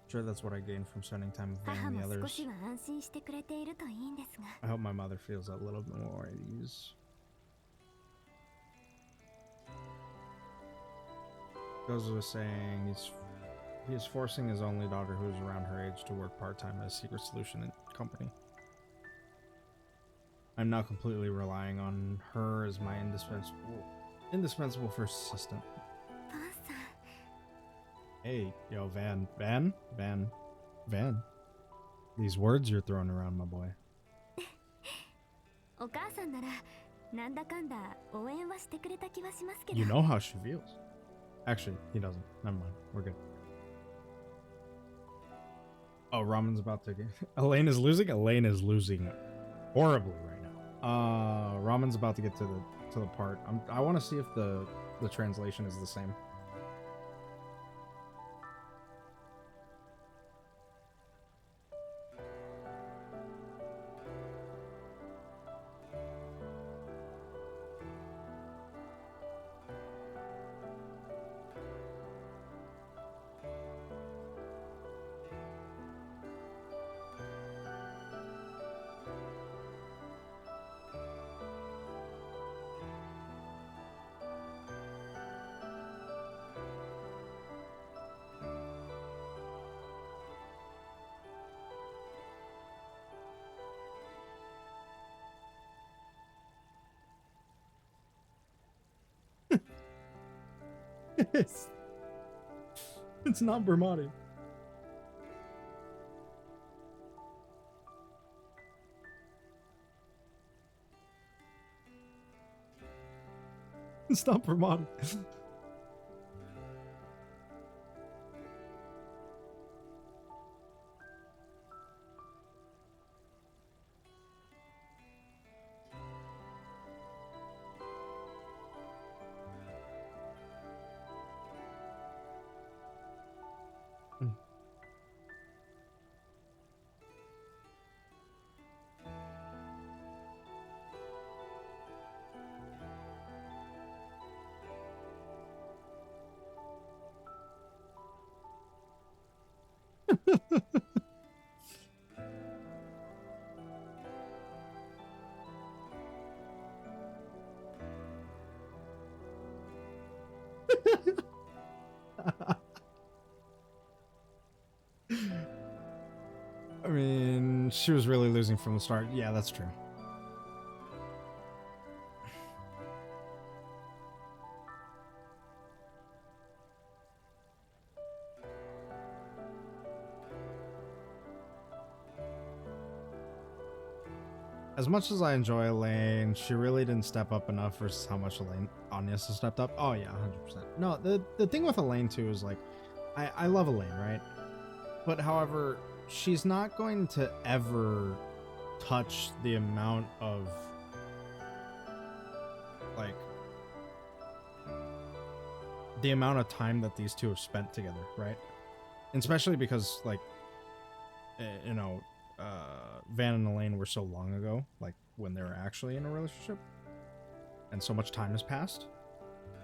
Sure, that's what I gained from spending time with Van and the others. I hope my mother feels a little bit more at ease. Goes was saying he is forcing his only daughter, who is around her age, to work part-time at a secret solution company. I'm now completely relying on her as my indispensable first assistant. Hey, yo, Van. These words you're throwing around, my boy. You know how she feels. Actually, he doesn't. Never mind. We're good. Oh, Ramen's about to get... Elaine is losing? Elaine is losing horribly right now. Ramen's about to get to the part. I want to see if the translation is the same. It's not Bermati. It's not Bermati. I mean, she was really losing from the start. Yeah, that's true. As much as I enjoy Elaine, she really didn't step up enough versus how much Agnes has stepped up. Oh yeah, 100%. No, the thing with Elaine too is like, I love Elaine, right? But however, she's not going to ever touch the amount of like the amount of time that these two have spent together, right? And especially because like, you know, Van and Elaine were so long ago, like when they were actually in a relationship, and so much time has passed.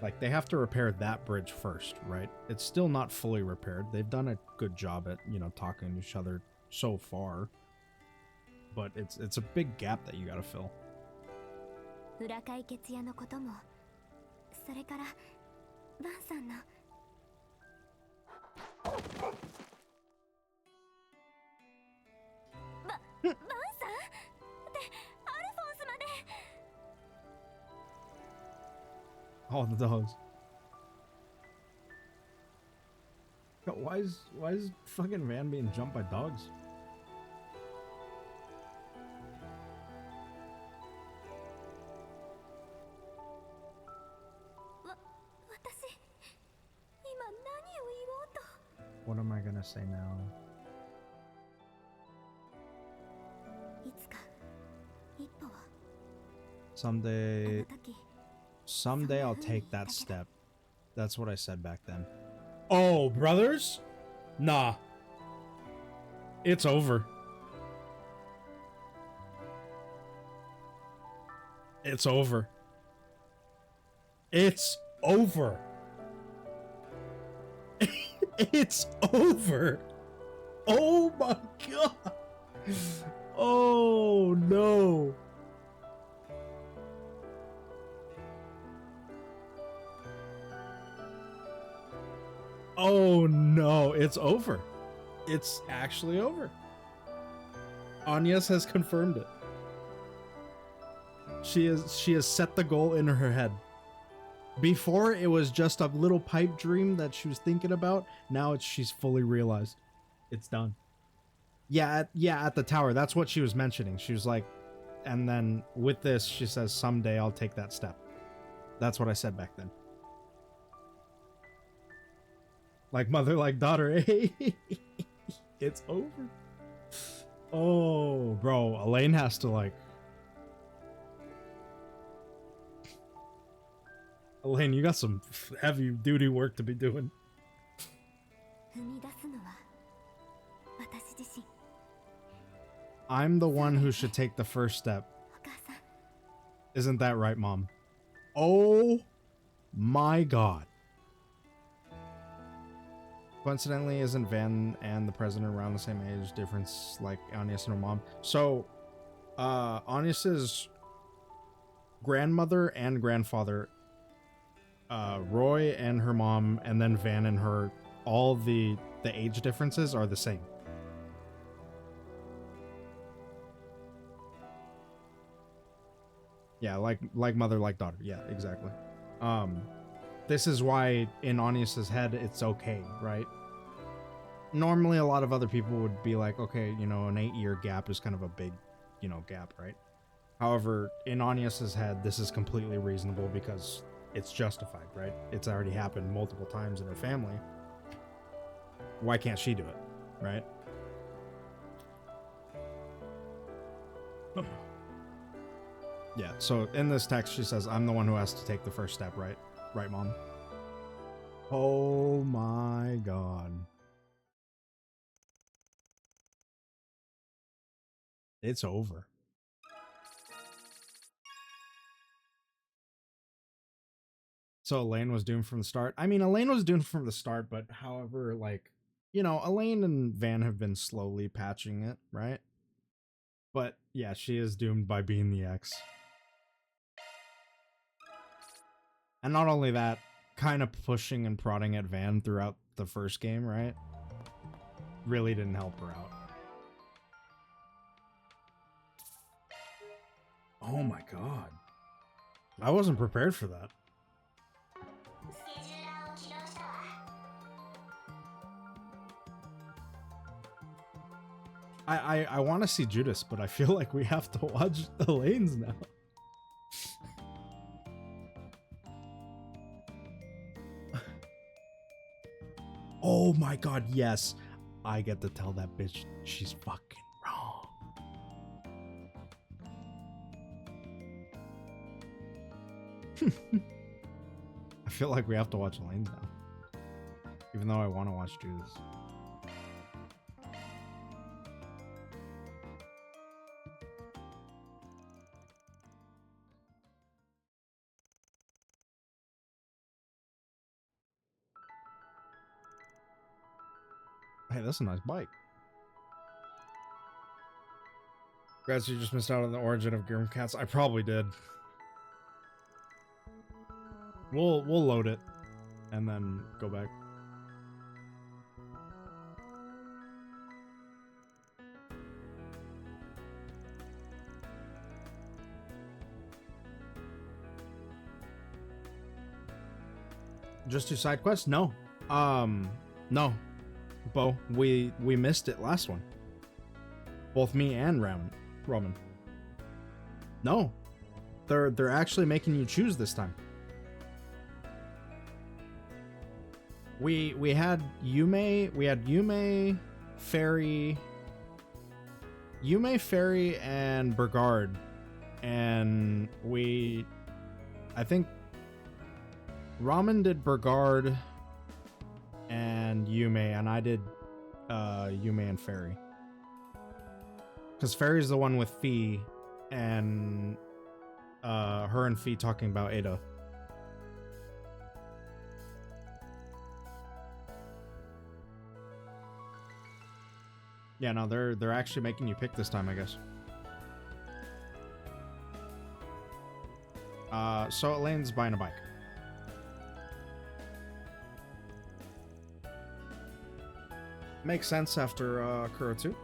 Like they have to repair that bridge first, right? It's still not fully repaired. They've done a good job at, you know, talking to each other so far, but it's a big gap that you gotta fill. 裏解決屋のことも、それからバンさんのバンさんってアルフォンスまで All the dogs. Yo, why is fucking Van being jumped by dogs? What am I gonna say now? いつか一歩を Someday, あの時 someday I'll take that step. That's what I said back then. Oh, brothers? Nah. It's over. It's over. It's over. It's over. Oh my god. Oh no. Oh no, it's over. It's actually over. Agnes has confirmed it. She has set the goal in her head. Before it was just a little pipe dream that she was thinking about. Now she's fully realized. It's done. Yeah, at the tower. That's what she was mentioning. She was like, and then with this, she says, someday I'll take that step. That's what I said back then. Like mother, like daughter. It's over. Oh, bro. Elaine has to like... Elaine, you got some heavy duty work to be doing. 踏み出すのは私自身 I'm the one who should take the first step. お母さん Isn't that right, Mom? Oh my god. Coincidentally, isn't Van and the president around the same age difference like Agnes and her mom? So, Agnes's grandmother and grandfather, Roy and her mom, and then Van and her, all the age differences are the same. Yeah, like mother, like daughter. Yeah, exactly. This is why in Agnes's head it's okay, right? Normally a lot of other people would be like, okay, you know, an 8-year gap is kind of a big, you know, gap, right? However, in Agnes's head, this is completely reasonable because it's justified, right? It's already happened multiple times in her family. Why can't she do it, right? Yeah, so in this text, she says, I'm the one who has to take the first step, right? Right, Mom? Oh my god. It's over. So Elaine was doomed from the start. I mean, Elaine was doomed from the start, but however, like, you know, Elaine and Van have been slowly patching it, right? But yeah, she is doomed by being the ex. And not only that, kind of pushing and prodding at Van throughout the first game, right? Really didn't help her out. Oh my god. I wasn't prepared for that. I want to see Judas, but I feel like we have to watch Elaine's now. Oh my god, yes. I get to tell that bitch she's fucking wrong. I feel like we have to watch Elaine's now. Even though I want to watch Judas. Hey, that's a nice bike. Guys, you just missed out on the origin of Grim Cats. I probably did. We'll load it and then go back. Just do side quests? No. No. Bo, we missed it last one. Both me and Roman. No. They're actually making you choose this time. We had Yume, Fairy, and Burgard, and I think Ramen did Burgard and Yume, and I did Yume and Fairy. Because Fairy's the one with Fee, and her and Fee talking about Ada. Yeah, no, they're actually making you pick this time, I guess. So Elaine's buying a bike. Makes sense after Kuro 2.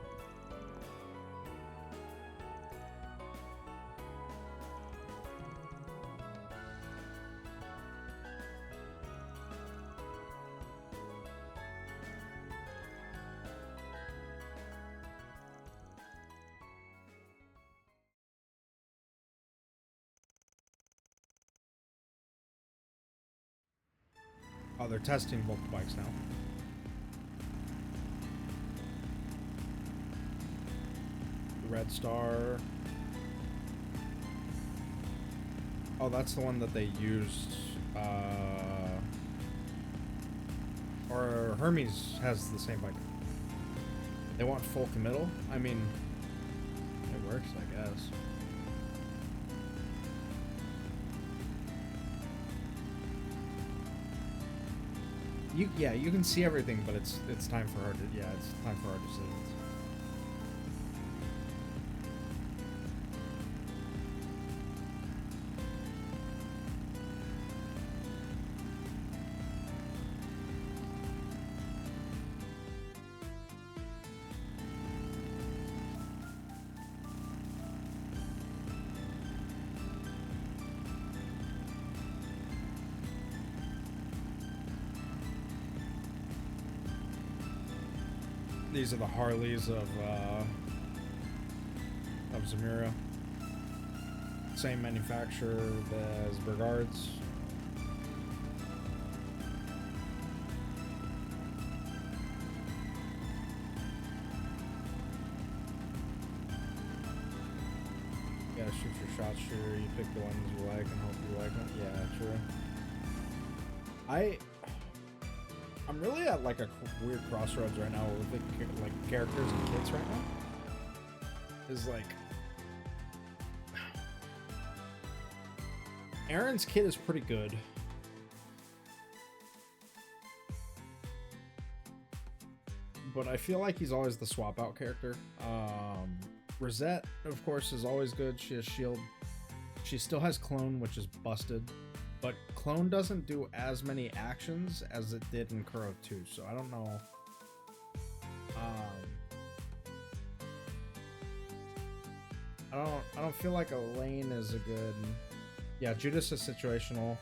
Oh, they're testing both bikes now. The Red Star. Oh, that's the one that they used. Or Hermes has the same bike. They want full committal? I mean, it works, I guess. You can see everything, but it's time for hard. It's time for hard decisions. These are the Harleys of Zamira. Same manufacturer as Burgard's. You gotta shoot your shots, sure. You pick the ones you like and hope you like them. Yeah, true. I'm really at like a weird crossroads right now with the like characters and kids right now. Is like Aaron's kid is pretty good. but I feel like he's always the swap out character. Rosette, of course, is always good. She has shield. She still has clone, which is busted, but clone doesn't do as many actions as it did in Kuro 2, so I don't know. I don't feel like Elaine is a good. Yeah, Judas is situational.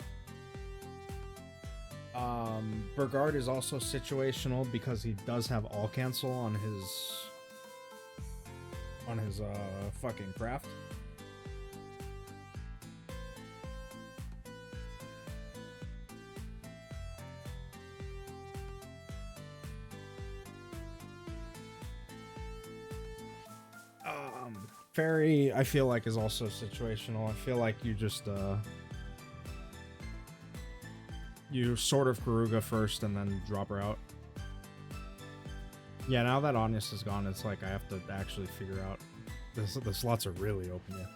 Burgard is also situational because he does have all cancel on his fucking craft. Fairy, I feel like, is also situational. I feel like you just you sort of Garuga first and then drop her out. Yeah, now that Onyx is gone, it's like I have to actually figure out the slots are really open yet.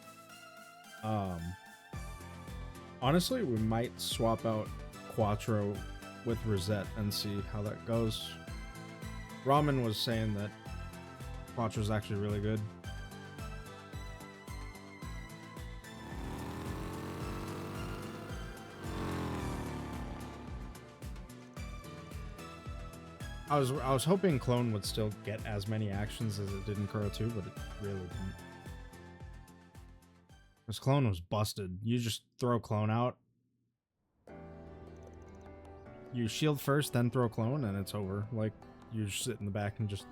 Honestly, we might swap out Quattro with Rosette and see how that goes. Ramen was saying that Quattro's actually really good. I was hoping Clone would still get as many actions as it did in Kuro 2, but it really didn't. This Clone was busted. You just throw Clone out. You shield first, then throw Clone, and it's over. Like, you just sit in the back and just...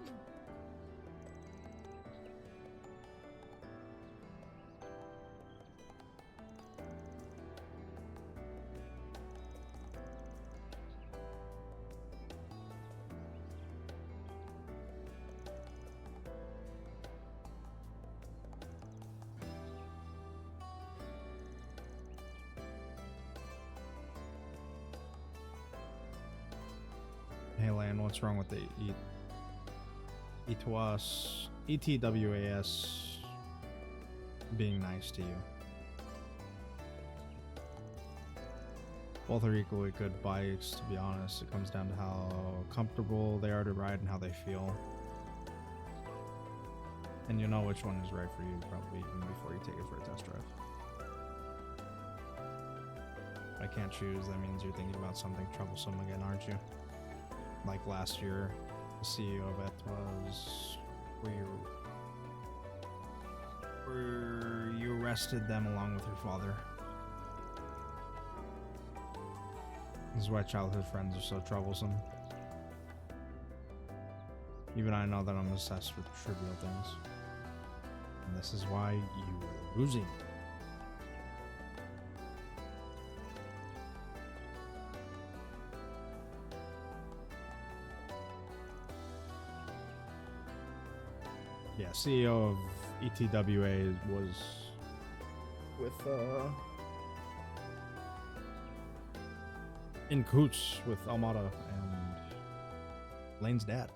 Hey Lan, what's wrong with the ETWAS being nice to you? Both are equally good bikes, to be honest. It comes down to how comfortable they are to ride and how they feel. And you know which one is right for you probably even before you take it for a test drive. If I can't choose, that means you're thinking about something troublesome again, aren't you? Like last year, the CEO of it was where you arrested them along with your father. This is why childhood friends are so troublesome. Even I know that I'm obsessed with trivial things. And this is why you're losing. Yeah, CEO of ETWA was with in coots with Almada and Lane's dad.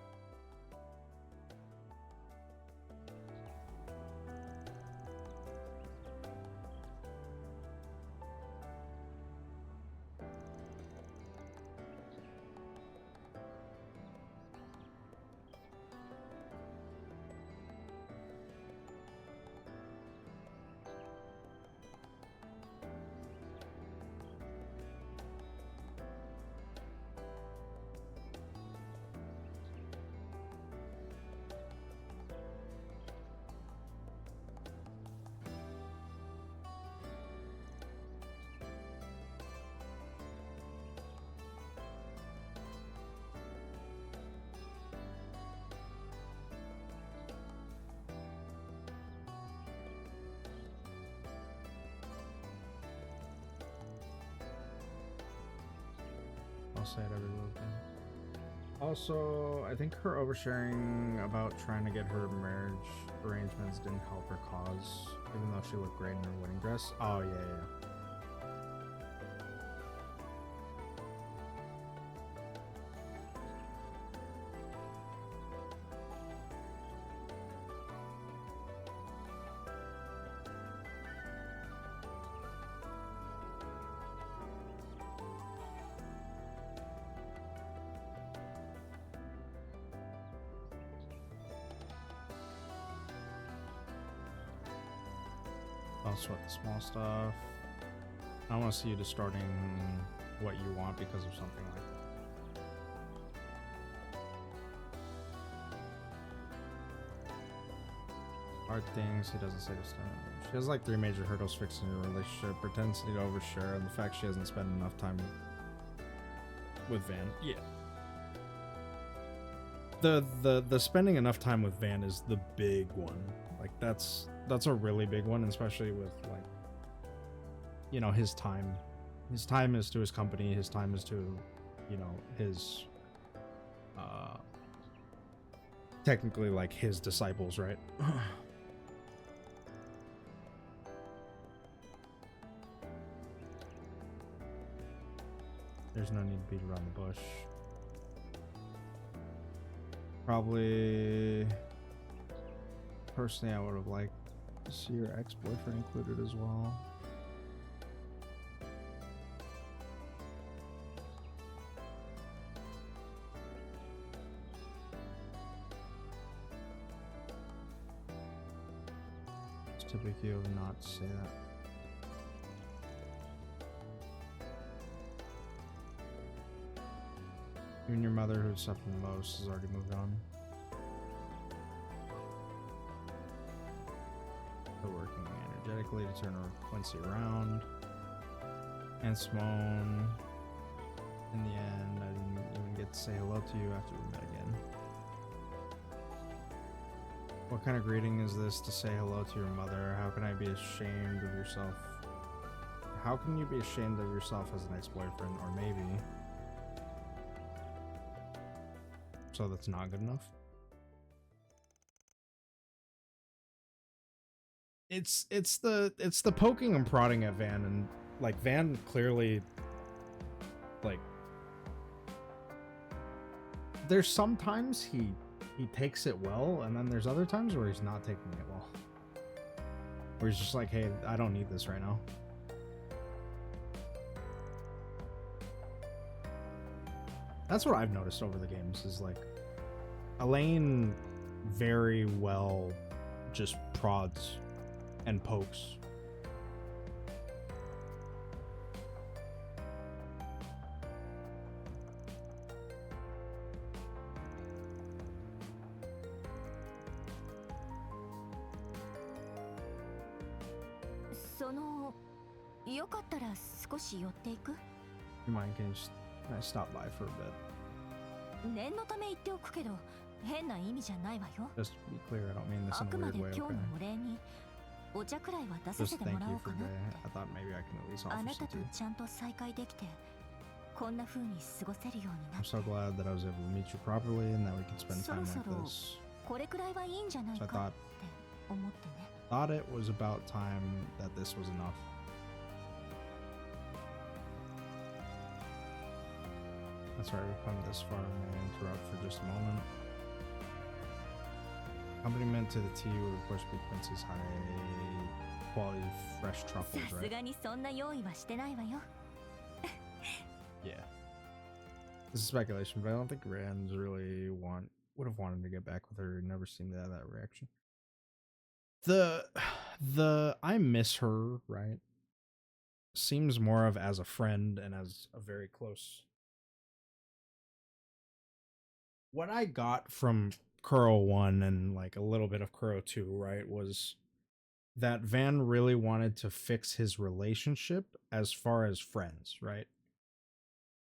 I'll say it every little thing. Also, I think her oversharing about trying to get her marriage arrangements didn't help her cause, even though she looked great in her wedding dress. Oh, yeah. Don't sweat the small stuff. I don't want to see you distorting what you want because of something like that. Hard things, he doesn't say this time. She has like 3 major hurdles fixing your relationship, propensity to overshare, and the fact she hasn't spent enough time with Van. Yeah. The spending enough time with Van is the big one. Like that's a really big one, especially with like, you know, his time. His time is to his company, his time is to, you know, his technically like his disciples, right? There's no need to beat around the bush. Probably, personally, I would have liked to see your ex-boyfriend included as well. It's typically of not to say that. Even your mother, who's suffering the most, has already moved on. Still working energetically to turn Quincy around. And Simone, in the end, I didn't even get to say hello to you after we met again. What kind of greeting is this to say hello to your mother? How can I be ashamed of yourself? How can you be ashamed of yourself as an ex-boyfriend? Or maybe... so that's not good enough. It's the poking and prodding at Van, and like Van clearly, like, there's sometimes he takes it well, and then there's other times where he's not taking it well. Where he's just like, hey, I don't need this right now. That's what I've noticed over the games, is like Elaine very well just prods and pokes. You mind, can I stop by for a bit? Just to be clear, I don't mean this in a weird way, okay? Just thank you for today. I thought maybe I can at least offer something. I'm so glad that I was able to meet you properly and that we could spend time like this. So I thought it was about time that this was enough. That's right, we've come this far. May I interrupt for just a moment? Accompaniment to the tea would of course be Quincy's high quality fresh truffles, right? Yeah. This is speculation, but I don't think Rand's really would have wanted to get back with her. Never seemed to have that reaction. The I miss her, right? Seems more of as a friend and as a very close. What I got from Kuro 1 and like a little bit of Kuro 2, right, was that Van really wanted to fix his relationship as far as friends, right?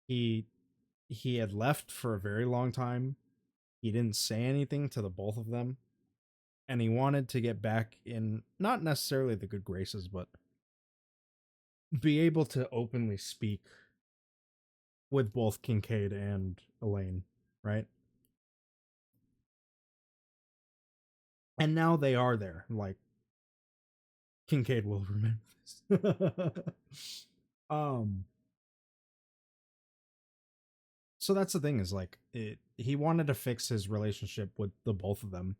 He had left for a very long time. He didn't say anything to the both of them. And he wanted to get back in, not necessarily the good graces, but be able to openly speak with both Kincaid and Elaine, right? And now they are there. Like, Kincaid will remember this. So that's the thing, is like, he wanted to fix his relationship with the both of them.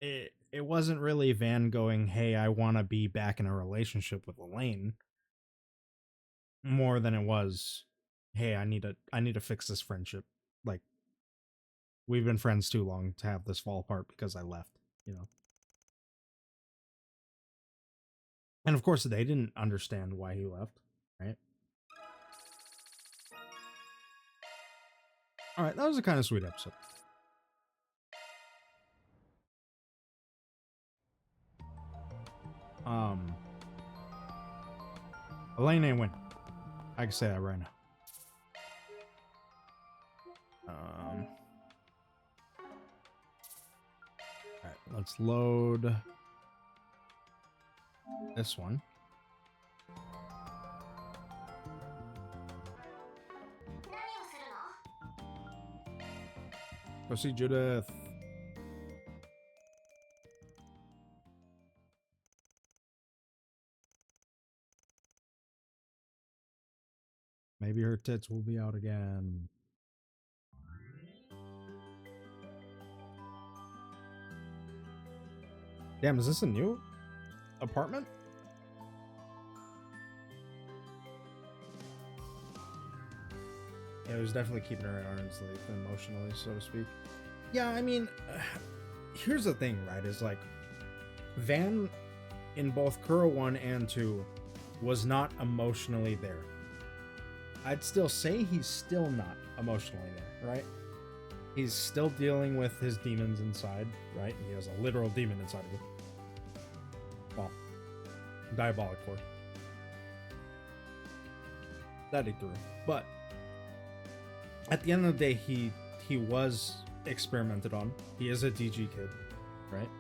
It wasn't really Van going, hey, I want to be back in a relationship with Elaine, more than it was, hey, I need to fix this friendship. Like, we've been friends too long to have this fall apart because I left, you know. And of course, they didn't understand why he left, right? All right, that was a kind of sweet episode. Elaine ain't win. I can say that right now. Alright, let's load this one. Go see Judith. Maybe her tits will be out again. Damn, is this a new apartment? Yeah, it was definitely keeping her at arm's length emotionally, so to speak. Yeah, I mean, here's the thing, right? Is like, Van in both Kuro 1 and 2 was not emotionally there. I'd still say he's still not emotionally there, right? He's still dealing with his demons inside, right? He has a literal demon inside of him. Well, diabolic force. That he threw. But at the end of the day, he was experimented on. He is a DG kid, right?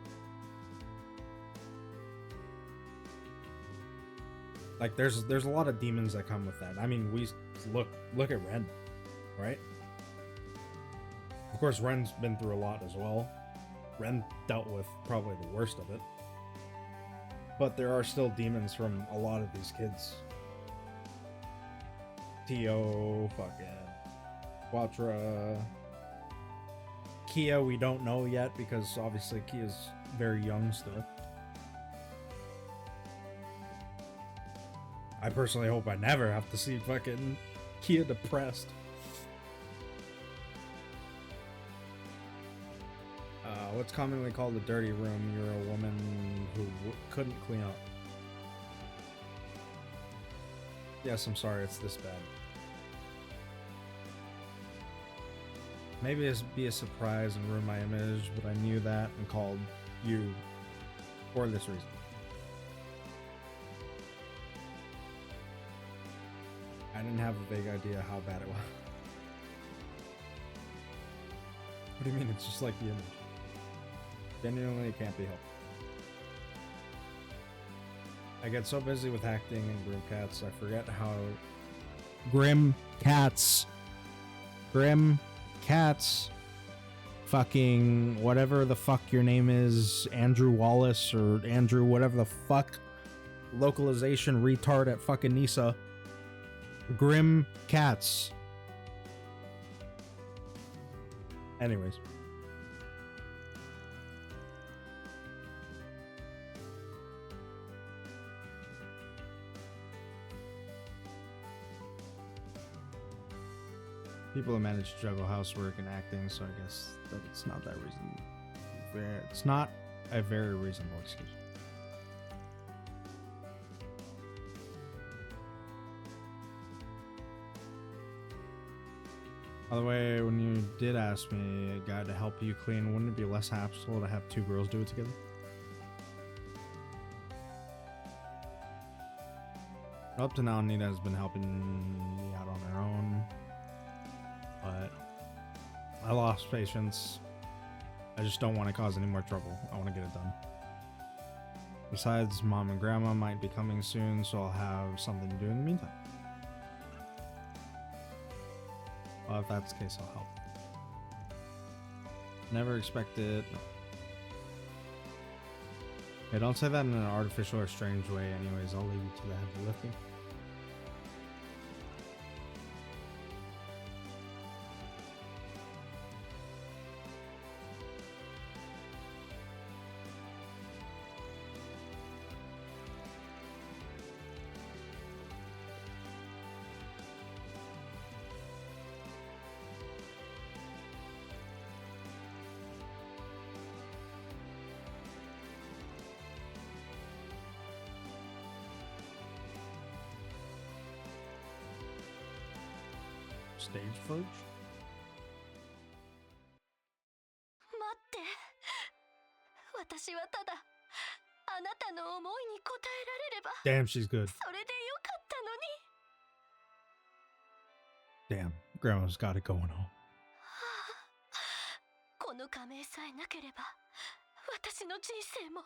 Like there's a lot of demons that come with that. I mean, we look at Ren, right? Of course, Ren's been through a lot as well. Ren dealt with probably the worst of it. But there are still demons from a lot of these kids. Tio, fucking Quatra, Kia, we don't know yet because obviously Kia's very young still. I personally hope I never have to see fucking Kia depressed. What's commonly called a dirty room? You're a woman who couldn't clean up. Yes, I'm sorry, it's this bad. Maybe it'd be a surprise and ruin my image, but I knew that and called you for this reason. I didn't have a vague idea how bad it was. What do you mean? It's just like the image. Genuinely, it can't be helped. I get so busy with acting and Grim Cats, I forget how... Grim Cats. Fucking whatever the fuck your name is, Andrew Wallace or Andrew whatever the fuck. Localization retard at fucking Nisa. Grim Cats. Anyways. People who manage to juggle housework and acting, so I guess that it's not that reason. It's not a very reasonable excuse. By the way, when you did ask me a guy to help you clean, wouldn't it be less hassle to have two girls do it together? Up to now, Nita has been helping me out on her own. But I lost patience. I just don't want to cause any more trouble. I want to get it done. Besides, Mom and Grandma might be coming soon, so I'll have something to do in the meantime. Well, if that's the case, I'll help. Never expected. No. Hey, don't say that in an artificial or strange way. Anyways, I'll leave you to the heavy lifting. Stage footage? 待って。私はただあなたの思いに応えられれば Damn, she's good. それでよかったのに。 Damn, Grandma's got it going on. この仮名さえなければ私の人生も。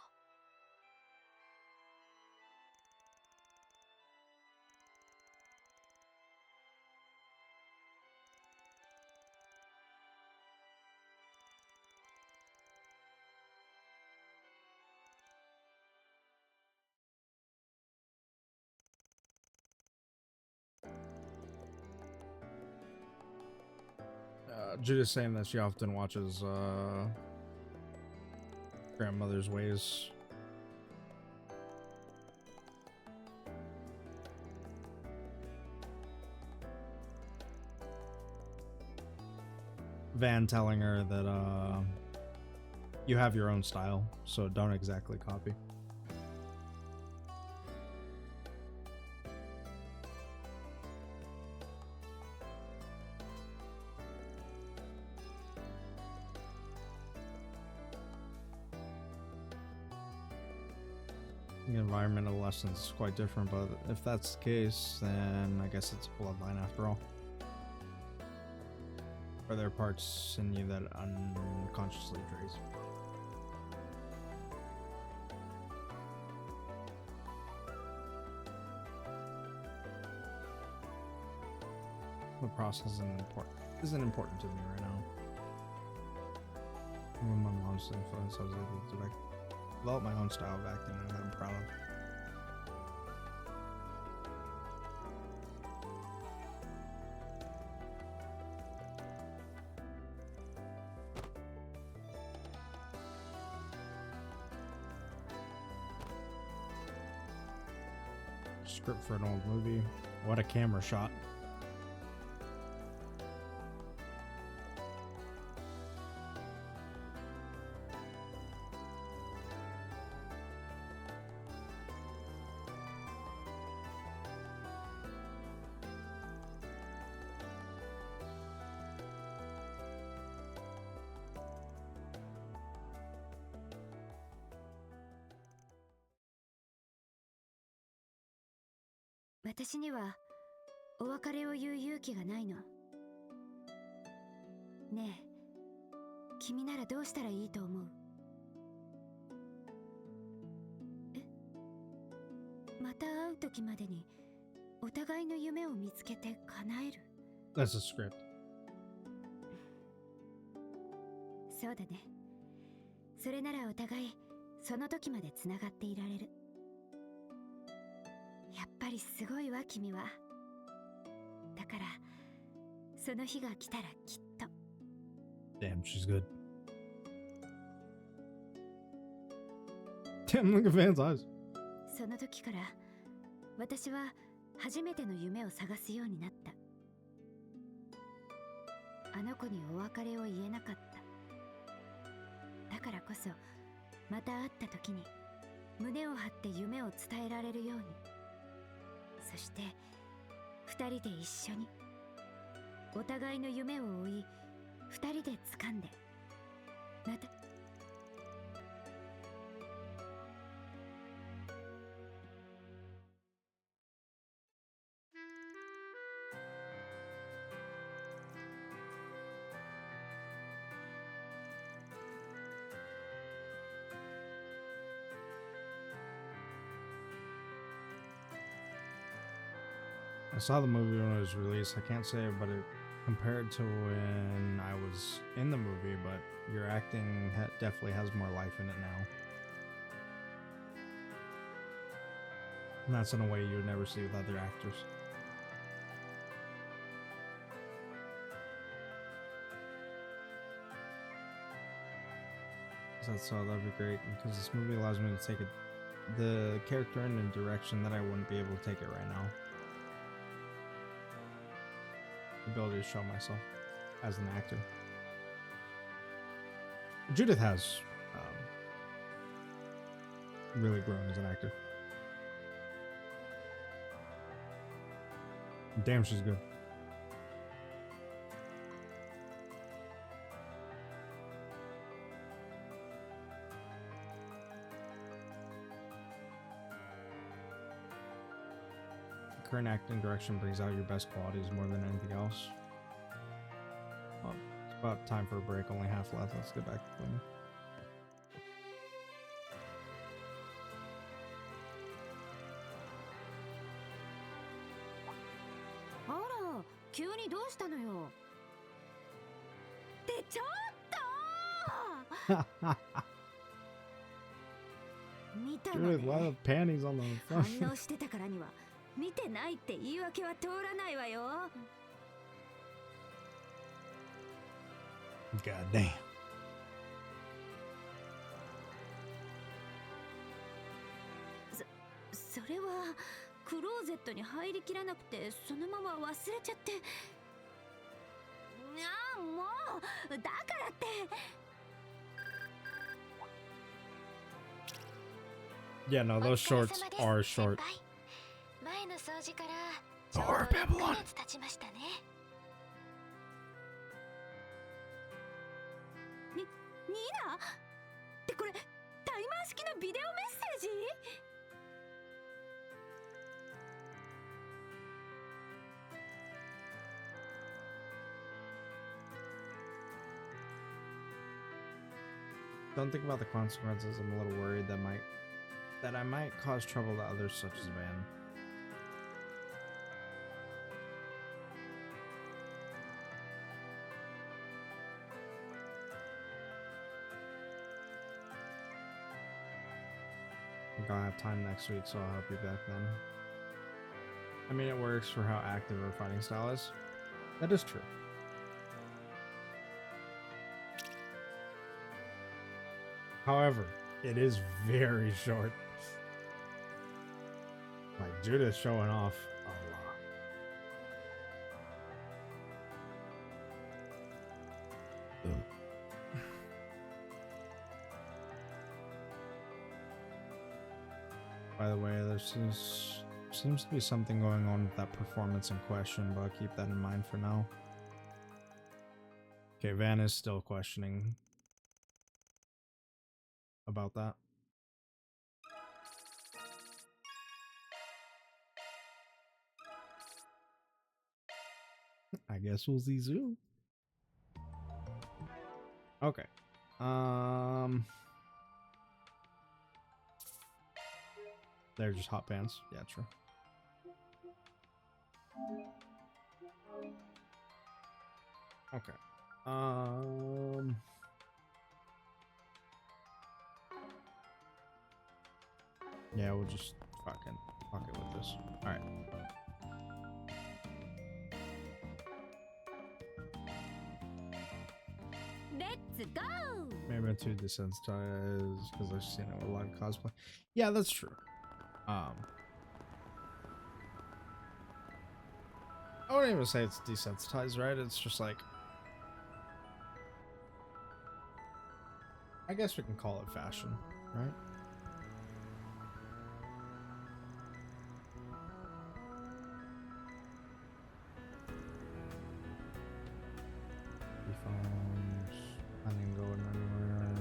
Judith's saying that she often watches Grandmother's Ways. Van telling her that you have your own style, so don't exactly copy. The environmental lessons is quite different, but if that's the case, then I guess it's a bloodline after all. Are there parts in you that unconsciously trace? The process isn't important to me right now. When my mom's influence, I was able to develop my own style of acting that I'm proud of. Script for an old movie. What a camera shot. "私にはお別れを言う勇気がないの。ねえ、君ならどうしたらいいと思う？え？また会う時までにお互いの夢を見つけて叶える？ That's a script. そうだね。それならお互いその時までつながっていられる。やっぱりすごいわ君は。だからその日が来たらきっと。Damn, she's good. Damn, look at Van's eyes. その時から私は初めての夢を探すようになった。あの子にお別れを言えなかった。だからこそまた会った時に胸を張って夢を伝えられるように。そして二人で一緒にお互いの夢を追い、二人で掴んでまたI saw the movie when it was released. I can't say it, but it compared to when I was in the movie, but your acting definitely has more life in it now. And that's in a way you would never see with other actors. So that'd be great, because this movie allows me to take the character in a direction that I wouldn't be able to take it right now. The ability to show myself as an actor. Judith has really grown as an actor. Damn, she's good. current acting direction brings out your best qualities more than anything else. Well, it's about time for a break. Only half left. Let's get back to playing. あら、急にどうしたのよ。ってちょっと見たの Dude, a lot ね。 of panties on the 反 front. 応してたからには見てないって言い訳は通らないわよ。 God damn. それはクローゼットに入りきらなくてそのまま忘れちゃって。ああ、もうだからって。 Yeah, no, those shorts are short. 前の掃除からち Or ょうど Babylon. 1ヶ月経ちましたね。ニーナってこれタイマー式のビデオメッセージ？ Don't think about the consequences. I'm a little worried that I might cause trouble to others such as Van. I'm gonna have time next week, so I'll help you back then. I mean, it works for how active her fighting style is. That is true. However, it is very short. Like, Judith's showing off a lot. By the way, there seems to be something going on with that performance in question, but I'll keep that in mind for now. Okay, Van is still questioning about that. I guess we'll see soon. Okay. They're just hot pants. Yeah, true. Okay. Yeah, we'll just fuck it with this. All right. Let's go! Maybe I'm too desensitized because I've seen it with a lot of cosplay. Yeah, that's true. I wouldn't even say it's desensitized, right? It's just like, I guess we can call it fashion, right? Phones. I didn't go anywhere.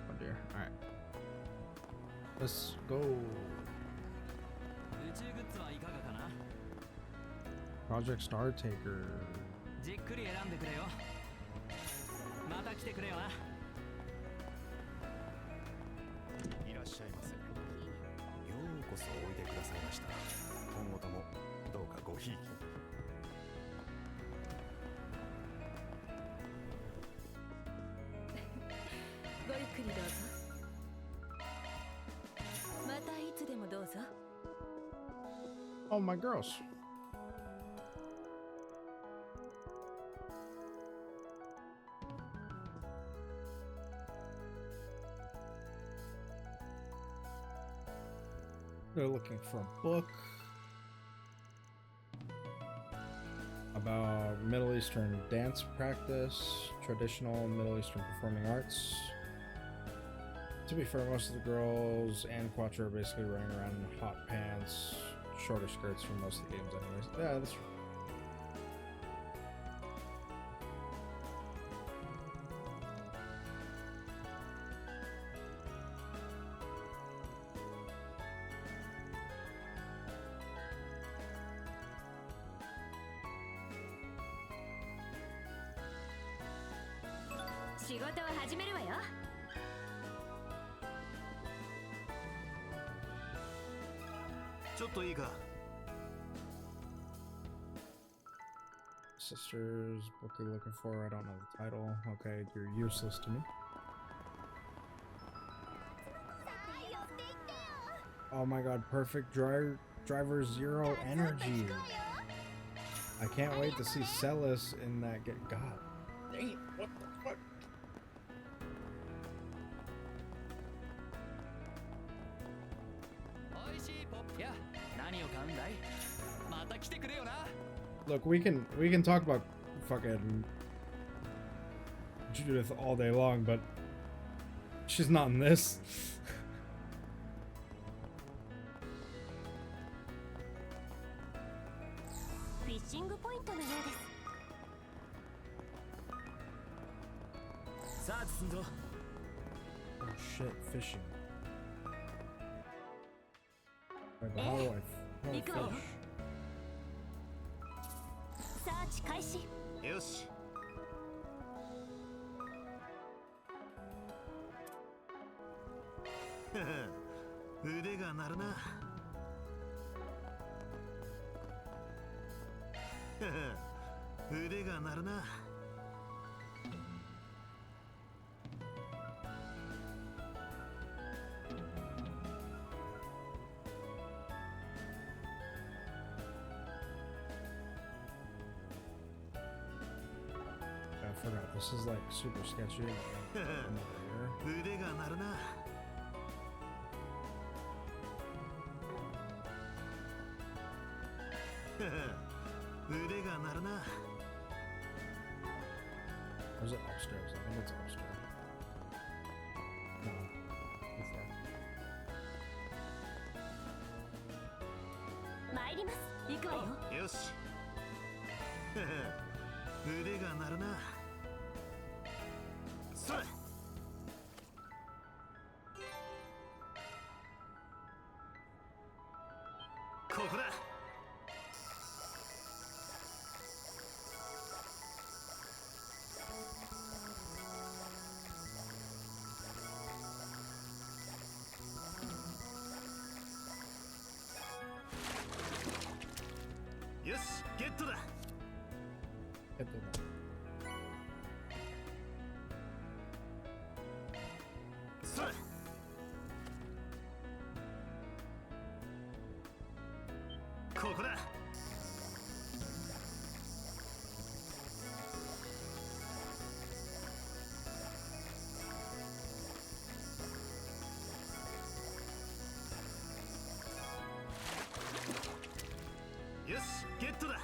Oh dear. Alright. Let's go. Project Star Taker. じっくり選んでくれよ。また来てくれよな。いらっしゃいませ。ようこそおいでくださいました。今後ともどうかごひいきに。ごゆっくりどうぞ。またいつでもどうぞ。 Oh, my girls. They're looking for a book about Middle Eastern dance practice, traditional Middle Eastern performing arts. To be fair, most of the girls and Quattro are basically running around in hot pants, shorter skirts for most of the games anyways. Yeah, that's true. 仕事を始めるわよ。ちょっといいか。 Sisters, book you're looking for. I don't know the title. Okay, you're useless to me. Oh my god, perfect driver 0 energy. I can't wait to see Celis in that get. God dang it, what the fuck? おいしいポップや何を買うんだい。また来てくれよな。 Look, we can talk about fucking Judith all day long, but she's not in this. フィッシングポイントのようです。さあ進んぞ。 Oh shit, fishing. Wait, but how do I fish? サーチ開始。よし。腕が鳴るな。腕が鳴るな。I forgot. This is like super sketchy. I'm over here. 腕が鳴るな。腕が鳴るな。 Or is it upstairs? I think it's upstairs. No. It's there. 参ります。行くわよ。よし。腕が鳴るな。それ。ここだ。よし、ゲットだ。Get to that. それ。ここだ。よし、ゲットだ。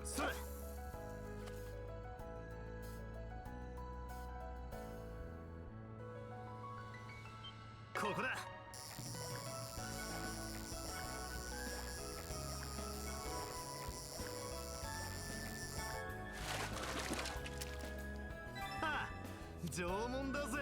それ。ここだ。はあ、縄文だぜ。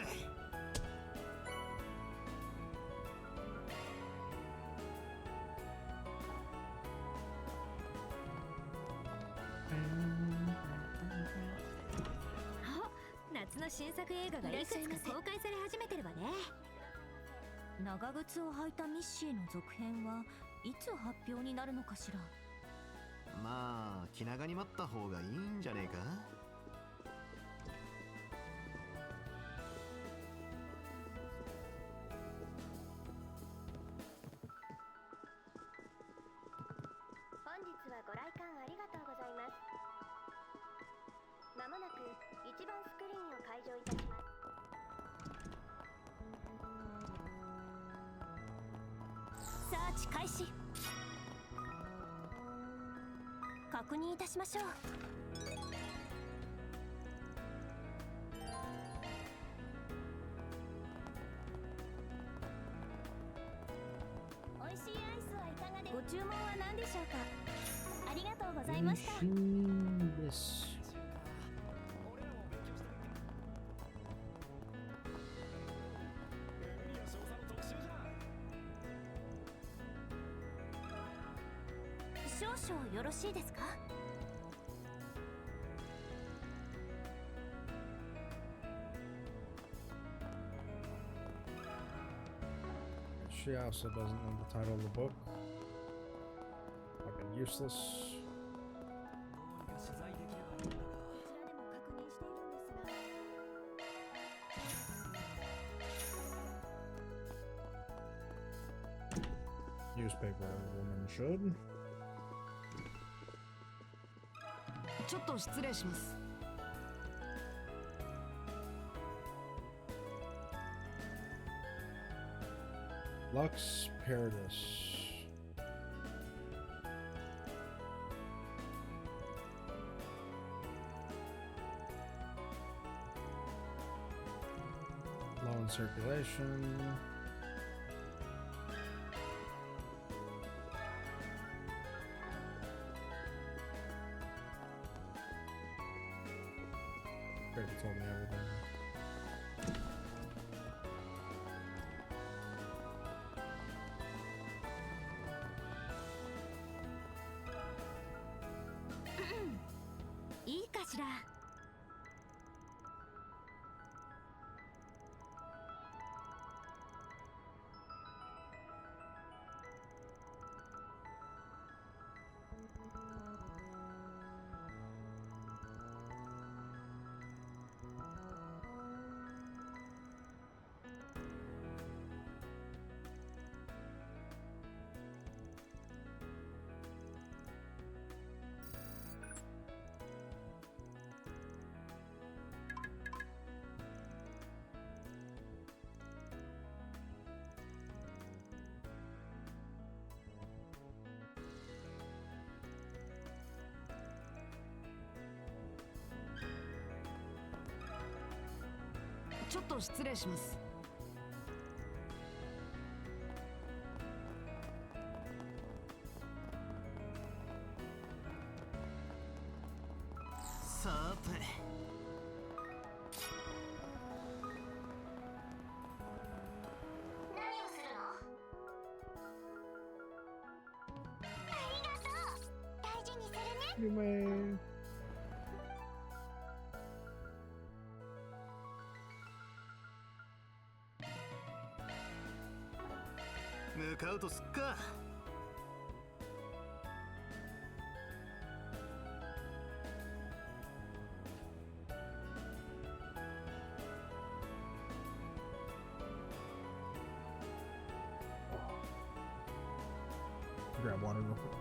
あ、夏の新作映画がいくつか公開され始めてるわね。長靴を履いたミッシーの続編はいつ発表になるのかしら。まあ気長に待った方がいいんじゃねえか。本日はご来館ありがとうございます。まもなく1番スクリーンを開場いたします。サーチ開始。確認いたしましょう。美味しいアイスはいかがでご注文は何でしょうか。ありがとうございました。美味しいです。少々よろしいですか？ She also doesn't know the title of the book. Fucking useless. Newspaper, a woman should. ちょっと失礼します。 Lux Paradis. Low in circulation. Baby told me everything.ちょっと失礼します。 さて、何をするの？ありがとう。大事にするね。 You may. 向かうとすっか。Grab water real quick.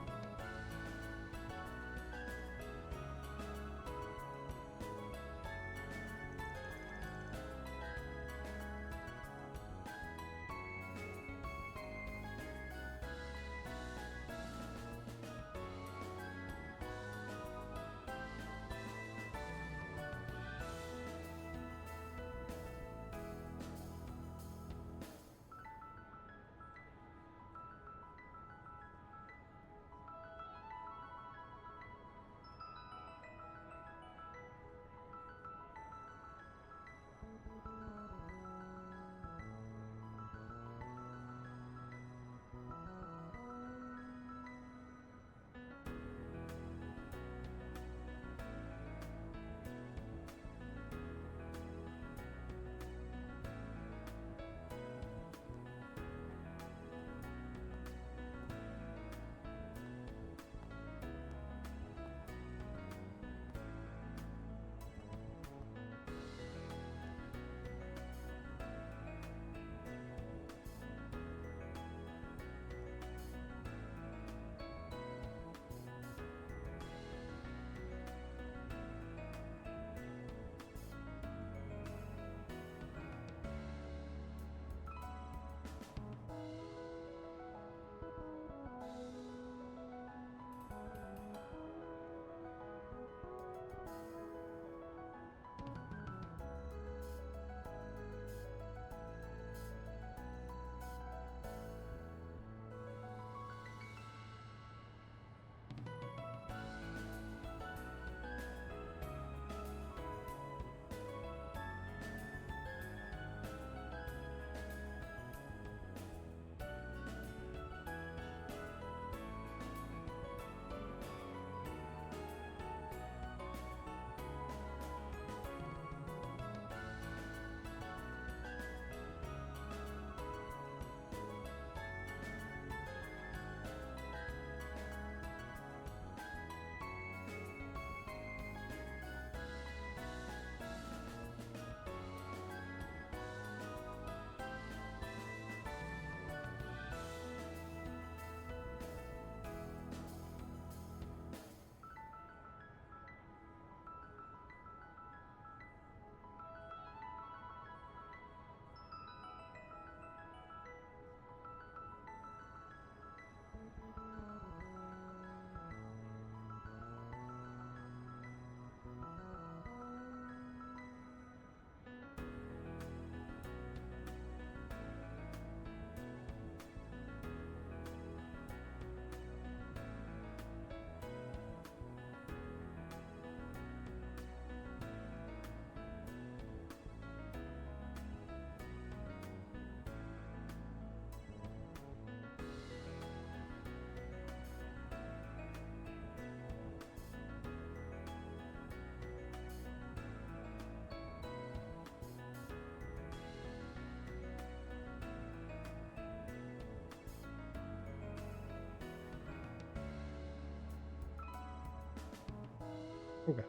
Okay.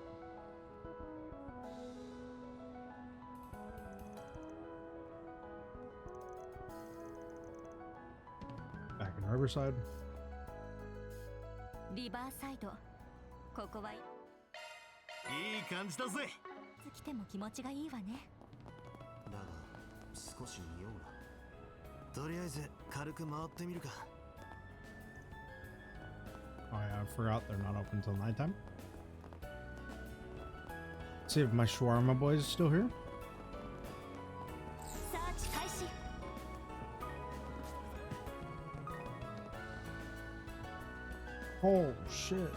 Back in Riverside. リバーサイド、ここはいい感じだぜ。つ来ても気持ちがいいわね。だが少し匂うな。とりあえず軽く回ってみるか。 Oh yeah, I forgot they're not open until nighttime. See if my shawarma boys is still here. サーチ開始。 Oh shit.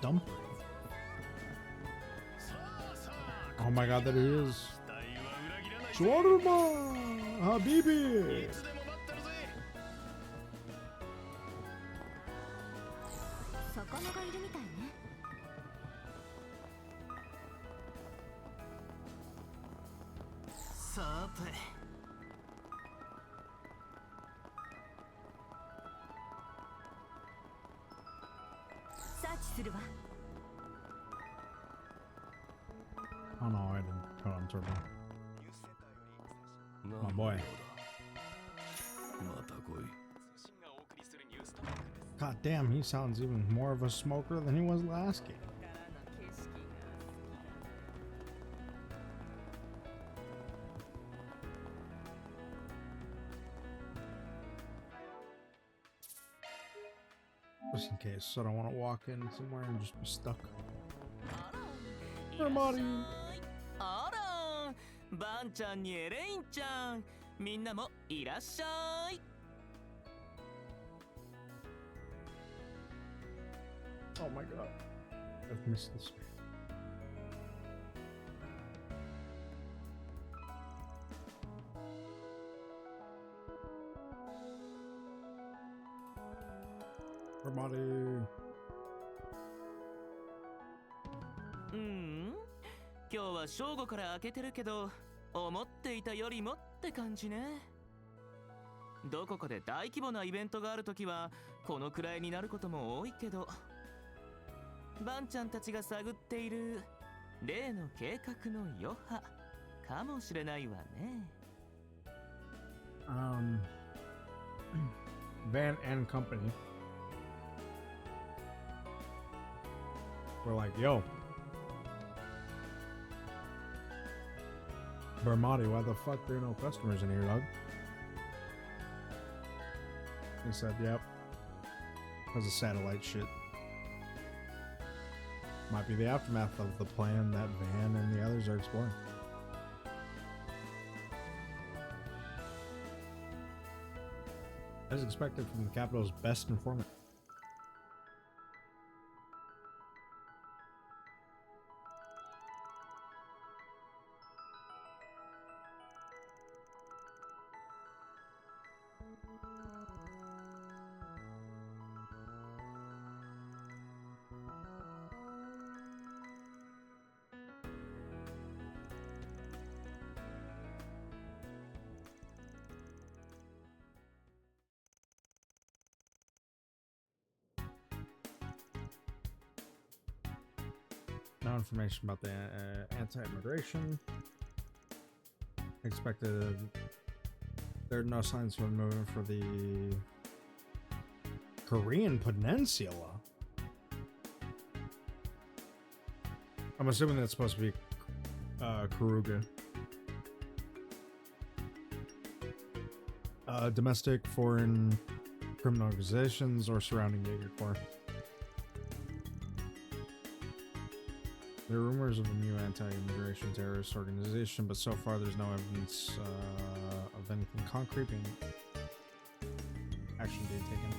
Dump. Oh my god, there he is. Shawarma! Habibi! 魚がいるみたいね。さて。サーチするわ。 Oh no, I didn't put on turbo. My boy. God damn, he sounds even more of a smoker than he was last game. Just in case, so I don't want to walk in somewhere and just be stuck. Hermione! あら、バンちゃんにエレインちゃん、みんなもいらっしゃい。 Oh my god. I've missed this. Everybody. 今日は正午から開けてるけど、思っていたよりもって感じね。どこかで大規模なイベントがあるときはこのくらいになることも多いけど、バンちゃんたちが探っている例の計画の余波かもしれないわね。Van and company were like, yo, Bermati, why the fuck there are no customers in here, dog? He said, yep. Because of satellite shit. Might be the aftermath of the plan that Van and the others are exploring. As expected from the capital's best informant. No information about the anti-immigration. Expected. There are no signs of movement for the Korean Peninsula. I'm assuming that's supposed to be Karuga. Domestic, foreign criminal organizations or surrounding Jaeger. There are rumors of a new anti-immigration terrorist organization, but so far there's no evidence of anything concrete being action being taken.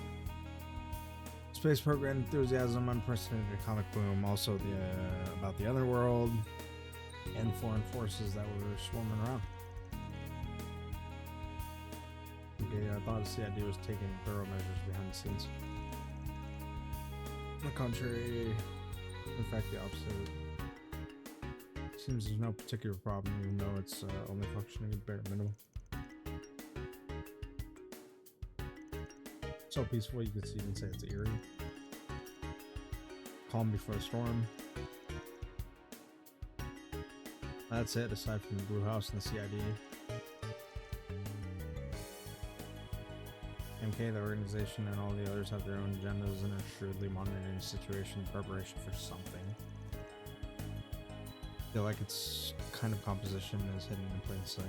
Space program enthusiasm, unprecedented comic boom, also about the otherworld and foreign forces that were swarming around. Okay, I thought CID was taking thorough measures behind the scenes. On the contrary, in fact the opposite. Seems there's no particular problem, even though it's only functioning at bare minimum. So peaceful, you could even say it's eerie. Calm before the storm. That's it, aside from the brew house and the CID. MK, the organization, and all the others have their own agendas and are shrewdly monitoring the situation in preparation for something. I feel like its kind of composition is hidden in plain sight.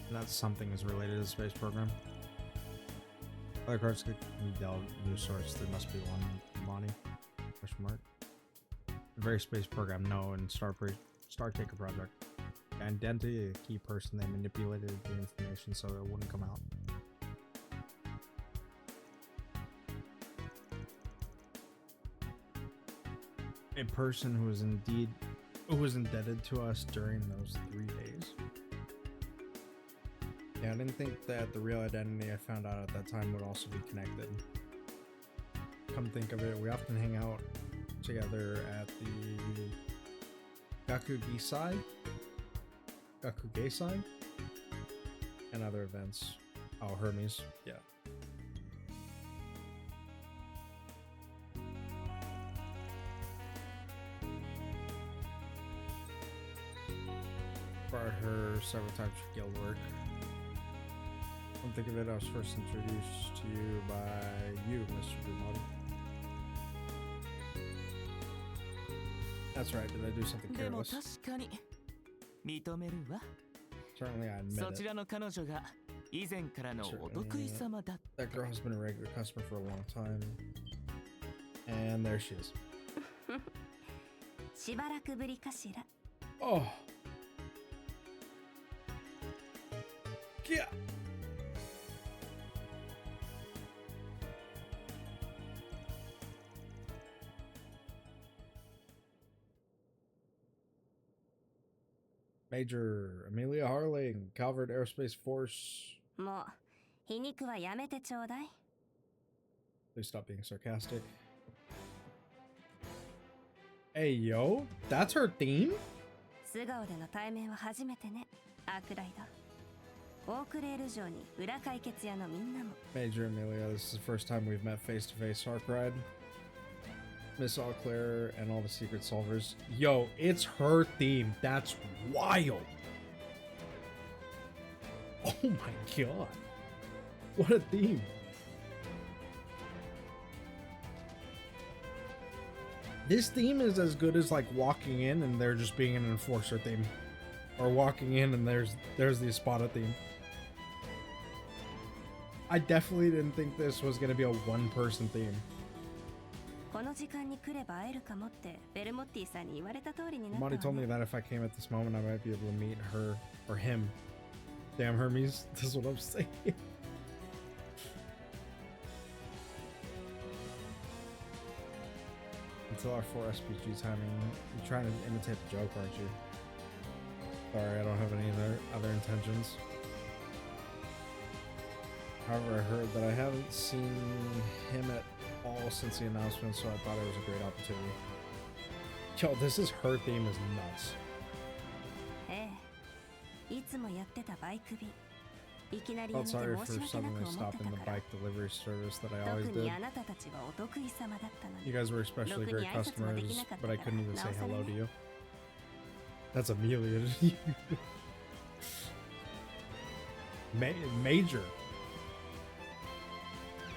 And that something is related to the space program. Other cards could be delved new source. There must be one. Monty? Question mark. The very space program, no, and Startaker project. The identity of the key person, they manipulated the information so it wouldn't come out. A person who was indebted to us during those 3 days. Yeah, I didn't think that the real identity I found out at that time would also be connected. Come think of it, we often hang out together at the Gakugeisai and other events. Oh, Hermes, yeah. Brought her several times for guild work. Come think of it, I was first introduced to you by you, Mr. Bumado. That's right, did I do something careless? Certainly I admit it. Certainly, that girl has been a regular customer for a long time. And there she is. Oh! Yeah! Major Amelia Harling, Calvert Aerospace Force. Please stop being sarcastic. Hey yo, that's her theme? Major Amelia, this is the first time we've met face to face. Hark Ride, Miss All Claire, and all the secret solvers. Yo, it's her theme. That's wild. Oh my god. What a theme. This theme is as good as like walking in and there just being an enforcer theme. Or walking in and there's the Espada theme. I definitely didn't think this was gonna be a one-person theme. Monty told me that if I came at this moment, I might be able to meet her or him. Damn, Hermes, this is what I'm saying. Until our 4 SPG timing, you're trying to imitate the joke, aren't you? Sorry, I don't have any other intentions. However, I heard that I haven't seen him at all since the announcement, so I thought it was a great opportunity. Yo, this is her theme is nuts. Felt sorry for suddenly stopping the bike delivery service that I always did. You guys were especially great customers, but I couldn't even say hello to you. That's Amelia. Major.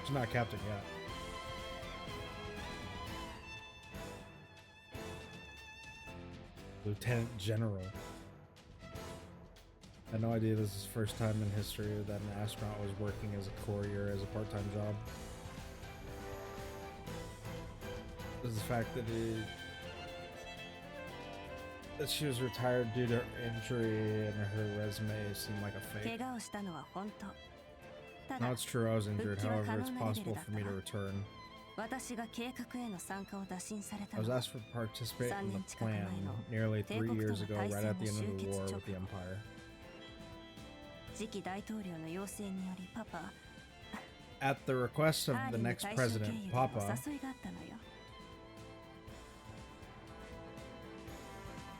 She's not captain yet. Lieutenant General. I had no idea this is the first time in history that an astronaut was working as a courier as a part-time job. This is the fact that she was retired due to her injury and her resume seemed like a fake. No, it's true, I was injured. However, it's possible for me to return. I was asked to participate in the plan nearly 3 years ago, right at the end of the war with the Empire. At the request of the next president, Papa,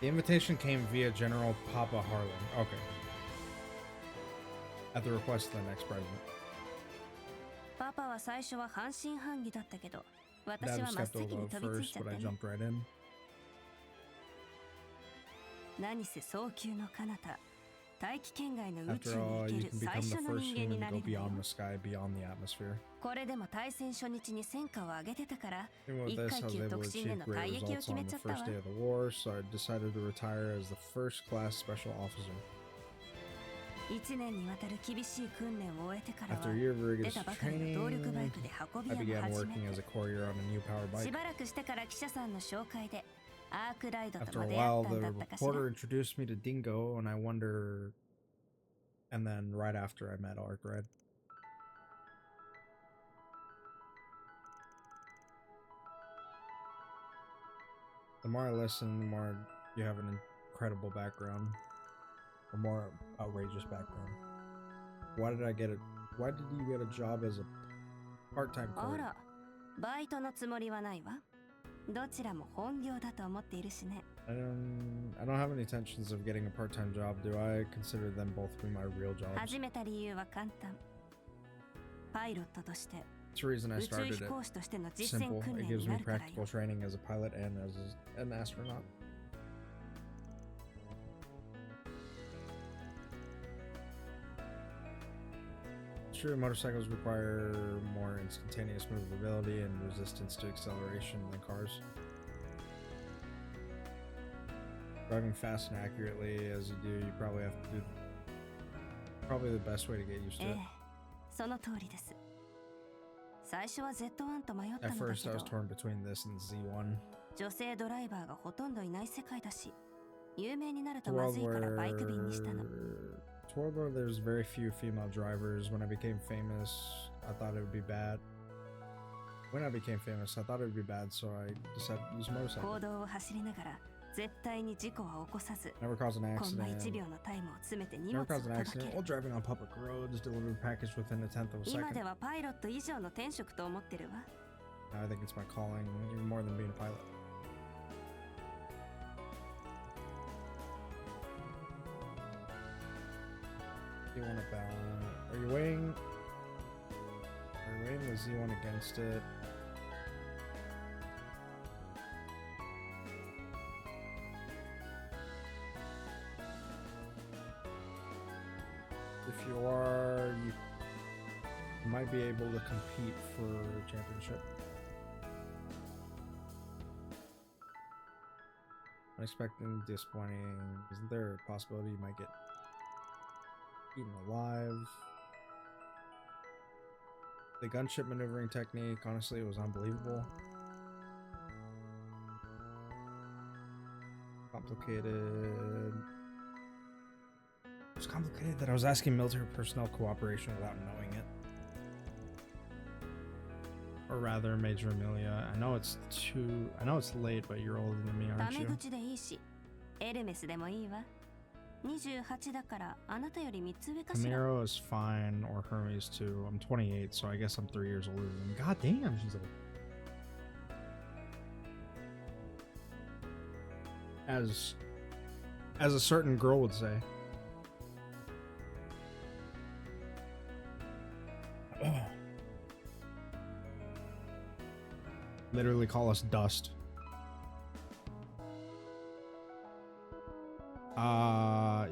the invitation came via General Papa Harlan. Okay. At the request of the next president. Dad was skeptical at first, but I jumped right in. 何せ早急の彼方、大気圏外の宇宙 After に all, 行 you ける can 最 become 初 the の first 人間に human な to れ go るのよ。 beyond the sky, beyond the atmosphere. これでも対戦初日に戦果を上げてたから、 Even with 一 this, 階 I was 級 able 特 to 進で achieve の great 退役を results 決め on ち the ゃったわ。 first day of the war, so I decided to retire as the first class special officer. 1年にわたる厳しい訓練を終えてからは、 After a year of 出 rigorous たばかりの動力バイクで運び I 屋も began 始め working as て a courier on a new power し bike. ばらくしてから記者さんの紹介でアークライドと After も a 出会っ while, たん the だったかしら。 reporter introduced me to Dingo, and I wonder. And then right after, I met Arc Red. The more I listen, the more you have an incredible background, a more outrageous background. Why did you get a job as a part-time あ courier? ら、バイトのつもりはないわ。どちらも本業だと思っているしね。 I don't have any intentions of getting a part-time job. Do I consider them both to be my real jobs? 始めた理由は簡単。パイロットとして It's the reason I 宇宙 started 飛 it. 行士としての実践 Simple. 訓 It 練 gives にな me るからよ。 practical training as a pilot and as an astronaut. True, motorcycles require more instantaneous movability and resistance to acceleration than cars. Driving fast and accurately as you do, you probably have to do probably the best way to get used to え it. え、その通りです。最初は Z1 と迷った At のだ first, け I ど was、torn between this and Z1. 女性ドライバーがほとんどいない世界だし、有名になる It's と a ま world ずいからバイク便にしたの。 it's a world where there's very few female drivers. When I became famous, I thought it would be bad. When I became famous, I thought it would be bad, so I decided to use a 公 motorcycle. 道を走りながら絶対に事故は起こさず、 Never caused an コンマ accident. 1秒のタイムを詰めて荷 Never 物を caused an 届 accident け while る。 driving on public roads. Delivered a package within a tenth of a 今で second. はパイロット以上の天職と思ってるわ。 Now I think it's my calling, even more than being a pilot. You want to balance? Are you weighing? Are you weighing the Z1 against it? If you are, you might be able to compete for a championship. Unexpected, disappointing. Isn't there a possibility you might get eaten alive? The gunship maneuvering technique, honestly, it was unbelievable. Complicated. It was complicated that I was asking military personnel cooperation without knowing it. Or rather, Major Amelia, I know it's late, but you're older than me, タ aren't メ you? 口でいいし、エルメスでもいいわ。28だからあなたより3つ上かしら。 Camaro is fine, or Hermes too. I'm 28, so I guess I'm 3 years older than him. God damn, she's old. As a certain girl would say. Literally call us dust.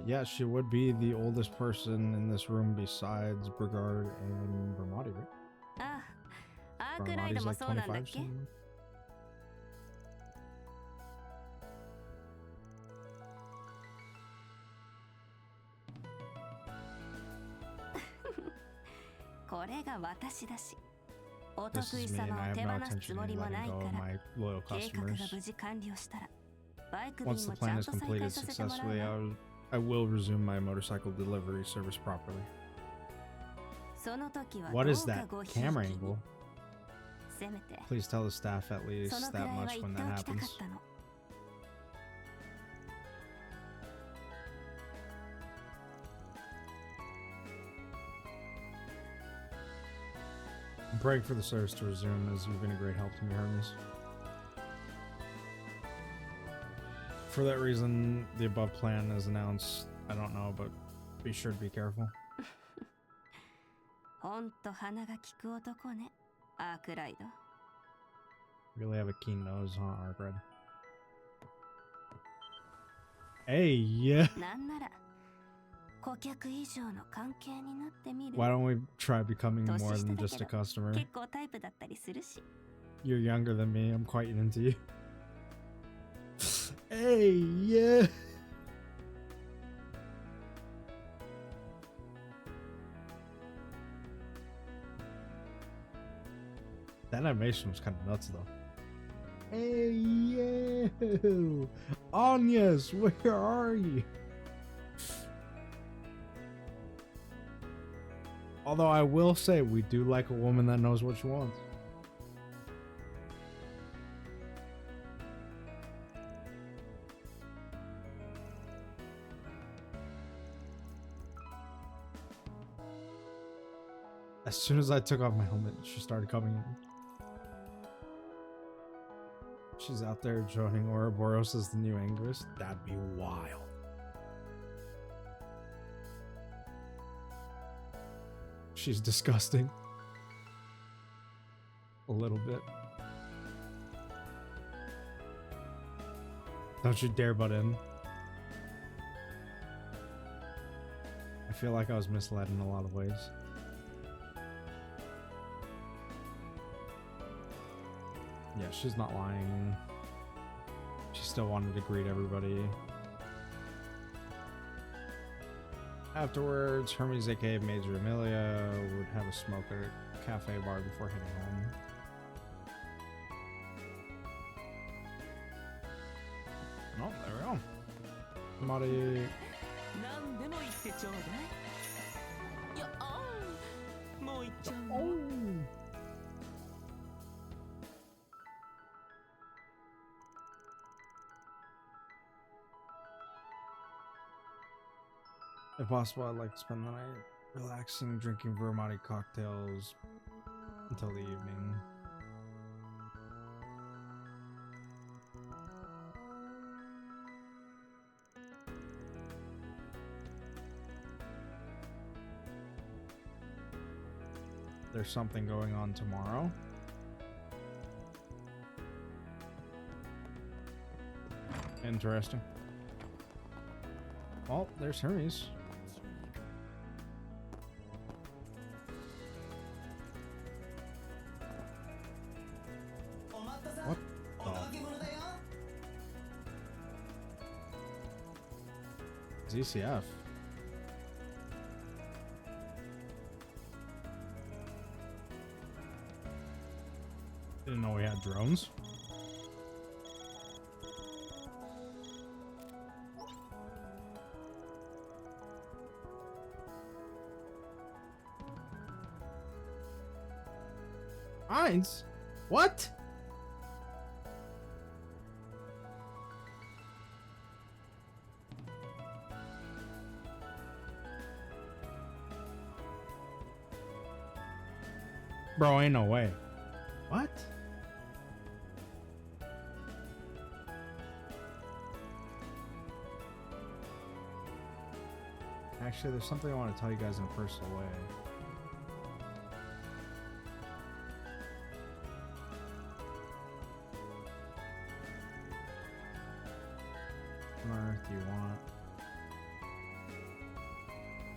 Yeah, she would be the oldest person in this room besides Brigard and Vermati, right? ああ、アークライド Vermati's も like そうなんだっ 25 け？ something. これが私だし、お This 得意 is me, and 様 I を have 手 no 放す intention つ of もりも letting ない go か of ら、 my loyal 計画が customers. 無事完了したら、バイク便 Once も the ちゃ plan ん is と再 completed 開させてもらう successfully, わ。 I will resume my motorcycle delivery service properly. その時はど What う is か that ごひいき camera に angle? せめて Please tell the staff at そ least のくら that いは much 言 when って that おきたか happens. ったの。 I'm praying for the service to resume as you've been a great help to me, Hermes. For that reason, the above plan is announced. I don't know, but be sure to be careful. ほんと鼻が利く男ね、アークライド。 Really have a keen nose, huh, Arcred? Hey, yeah. なんなら顧客以上の関係になってみる。 Why don't we try becoming 年 more 下 than だ just け a ど customer? 結構タイプだったりするし。 You're younger than me. I'm quite into you. Hey, yeah. That animation was kind of nuts, though. Hey, yo! Anyas, where are you? Although I will say, we do like a woman that knows what she wants. As soon as I took off my helmet, she started coming in. She's out there joining Ouroboros as the new Angress. That'd be wild. She's disgusting. A little bit. Don't you dare butt in. I feel like I was misled in a lot of ways. Yeah, she's not lying. She still wanted to greet everybody. Afterwards, Hermes, aka Major Amelia, would have a smoke at a cafe bar before heading home. Oh, there we go. Somebody. 何でも言ってちょうだい。やあーもう言っちゃうの。 If possible, I'd like to spend the night relaxing, drinking Vermouth cocktails until the evening. There's something going on tomorrow. Interesting. Well, there's Hermes. What the? ZCF. Didn't know we had drones. Heinz? What? Bro, ain't no way. What? Actually, there's something I want to tell you guys in a personal way. What on earth do you want?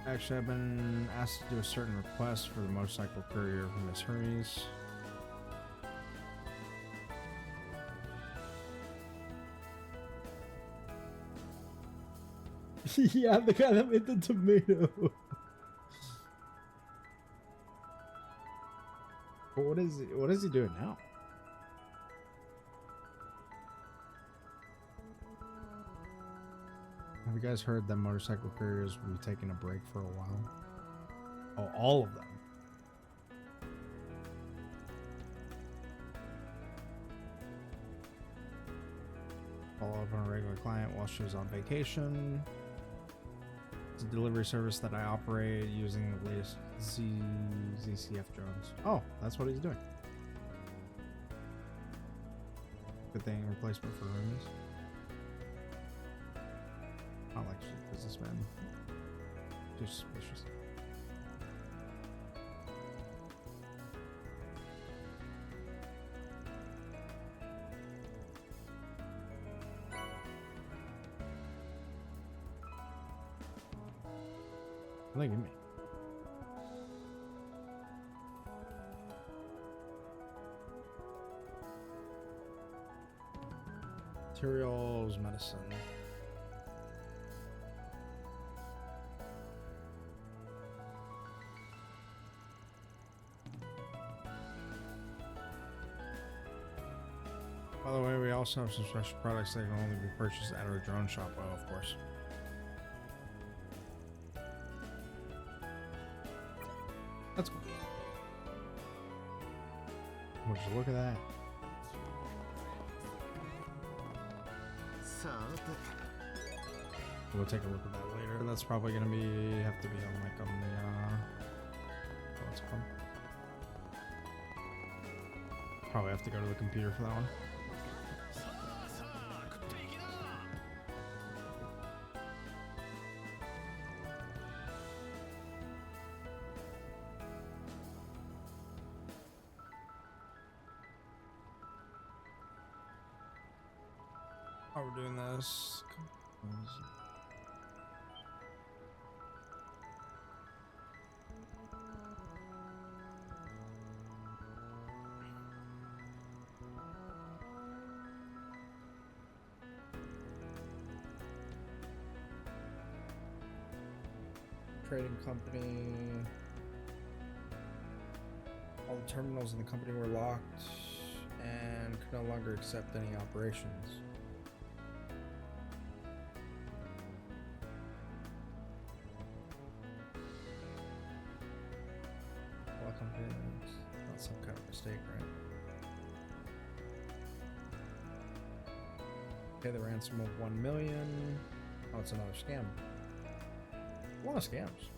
Actually, I've been asked to do a certain request for the motorcycle courier from Miss Hermes. Yeah, the guy that made the tomato. But what is he doing now? Have you guys heard that motorcycle couriers will be taking a break for a while? Oh, all of them. Follow up on a regular client while she was on vacation. It's a delivery service that I operate using the latest ZCF drones. Oh, that's what he's doing. Good thing, replacement for rooms. Not like she's a businessman. Too suspicious. What do they give me? Materials, medicine. By the way, we also have some special products that can only be purchased at our drone shop. Oh, of course. That's cool. Would you look at that? We'll take a look at that later. That's probably gonna have to be on like on the what's it called? Probably have to go to the computer for that one. How we're doing this? Trading company. All the terminals in the company were locked and could no longer accept any operations. All companies, not some kind of mistake, right? Pay the ransom of 1 million. Oh, it's another scam. A lot of scams.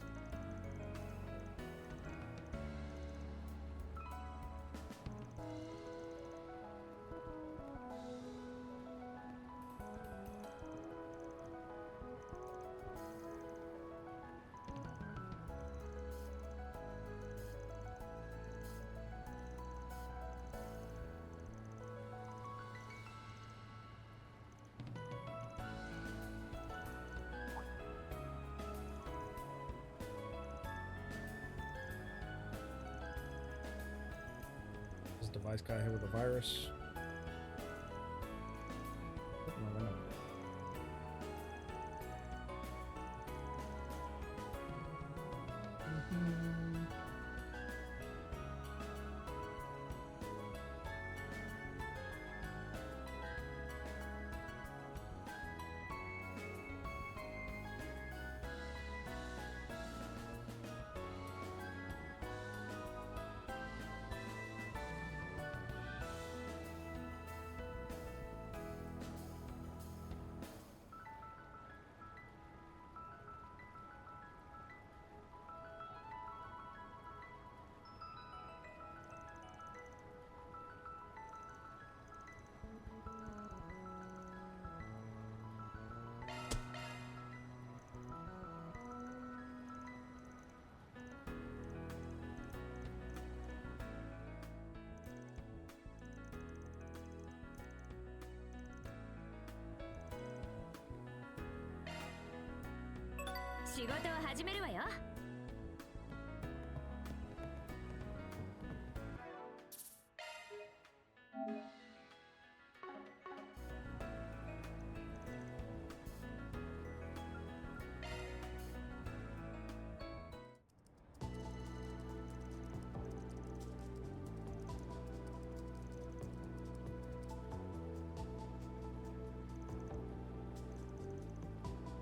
Device got hit with a virus. No, no, no.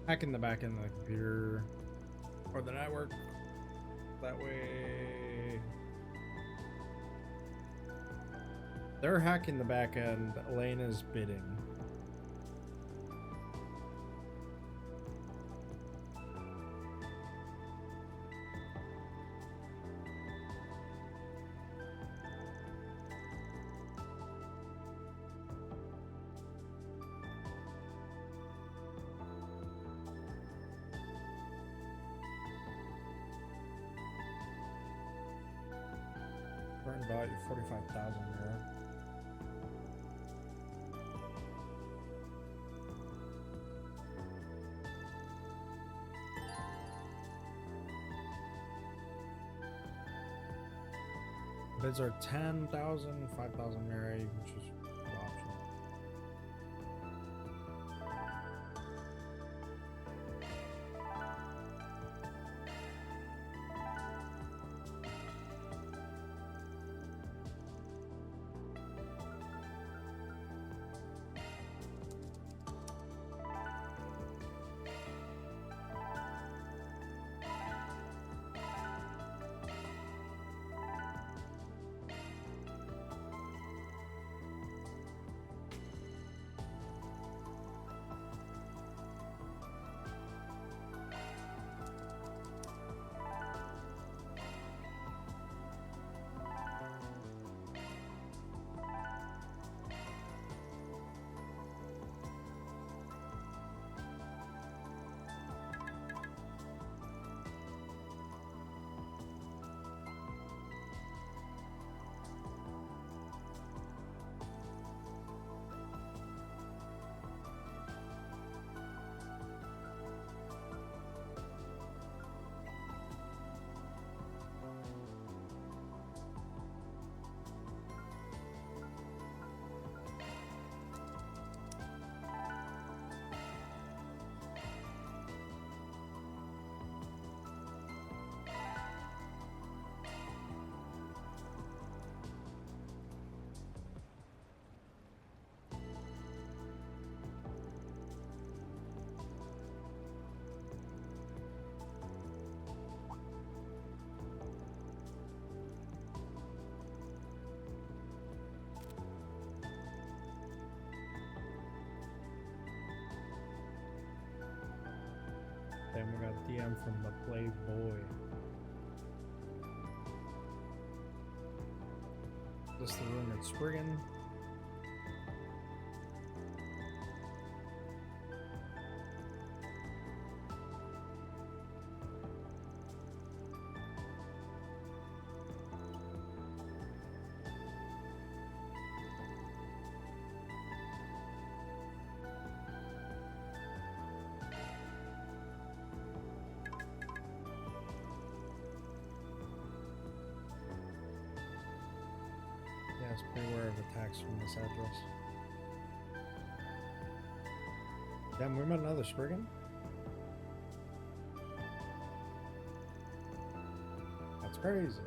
Hacking the back end of the computer or the network. That way they're hacking the back end. Elena's bidding. Current value 45,000 euro. Bids are 10,000, 5,000 Mary, you can choose the option. Then we got a DM from the Playboy. This the room at Spriggan. Yes, beware of attacks from this address. Damn, we met another Spriggan? That's crazy.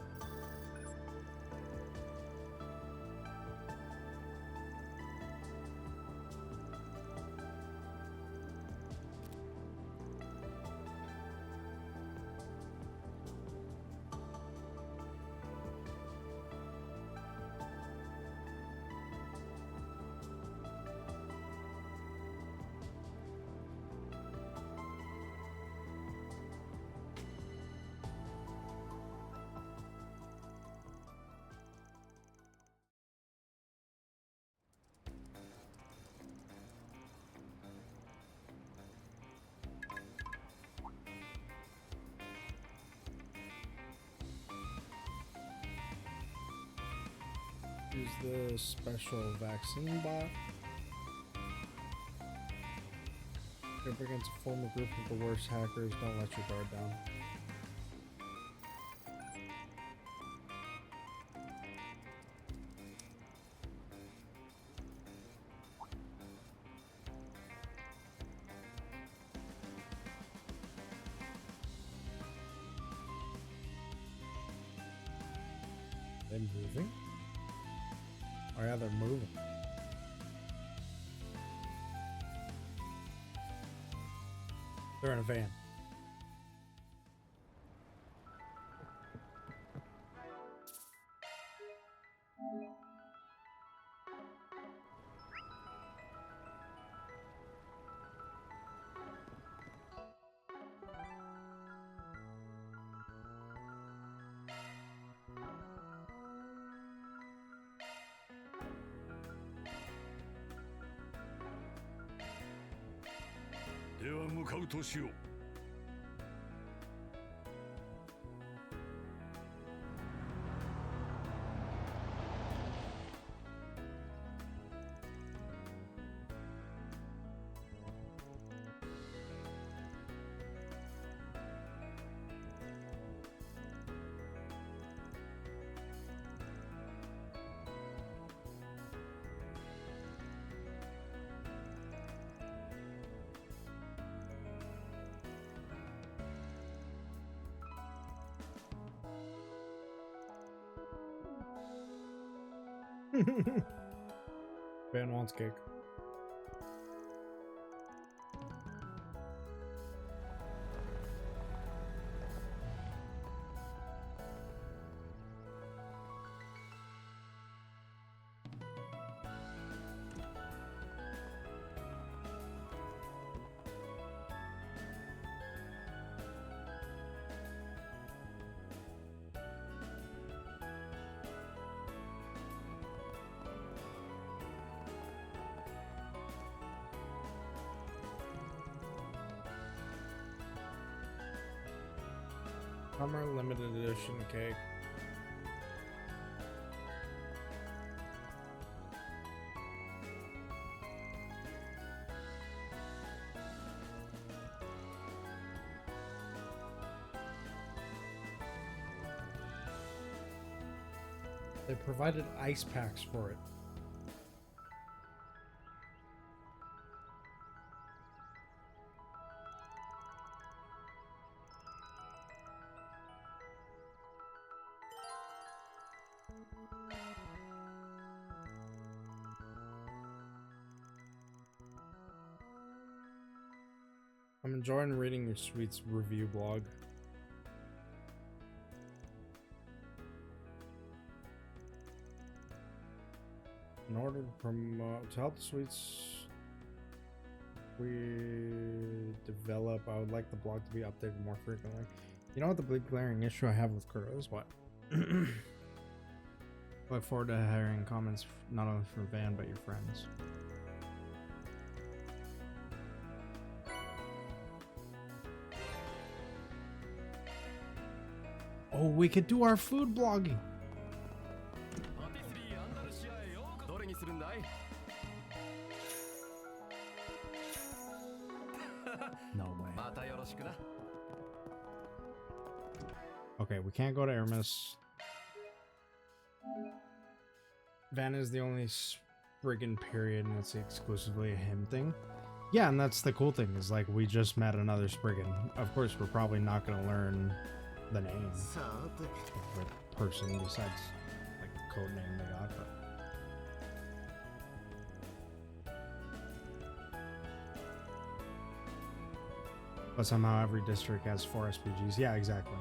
Use the special vaccine bot. If you're against a former group of the worst hackers, don't let your guard down. They're moving? Oh yeah, they're moving. They're in a van.では向かうとしよう。Van wants cake. Summer limited edition cake. They provided ice packs for it. I'm enjoying reading your sweets review blog. In order to help the sweets we develop, I would like the blog to be updated more frequently. You know what the big glaring issue I have with Kuro is? What? Look forward to hearing comments not only from Van but your friends. Oh, we could do our food blogging. No way. Okay, we can't go to Hermes. Van is the only Spriggan period, and it's exclusively a him thing. Yeah, and that's the cool thing, is like we just met another Spriggan. Of course, we're probably not going to learn the name of the person besides like the code name they got, but somehow every district has 4 SPGs. Yeah, exactly.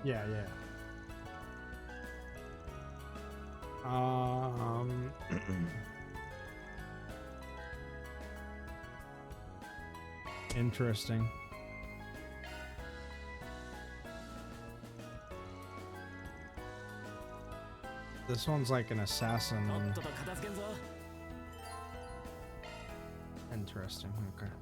Yeah. Interesting. This one's like an assassin. Interesting. Okay.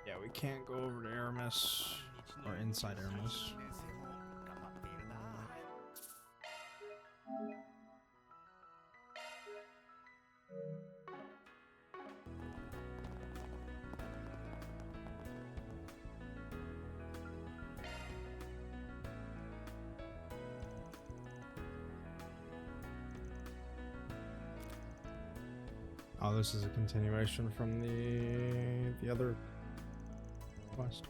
Yeah, we can't go over to Aramis or inside Aramis. Oh, this is a continuation from the other quest.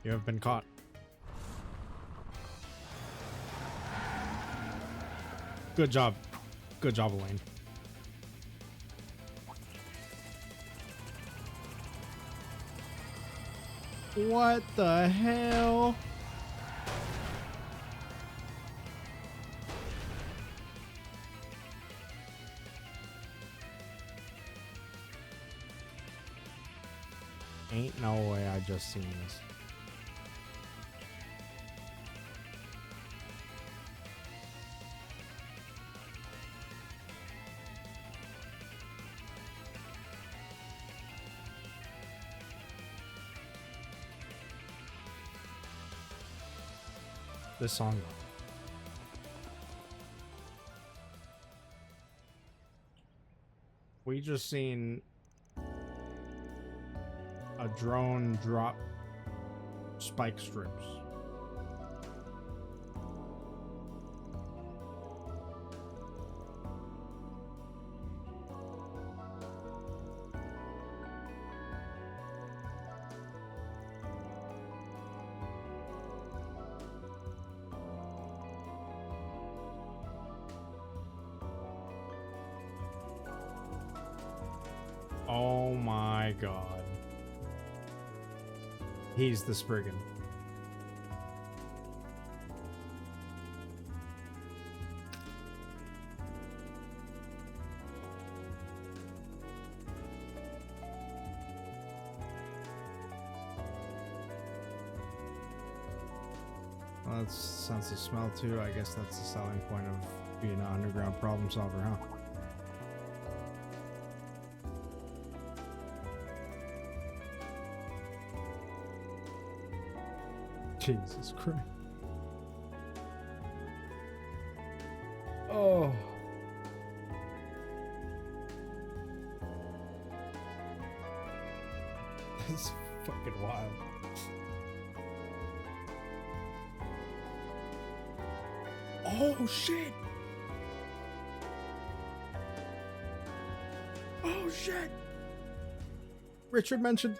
You have been caught. Good job. Good job, Elaine. What the hell? Ain't no way I just seen this. this song though. We just seen a drone drop spike strips. Oh my god. He's the Spriggan. Well, that's sense of smell too. I guess that's the selling point of being an underground problem solver, huh? Jesus Christ. Oh. That's fucking wild. Oh shit. Oh shit. Richard mentioned.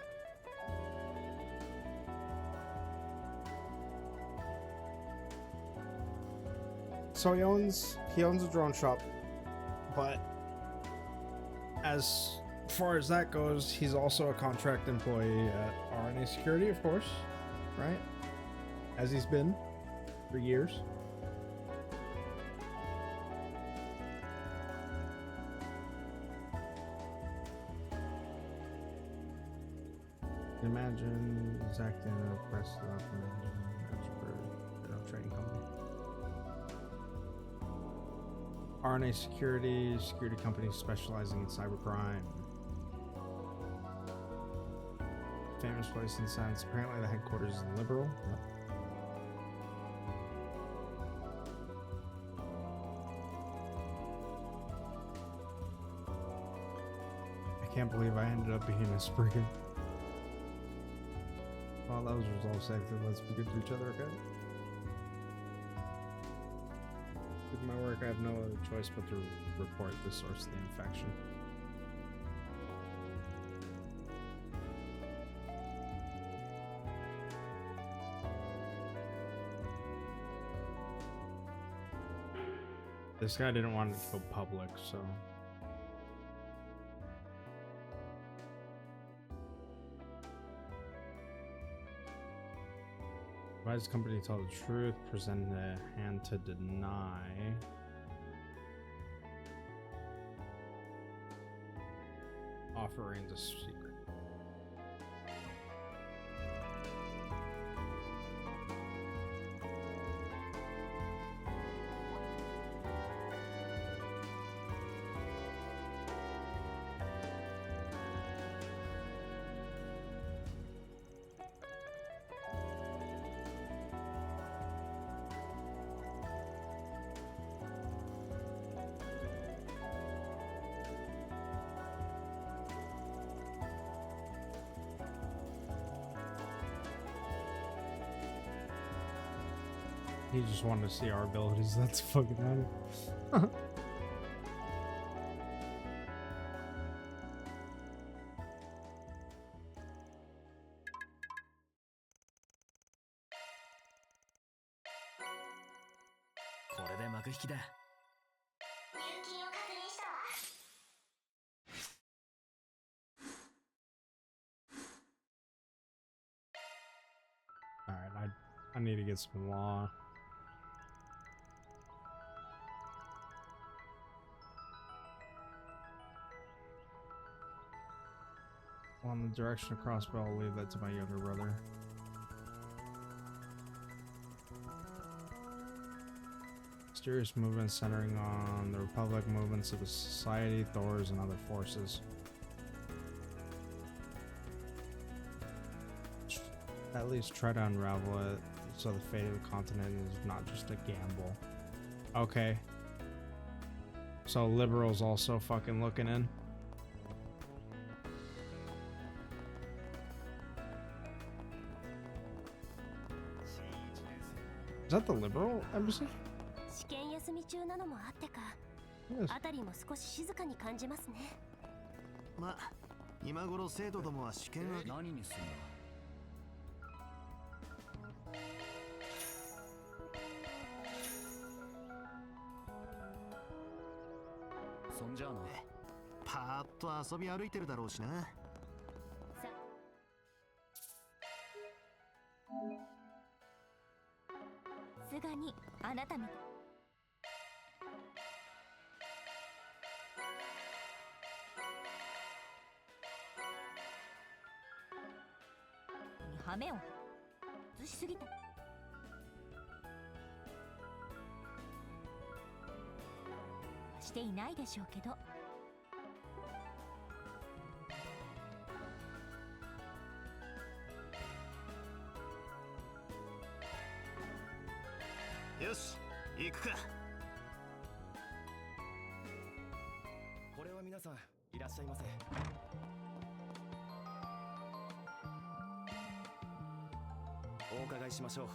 So he owns a drone shop, but as far as that goes, he's also a contract employee at RNA Security, of course, right? As he's been for years. Imagine he's acting in a press trading company. RNA Security company specializing in cybercrime. Famous place in science. Apparently the headquarters is liberal. Yep. I can't believe I ended up being a Spriggan. Well, that was resolved safe. Let's be good to each other, okay? With my work, I have no other choice but to report the source of the infection. This guy didn't want it to go public, so... Advise the company to tell the truth, present a hand to deny. Offer remains a secret. He just wanted to see our abilities. That's fucking funny. Alright, I need to get some law. On the direction of crossbow, I'll leave that to my younger brother. Mysterious movements centering on the Republic, movements of the Society, Thors, and other forces. At least try to unravel it. so the fate of the continent is not just a gamble. Okay. So liberals also fucking looking in. Is that the liberal embassy? 試験休み中なのもあってか、辺りも少し静かに感じますね。まあ、今頃生徒どもは試験は何にすんだ。そんじゃあな。パーッと遊び歩いてるだろうしな。さすがにあなたみたい。羽目を外しすぎた。していないでしょうけど。よし、行くか。これは皆さんいらっしゃいませ。お伺いしましょう。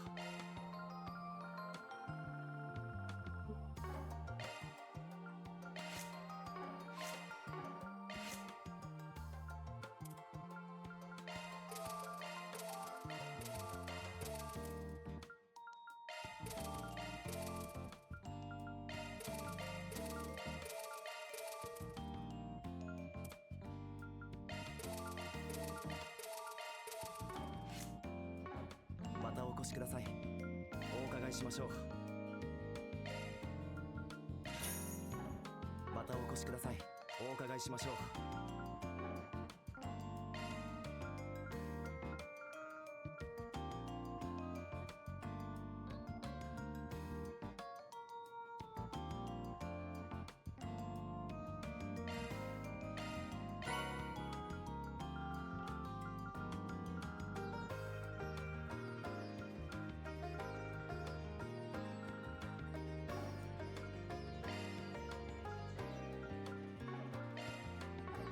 またお越しください。お伺いしましょう。またお越しください。お伺いしましょう。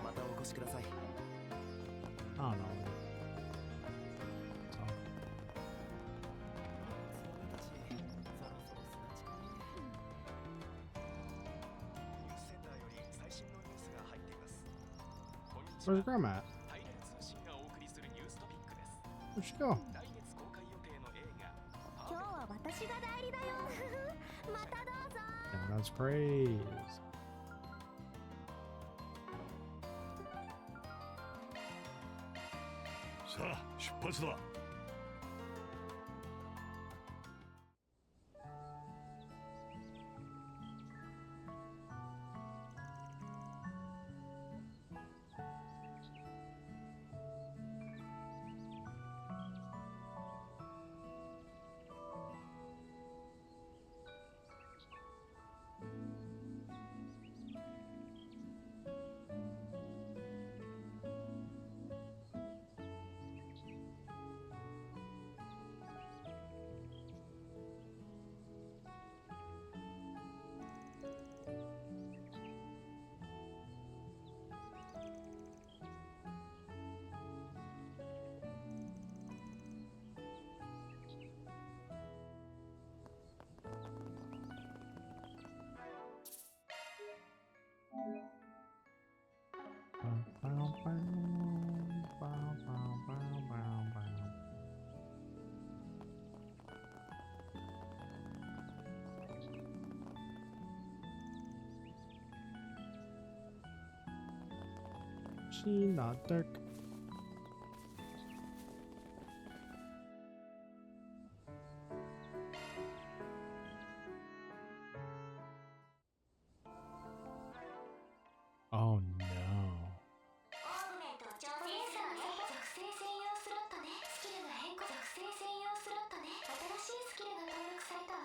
またお越しください。I don't know. Where's Grandma at? Where'd she go? 今日は私が代理だよ。またどうぞ。Yeah, that's praise. さあ出発だ。She not dark. Oh no. オーグメント調整するね。属性専用スロットね。スキルが変更。属性専用スロットね。新しいスキルが登録されたわ。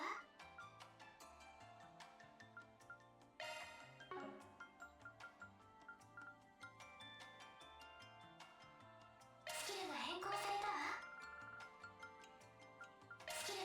スキルが変更されたわ。スキル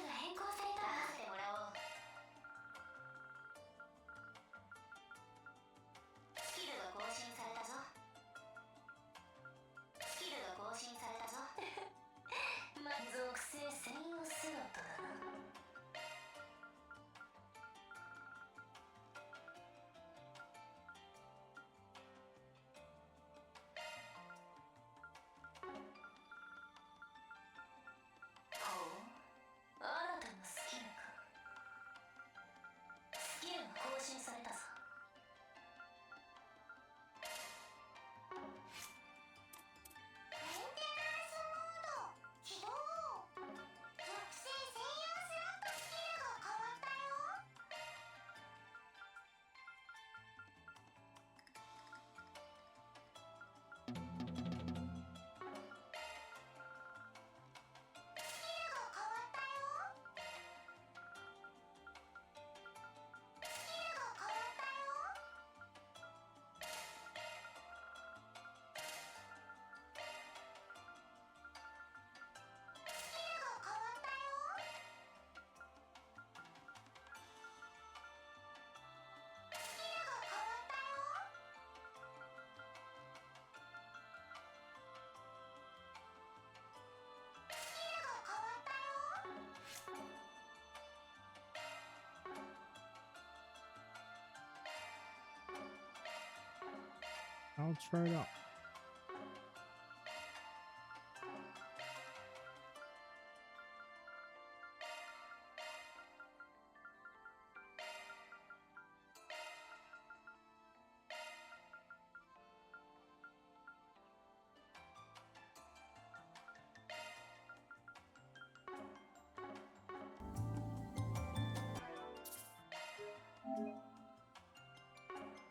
I'll try it out.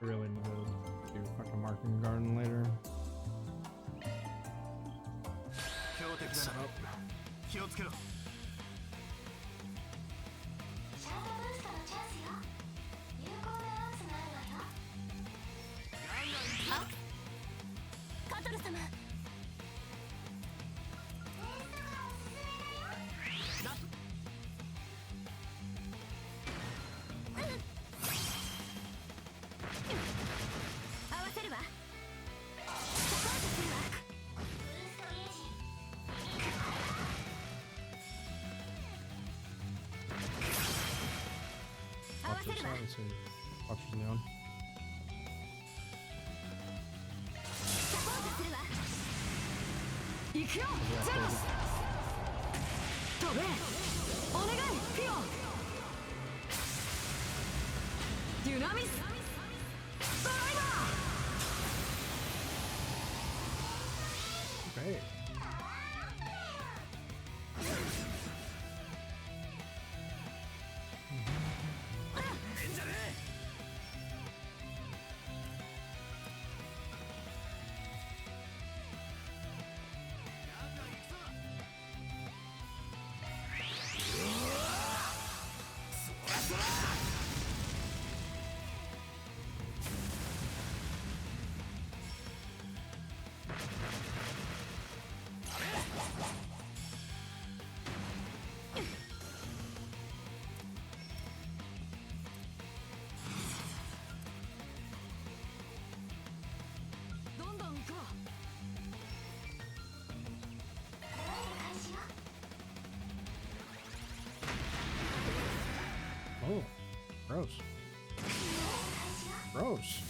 I really need to do fucking marking garden later. Set up. シャートブーストのチャンスよ。有効なアースがあるわよ。あ、カトル様。合わせるわ。サポートするわ。ブーストゲージ。合わせるわ。 Watch the neon. サポートするわ。行くよゼロス飛べお願いフィオデュナミスドライバー Okay. Oh, gross. Gross.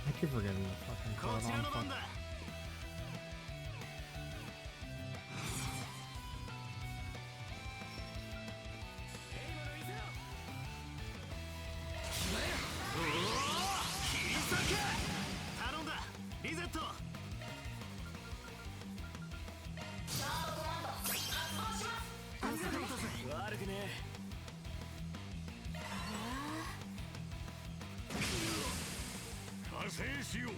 I keep forgetting the fucking code on fuck. 制しよう。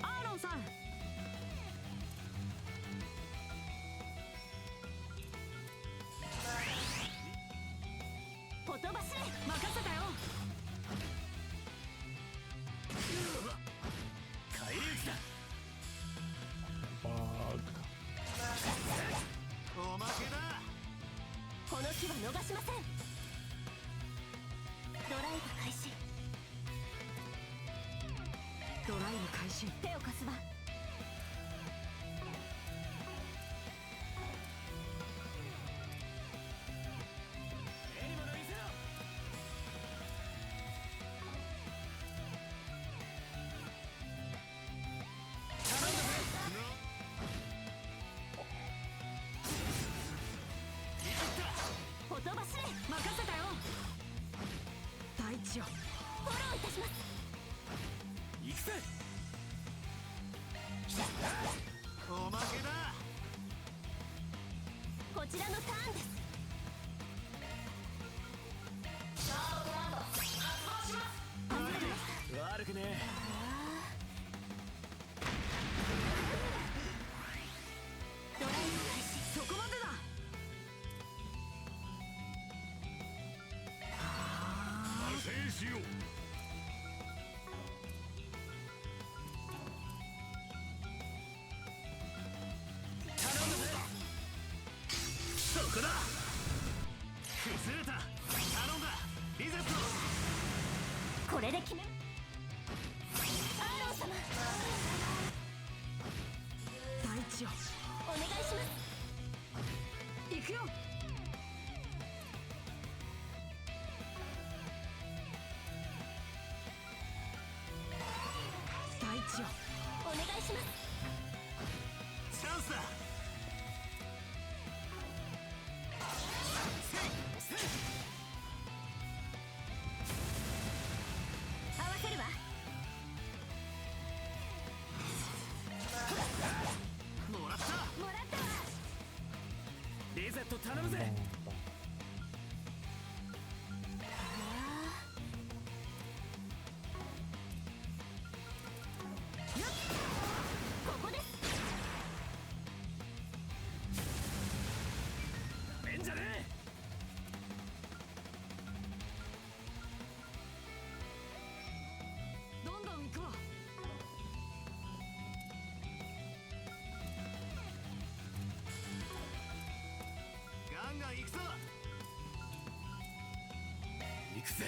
アーロンさん、ほとばしれ。任せたよ。返り討ちだ。おまけだ。この日は逃しません。ドライブ開始。ドライブ開始。手を貸すわ。ほとばしれ。任せたよ。大地よ。フォローいたします。行くぜ。おまけだ。こちらのターンです。悪くねえ。ドライブ開始。そこまでだ。制しよう。そこだ。崩れた。頼んだ。リゼット。これで決め。アーロン様、大地よ。お願いします。行くよ。大地よ。お願いします。チャンスだ。合わせるわ。もらった。もらったわ。リゼット頼むぜ。ここです。めんじゃねえ。どんどん行くわ。ガンガン行くぞ。行くぜ。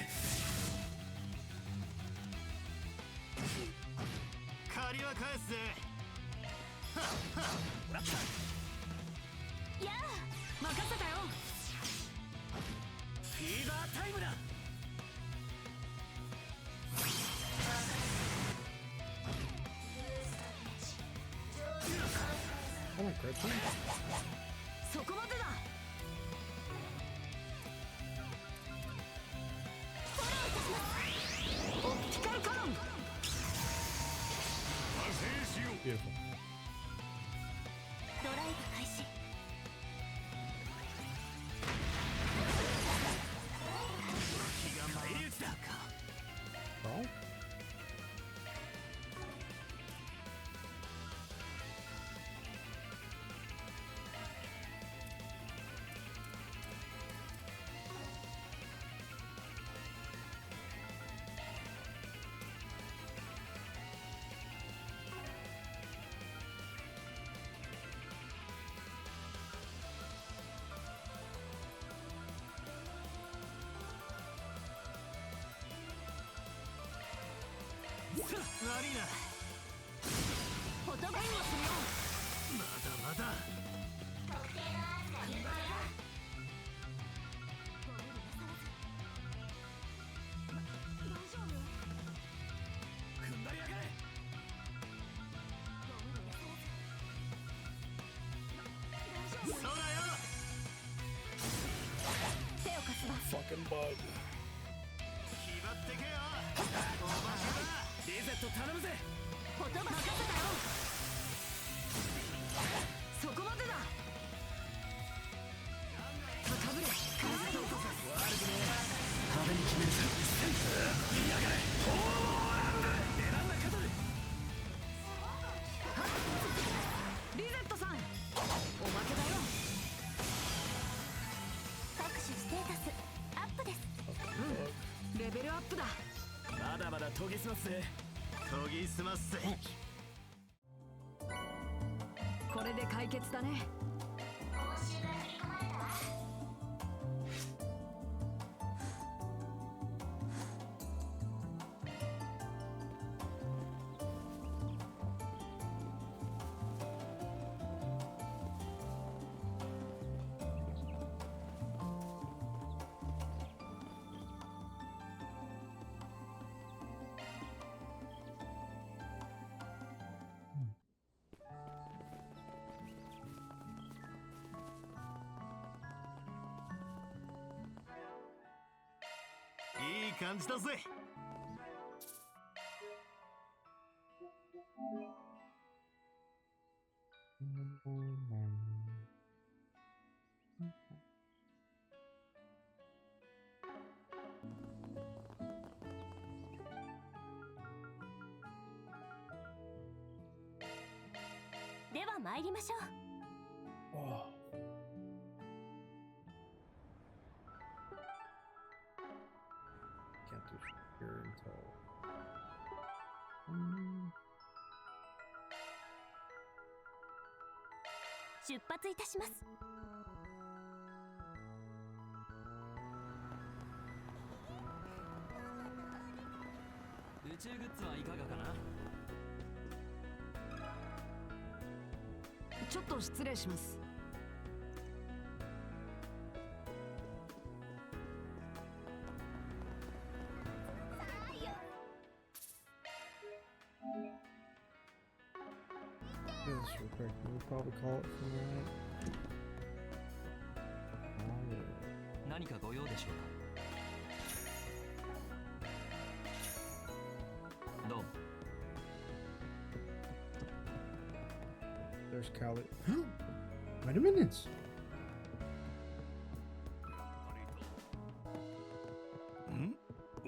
借りは返すぜ。もらった。や任せたよ。フィーバータイムだ。そこまでだ。オプティカルカノン。派生しよう。Beautiful. ドライブ開始。気が返り討ちだ。Bro? 悪いな。ほとばしれ。まだまだ。踏ん張りやがれ。そうだよ。手を貸すわ。 Fucking bug. 気張ってけよ。おまけだ。リゼット頼むぜ。ほとばしれ。フそこまでだ。高ぶれ。壁に決めるさ。見やがれ。選んだカトル。リゼットさん、おまけだよ。各種ステータスアップです。うん、レベルアップだ。まだまだ研ぎ澄ますぜ。研ぎ澄ますぜ。これで解決だね。いい感じだぜ。では参りましょう。Can't do here until. 出発いたします。宇宙グッズはいかがかな。ちょっと失礼します。Do this real quick. We'll probably call it from that. 何かご用でしょうか。どうも。There's Cali. Wait a minute. ん？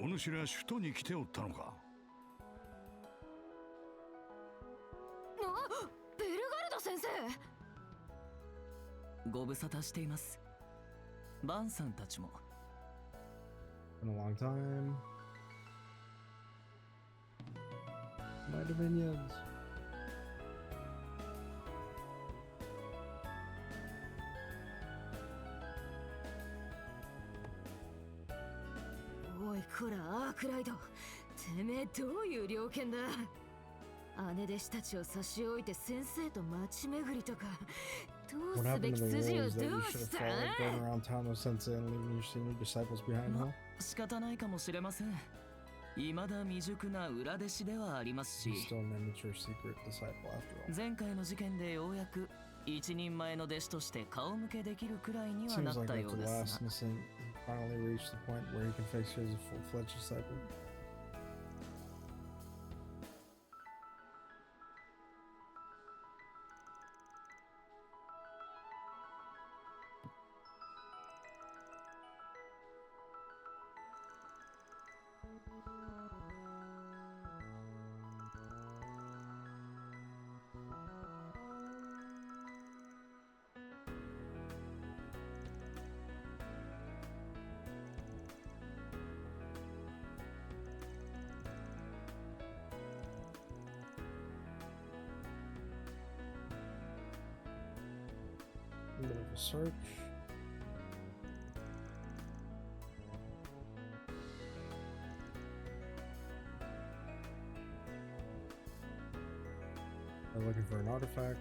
お主ら首都に来ておったのか。ベルガルド先生。ご無沙汰しています。バンさんたちも。Been a long time. My dominions. おいこらアークライド、てめえどういう猟犬だ。姉弟子たちを差し置いて先生と街巡りとか、どう What すべ happened き to the 筋を rules ど that you う should し have た。 followed going around town with Sensei and leaving your senior disciples behind, huh? 仕方ないかもしれません。未だ未熟な裏弟子ではありますし、 He's still an immature secret disciple after all. 前回の事件でようやく一人前の弟子として顔向けできるくらいには Seems なっ like たよ after う the で last すが、 innocent, he finally reached the point where he can face you as a full-fledged disciple. A bit of a search. I'm looking for an artifact.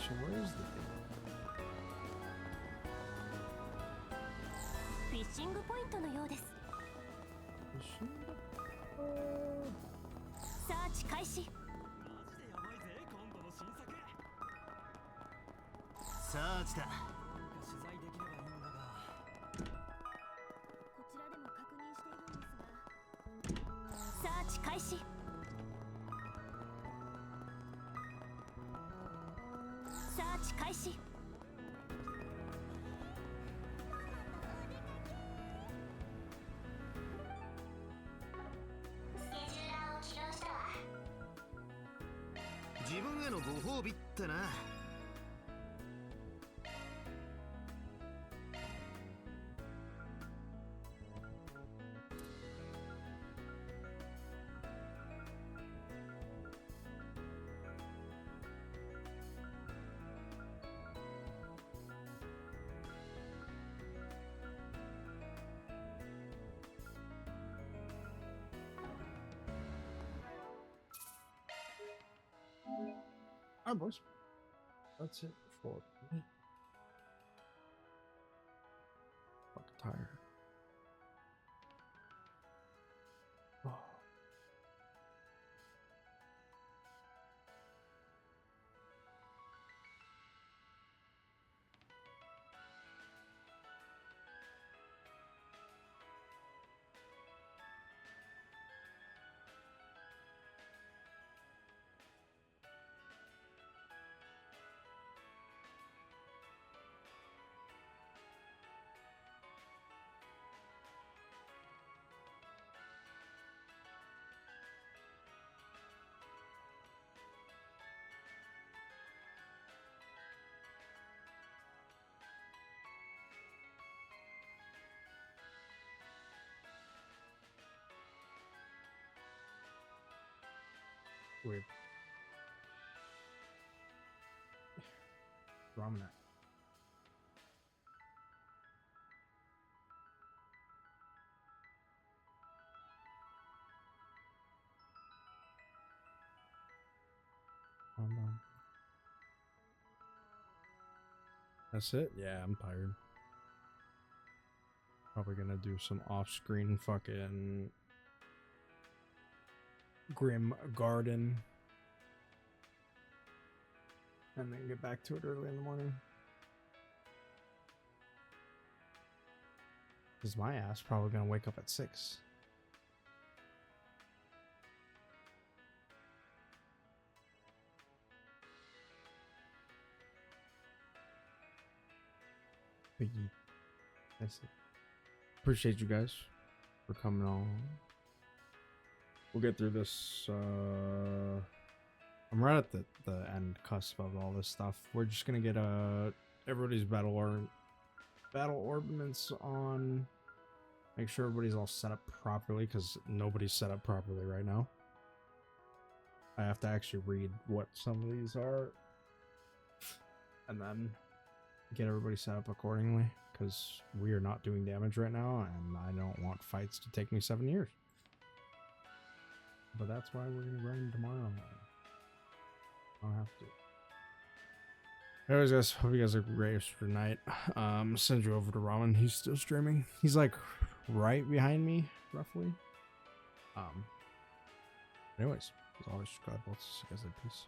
So where is the thing? フィッシングポイントのようです。サーチ開始。サーチだ。こちらでも確認しているんですが。サーチ開始。サーチ開始。自分へのご褒美ってな。Alright, boys. That's it for me. Fucking tired. Oh. Weird. Ramen. That's it? Yeah, I'm tired. Probably gonna do some off-screen fucking Grim Garden and then get back to it early in the morning. Because my ass probably gonna wake up at 6. Biggie. That's it. Appreciate you guys for coming on. We'll get through this. I'm right at the end cusp of all this stuff. We're just gonna get everybody's battle ordnance on. Make sure everybody's all set up properly, because nobody's set up properly right now. I have to actually read what some of these are, and then get everybody set up accordingly, because we are not doing damage right now, and I don't want fights to take me 7 years. But that's why we're gonna grind tomorrow. I don't have to. Anyways, guys, hope you guys have a great rest of your night. Send you over to Ramen. He's still streaming. He's like right behind me, roughly. Anyways, as always, God bless you guys in peace.